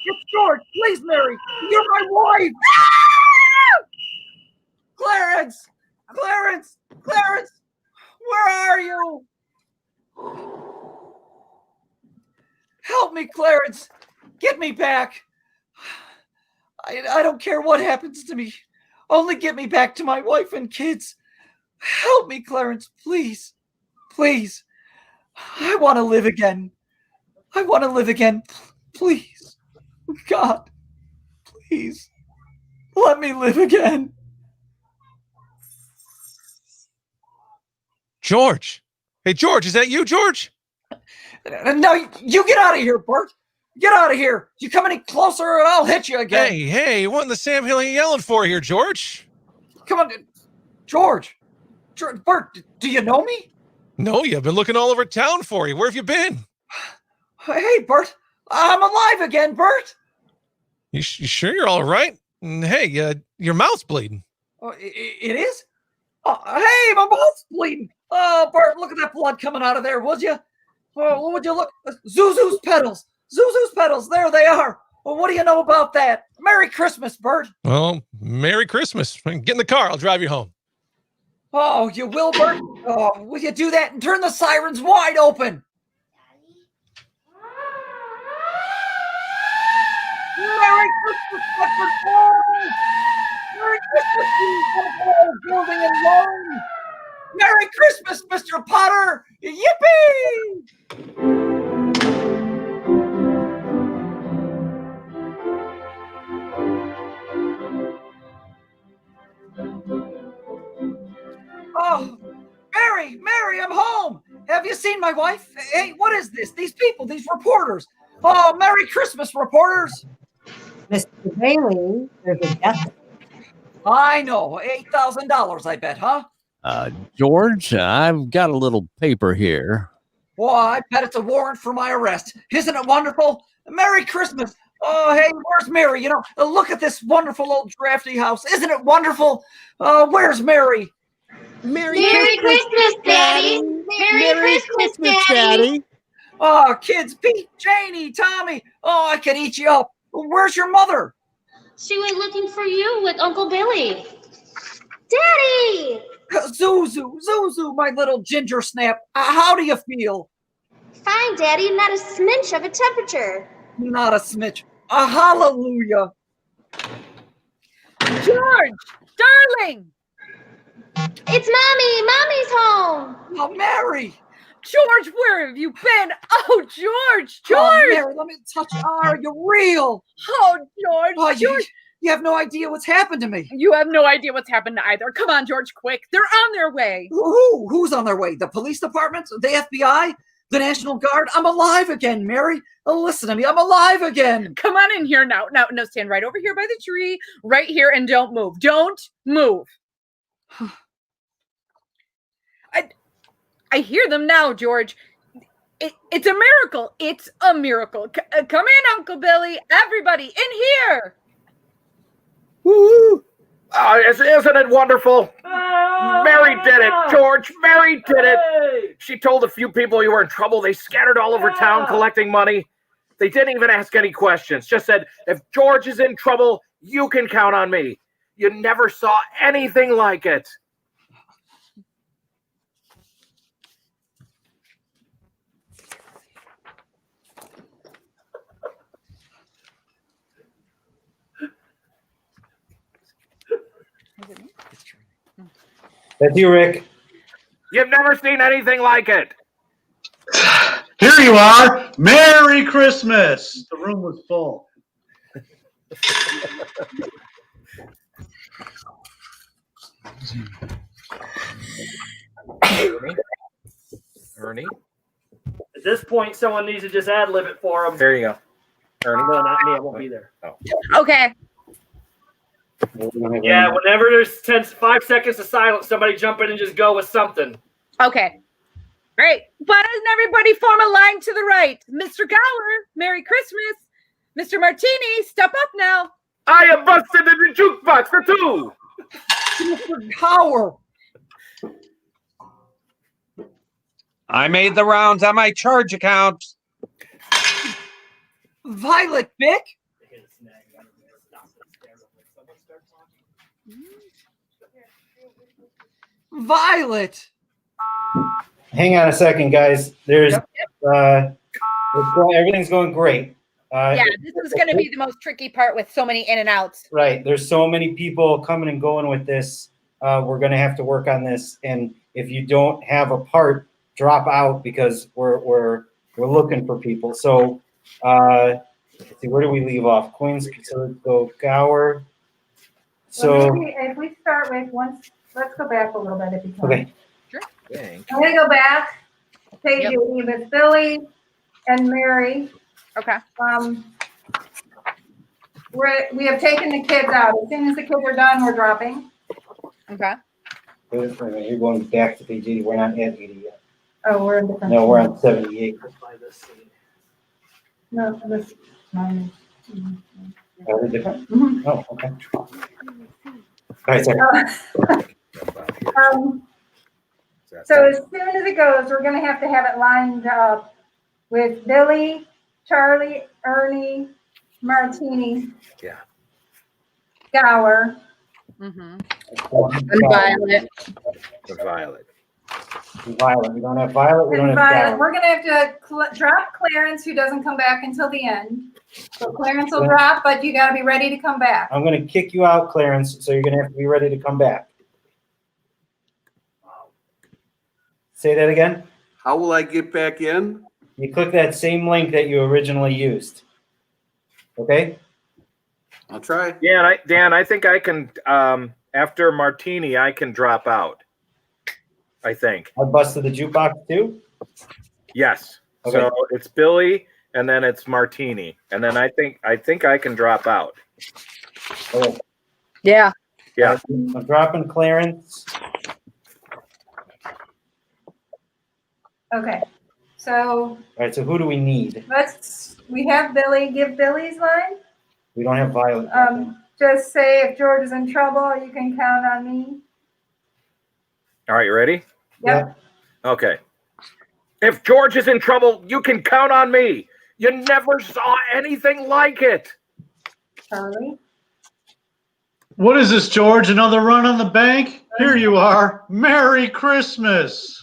Speaker 8: it's George. Please, Mary. You're my wife. Clarence! Clarence! Clarence! Where are you? Help me, Clarence. Get me back. I don't care what happens to me. Only get me back to my wife and kids. Help me, Clarence, please. Please. I want to live again. I want to live again. Please. God, please. Let me live again.
Speaker 20: George. Hey, George, is that you, George?
Speaker 8: No, you get out of here, Bert. Get out of here. You come any closer and I'll hit you again.
Speaker 20: Hey, what in the Sam Hill are you yelling for here, George?
Speaker 8: Come on, George. Bert, do you know me?
Speaker 20: No, I've been looking all over town for you. Where have you been?
Speaker 8: Hey, Bert. I'm alive again, Bert.
Speaker 20: You sure you're all right? Hey, your mouth's bleeding.
Speaker 8: Oh, it is? Oh, hey, my mouth's bleeding. Oh, Bert, look at that blood coming out of there, would you? Oh, would you look? Zuzu's petals. Zuzu's petals. There they are. Well, what do you know about that? Merry Christmas, Bert.
Speaker 20: Well, Merry Christmas. Get in the car. I'll drive you home.
Speaker 8: Oh, you will, Bert? Oh, will you do that and turn the sirens wide open? Merry Christmas, Bedford Falls! Merry Christmas, you building and loan! Merry Christmas, Mr. Potter! Yippee! Oh, Mary, I'm home. Have you seen my wife? Hey, what is this? These people, these reporters. Oh, Merry Christmas, reporters.
Speaker 15: Mr. Bailey, there's a death.
Speaker 21: I know. $8,000, I bet, huh?
Speaker 7: George, I've got a little paper here.
Speaker 21: Boy, I bet it's a warrant for my arrest. Isn't it wonderful? Merry Christmas. Oh, hey, where's Mary? You know, look at this wonderful old drafty house. Isn't it wonderful? Where's Mary?
Speaker 11: Merry
Speaker 9: Christmas, Daddy. Merry Christmas, Daddy.
Speaker 21: Oh, kids, Pete, Janie, Tommy. Oh, I could eat you up. Where's your mother?
Speaker 9: She went looking for you with Uncle Billy. Daddy!
Speaker 21: Zuzu, my little ginger snap. How do you feel?
Speaker 9: Fine, Daddy. Not a smidge of a temperature.
Speaker 21: Not a smidge. Hallelujah.
Speaker 4: George, darling.
Speaker 9: It's Mommy. Mommy's home.
Speaker 21: Oh, Mary.
Speaker 4: George, where have you been? Oh, George.
Speaker 21: Oh, Mary, let me touch you. Are you real?
Speaker 4: Oh, George.
Speaker 21: Oh,
Speaker 4: George.
Speaker 21: You have no idea what's happened to me.
Speaker 4: You have no idea what's happened either. Come on, George, quick. They're on their way.
Speaker 21: Who's on their way? The police department? The FBI? The National Guard? I'm alive again, Mary. Listen to me. I'm alive again.
Speaker 4: Come on in here now. No, stand right over here by the tree, right here, and don't move. Don't move. I hear them now, George. It's a miracle. It's a miracle. Come in, Uncle Billy. Everybody in here.
Speaker 12: Woo! Isn't it wonderful? Mary did it, George. Mary did it. She told a few people you were in trouble. They scattered all over town collecting money. They didn't even ask any questions. Just said, if George is in trouble, you can count on me. You never saw anything like it.
Speaker 3: That's you, Rick.
Speaker 12: You've never seen anything like it.
Speaker 5: Here you are. Merry Christmas. The room was full.
Speaker 12: Ernie?
Speaker 19: At this point, someone needs to just ad-lib it for him.
Speaker 12: There you go. Ernie.
Speaker 19: No, not me. I won't be there.
Speaker 12: Oh.
Speaker 4: Okay.
Speaker 19: Yeah, whenever there's 5 seconds of silence, somebody jump in and just go with something.
Speaker 4: Okay. Great. Why doesn't everybody form a line to the right? Mr. Gower, Merry Christmas. Mr. Martini, step up now.
Speaker 12: I am busted in the jukebox for two.
Speaker 21: Mr. Gower.
Speaker 10: I made the rounds on my charge account.
Speaker 21: Violet Bick? Violet.
Speaker 3: Hang on a second, guys. Everything's going great.
Speaker 4: Yeah, this is going to be the most tricky part with so many in and outs.
Speaker 3: Right. There's so many people coming and going with this. We're going to have to work on this. And if you don't have a part, drop out because we're looking for people. So let's see, where do we leave off? Queens. So let's go Gower. So
Speaker 24: maybe if we start with let's go back a little bit if you can.
Speaker 3: okay.
Speaker 4: Sure.
Speaker 24: I'm gonna go back. Page 80 with Billy and Mary.
Speaker 4: Okay.
Speaker 24: We have taken the kids out. As soon as the kids are done, we're dropping.
Speaker 4: Okay.
Speaker 3: Wait a minute, you're going back to page 80. We're not at 80 yet.
Speaker 24: Oh, we're in different.
Speaker 3: No, we're on 78.
Speaker 24: No, this mine.
Speaker 3: Are we different?
Speaker 24: Mhm.
Speaker 3: Oh, okay. All right, sorry.
Speaker 24: So as soon as it goes, we're going to have it lined up with Billy, Charlie, Ernie, Martini, Gower.
Speaker 4: Mm-hmm.
Speaker 3: And
Speaker 4: Violet.
Speaker 12: Violet.
Speaker 3: Violet. We don't have Violet. We don't have
Speaker 24: Violet.
Speaker 3: Gower.
Speaker 24: We're going to have to drop Clarence, who doesn't come back until the end. So Clarence will drop, but you got to be ready to come back.
Speaker 3: I'm going to kick you out, Clarence, so you're going to have to be ready to come back. Say that again.
Speaker 6: How will I get back in?
Speaker 3: You click that same link that you originally used. Okay?
Speaker 6: I'll try.
Speaker 12: Yeah, Dan, I think I can, after Martini, I can drop out. I think.
Speaker 3: I busted the jukebox too?
Speaker 12: Yes.
Speaker 3: Okay.
Speaker 12: So it's Billy, and then it's Martini. And then I think I can drop out.
Speaker 3: Okay.
Speaker 4: Yeah.
Speaker 12: Yeah.
Speaker 3: I'm dropping Clarence.
Speaker 24: Okay. So
Speaker 3: All right, so who do we need?
Speaker 24: we have Billy. Give Billy's line.
Speaker 3: We don't have Violet.
Speaker 24: Just say if George is in trouble, you can count on me.
Speaker 12: All right, you ready?
Speaker 24: Yep.
Speaker 12: Okay. If George is in trouble, you can count on me. You never saw anything like it.
Speaker 24: Charlie.
Speaker 5: What is this, George? Another run on the bank? Here you are. Merry Christmas.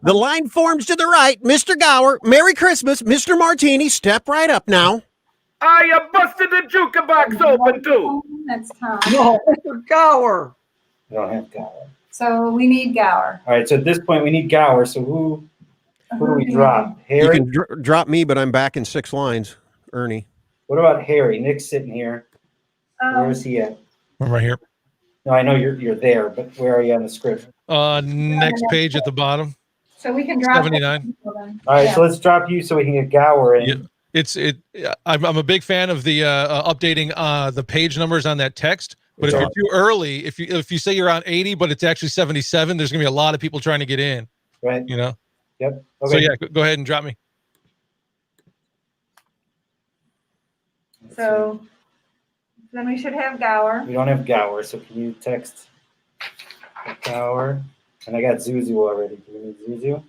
Speaker 14: The line forms to the right. Mr. Gower, Merry Christmas. Mr. Martini, step right up now.
Speaker 12: I busted the jukebox open too.
Speaker 24: That's Tom.
Speaker 8: No, Mr. Gower.
Speaker 3: We don't have Gower.
Speaker 24: So we need Gower.
Speaker 3: All right, so at this point we need Gower. So who do we drop? Harry?
Speaker 14: You can drop me, but I'm back in 6 lines. Ernie.
Speaker 3: What about Harry? Nick's sitting here. Where is he at?
Speaker 20: I'm right here.
Speaker 3: No, I know you're there, but where are you on the script?
Speaker 20: Next page at the bottom.
Speaker 24: So we can drop
Speaker 20: 79.
Speaker 3: All right, so let's drop you so we can get Gower in.
Speaker 20: Yeah. I'm a big fan of the updating the page numbers on that text. But if you're too early, if you say you're on 80, but it's actually 77, there's gonna be a lot of people trying to get in.
Speaker 3: Right.
Speaker 20: You know.
Speaker 3: Yep.
Speaker 20: Okay. So yeah, go ahead and drop me.
Speaker 24: So then we should have Gower.
Speaker 3: We don't have Gower, so can you text Gower? And I got Zuzu already. Do we need Zuzu?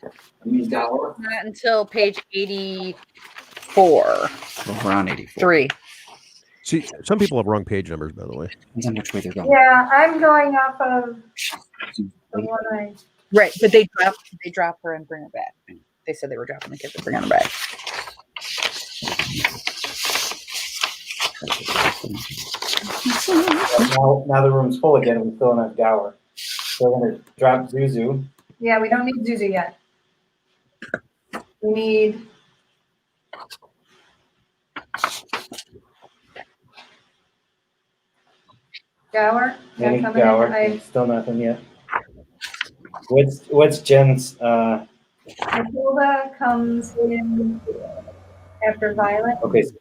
Speaker 3: I need Gower.
Speaker 4: Not until page 84.
Speaker 8: Around 84.
Speaker 4: 3.
Speaker 14: See, some people have wrong page numbers, by the way.
Speaker 8: Depends on which way they're going.
Speaker 24: Yeah, I'm going off of the one I.
Speaker 4: Right, but they drop her and bring her back. They said they were dropping the kids and bringing her back.
Speaker 3: Now the room's full again. We still don't have Gower. So we're gonna drop Zuzu.
Speaker 24: Yeah, we don't need Zuzu yet. We need. Gower.
Speaker 3: We need Gower. Still nothing yet. What's Jen's?
Speaker 24: Matilda comes in after Violet.
Speaker 3: Okay, so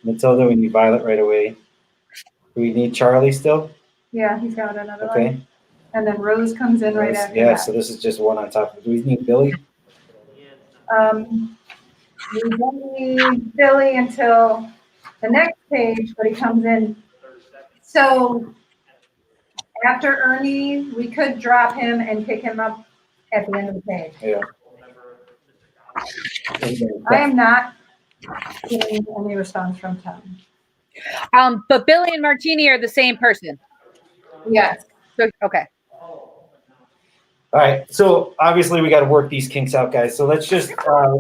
Speaker 3: Matilda, we need Violet right away. Do we need Charlie still?
Speaker 24: Yeah, he's got another
Speaker 3: Okay.
Speaker 24: one. And then Rose comes in right after
Speaker 3: Yeah,
Speaker 24: that.
Speaker 3: so this is just one on top. Do we need Billy?
Speaker 24: We don't need Billy until the next page, but he comes in. So after Ernie, we could drop him and pick him up at the end of the page.
Speaker 3: Yeah.
Speaker 24: I am not getting any response from Tom.
Speaker 4: But Billy and Martini are the same person.
Speaker 24: Yes.
Speaker 4: So, okay.
Speaker 3: All right, so obviously we got to work these kinks out, guys. So let's just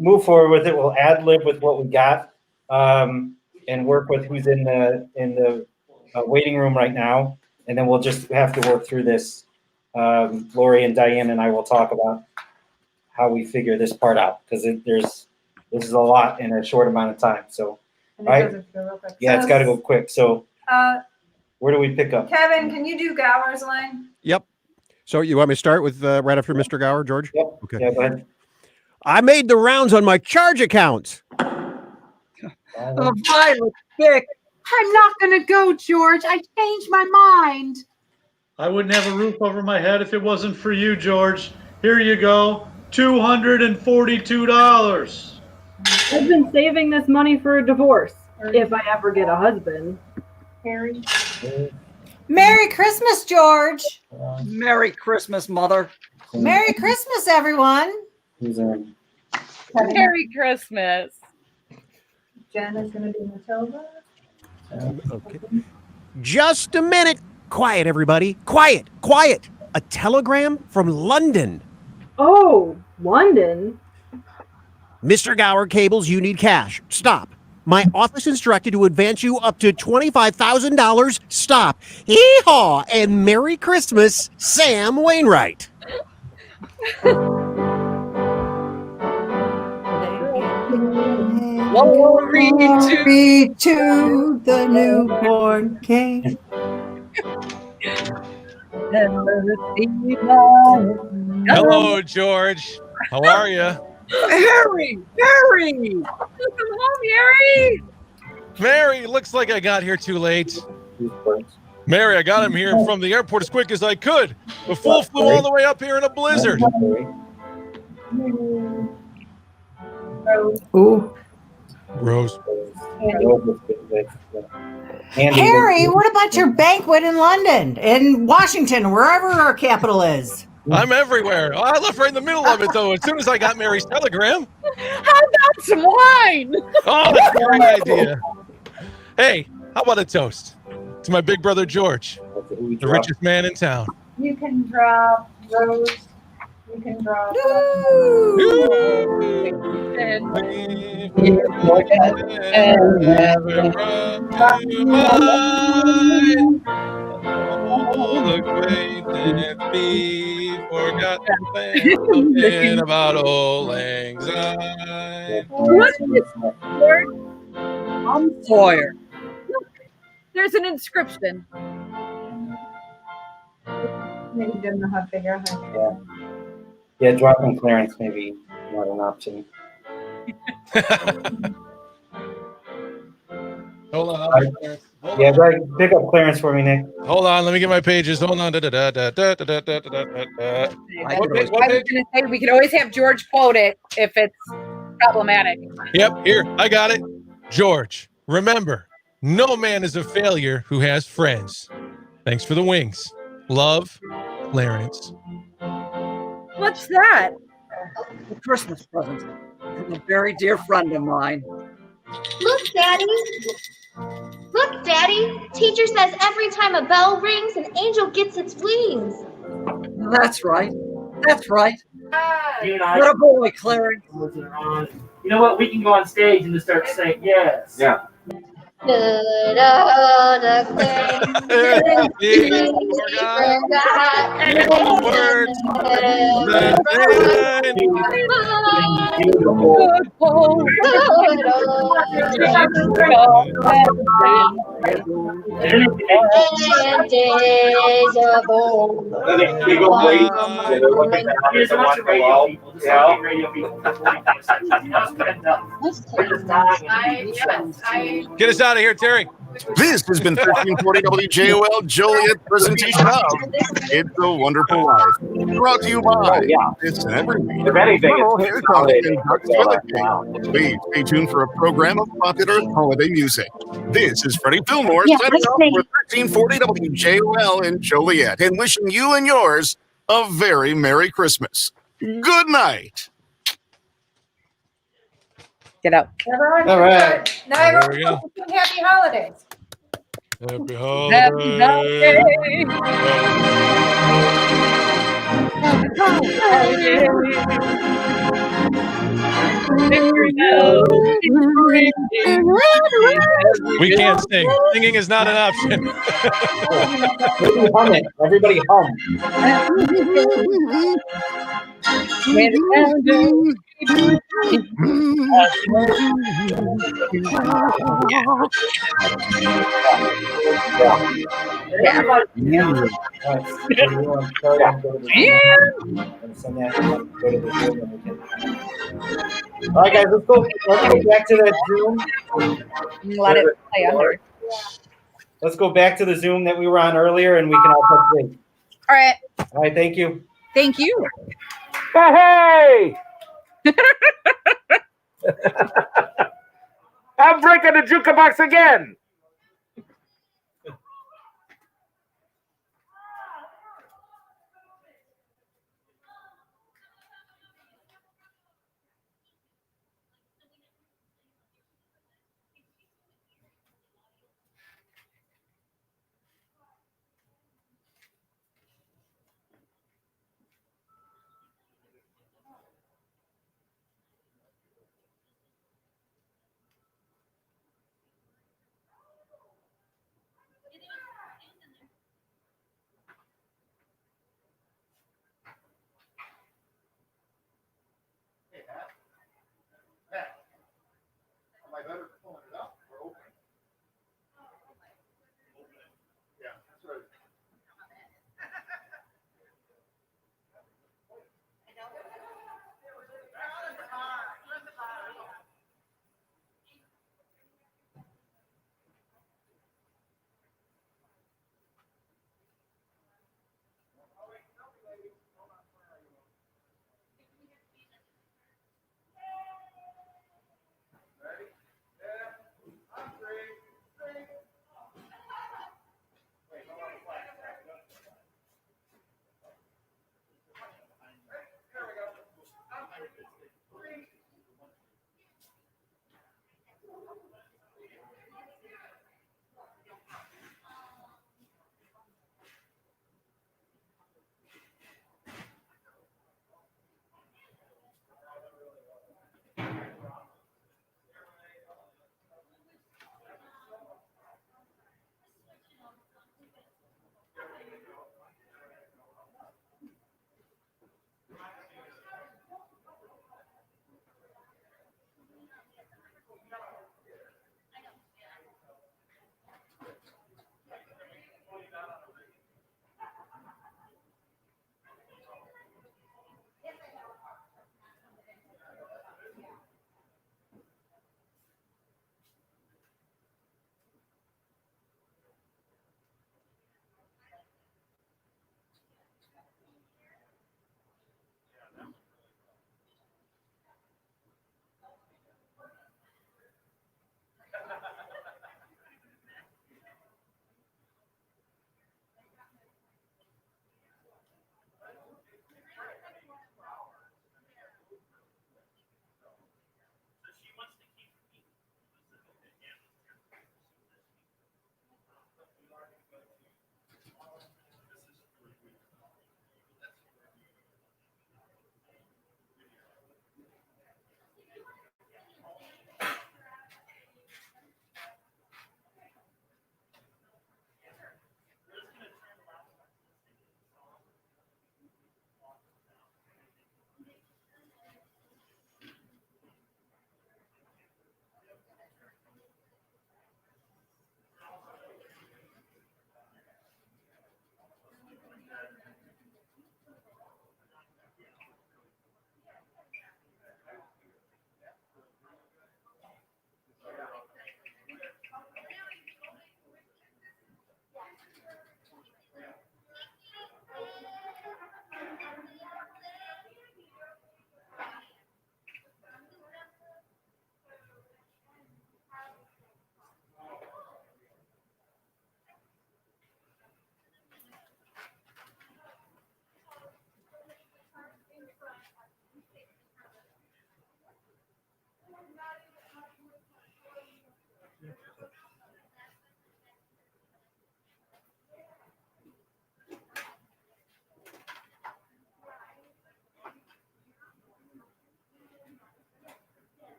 Speaker 3: move forward with it. We'll ad lib with what we got, and work with who's in the waiting room right now, and then we'll just have to work through this. Lori and Diane and I will talk about how we figure this part out because this is a lot in a short amount of time. So,
Speaker 24: And it
Speaker 3: right?
Speaker 24: doesn't go real quick.
Speaker 3: Yeah, it's got to go quick. So, where do we pick up?
Speaker 24: Kevin, can you do Gower's line?
Speaker 14: Yep. So you want me to start with right after Mr. Gower, George?
Speaker 3: Yep.
Speaker 14: Okay.
Speaker 3: Yeah, go ahead.
Speaker 14: I made the rounds on my charge accounts.
Speaker 8: Violet, Dick.
Speaker 16: I'm not going to go, George. I changed my mind.
Speaker 5: I wouldn't have a roof over my head if it wasn't for you, George. Here you go. $242.
Speaker 13: I've been saving this money for a divorce, if I ever get a husband.
Speaker 24: Harry.
Speaker 15: Merry Christmas, George.
Speaker 8: Merry Christmas, Mother.
Speaker 15: Merry Christmas, everyone.
Speaker 4: Merry Christmas.
Speaker 24: Jen is going to be Matilda.
Speaker 14: Okay. Just a minute. Quiet, everybody. Quiet, quiet. A telegram from London.
Speaker 13: Oh, London?
Speaker 14: Mr. Gower Cables, you need cash. Stop. My office instructed to advance you up to $25,000. Stop. Hee-haw and Merry Christmas, Sam Wainwright.
Speaker 15: Glory to the newborn King.
Speaker 20: Hello, George. How are you?
Speaker 8: Harry! Harry!
Speaker 4: Welcome home, Harry.
Speaker 20: Mary, looks like I got here too late. Mary, I got him here from the airport as quick as I could. The fool flew all the way up here in a blizzard.
Speaker 8: Ooh.
Speaker 20: Rose.
Speaker 15: Harry, what about your banquet in London, in Washington, wherever our capital is?
Speaker 20: I'm everywhere. Oh, I left right in the middle of it, though, as soon as I got Mary's telegram.
Speaker 4: How about some wine?
Speaker 20: Oh, that's a great idea. Hey, how about a toast to my big brother George, the richest man in town?
Speaker 24: You can drop Rose. You can drop.
Speaker 20: Something about old lang syne.
Speaker 4: What is this word?
Speaker 8: I'm Sawyer.
Speaker 4: There's an inscription.
Speaker 24: Maybe didn't know how to figure out how to do that.
Speaker 3: Yeah, dropping Clarence maybe not an option.
Speaker 20: Hold on.
Speaker 3: Yeah, right. Pick up Clarence for me, Nick.
Speaker 20: Hold on, let me get my pages. Hold on.
Speaker 4: I was going to say we could always have George quote it if it's problematic.
Speaker 20: Yep, here, I got it. George, remember, no man is a failure who has friends. Thanks for the wings. Love, Clarence.
Speaker 4: What's that?
Speaker 8: A Christmas present from a very dear friend of mine.
Speaker 9: Look, Daddy. Look, Daddy. Teacher says every time a bell rings, an angel gets its wings.
Speaker 8: That's right. That's right.
Speaker 19: You and I.
Speaker 8: What a boy, Clarence.
Speaker 19: You know what? We can go on stage and just start saying yes.
Speaker 6: Yeah.
Speaker 9: And days of old.
Speaker 6: You go wait.
Speaker 19: He doesn't want your radio people. Just want radio people.
Speaker 20: Get us out of here, Terry.
Speaker 2: This has been 1340 WJOL Joliet presentation of It's a Wonderful Life. Brought to you by This and Every Week.
Speaker 6: If anything,
Speaker 2: Funnel
Speaker 6: it's
Speaker 2: Hair
Speaker 6: holiday.
Speaker 2: Tonic and Duck's Toilet Cake. Please stay tuned for a program of popular holiday music. This is Freddie Fillmore signing off for 1340 WJOL in Joliet and wishing you and yours a very Merry Christmas. Good night.
Speaker 4: Get out.
Speaker 24: Everyone,
Speaker 20: All right.
Speaker 24: now
Speaker 20: There
Speaker 24: everyone,
Speaker 20: we go.
Speaker 24: happy holidays.
Speaker 20: Happy
Speaker 4: Happy holidays.
Speaker 20: We can't sing. Singing is not an option.
Speaker 3: Maybe hum it. Everybody hum. All right, guys, let's go back to that Zoom.
Speaker 4: Let it play under.
Speaker 3: Let's go back to the Zoom that we were on earlier, and we can all touch base.
Speaker 4: All right.
Speaker 3: All right, thank you.
Speaker 4: Thank you.
Speaker 12: Hey! I'm breaking the jukebox again.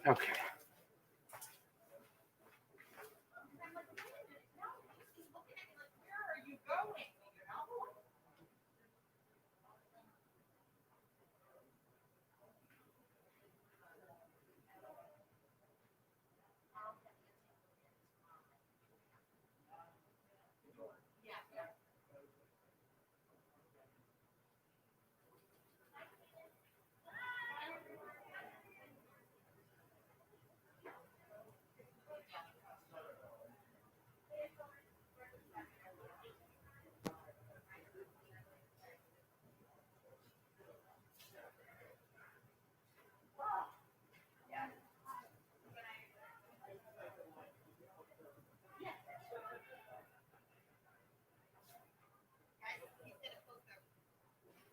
Speaker 12: Okay.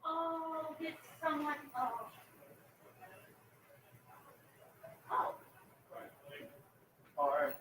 Speaker 9: Oh, did someone? Oh.
Speaker 5: All right.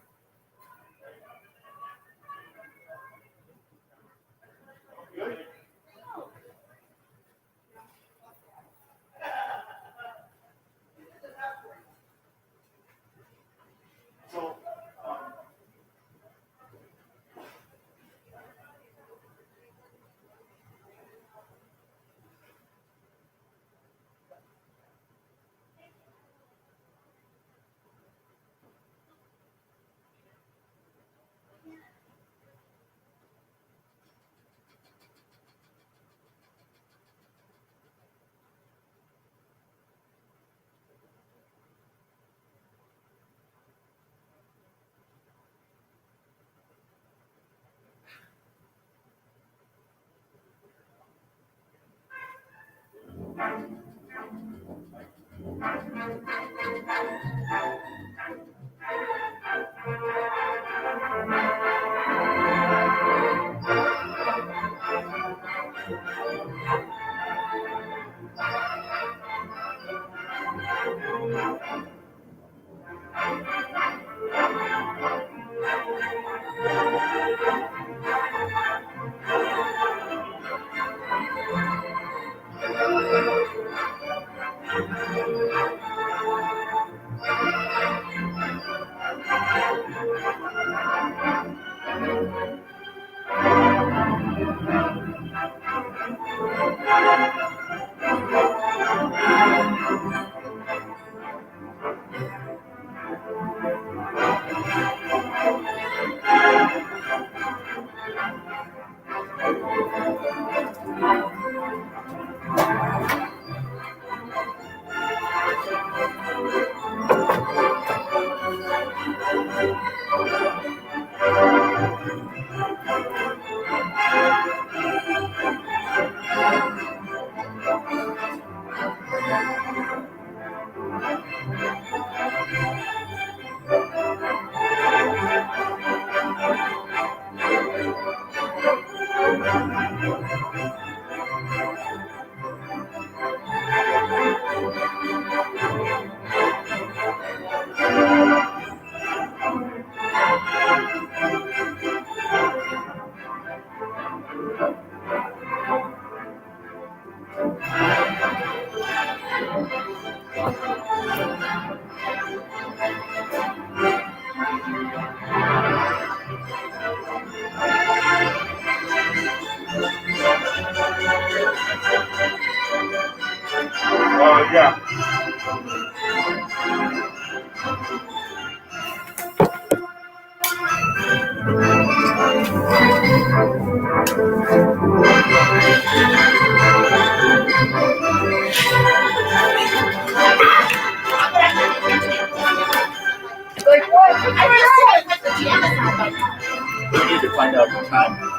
Speaker 5: Yeah.
Speaker 9: Like what? I just said I put the pajamas on.
Speaker 1: We need to find out the time.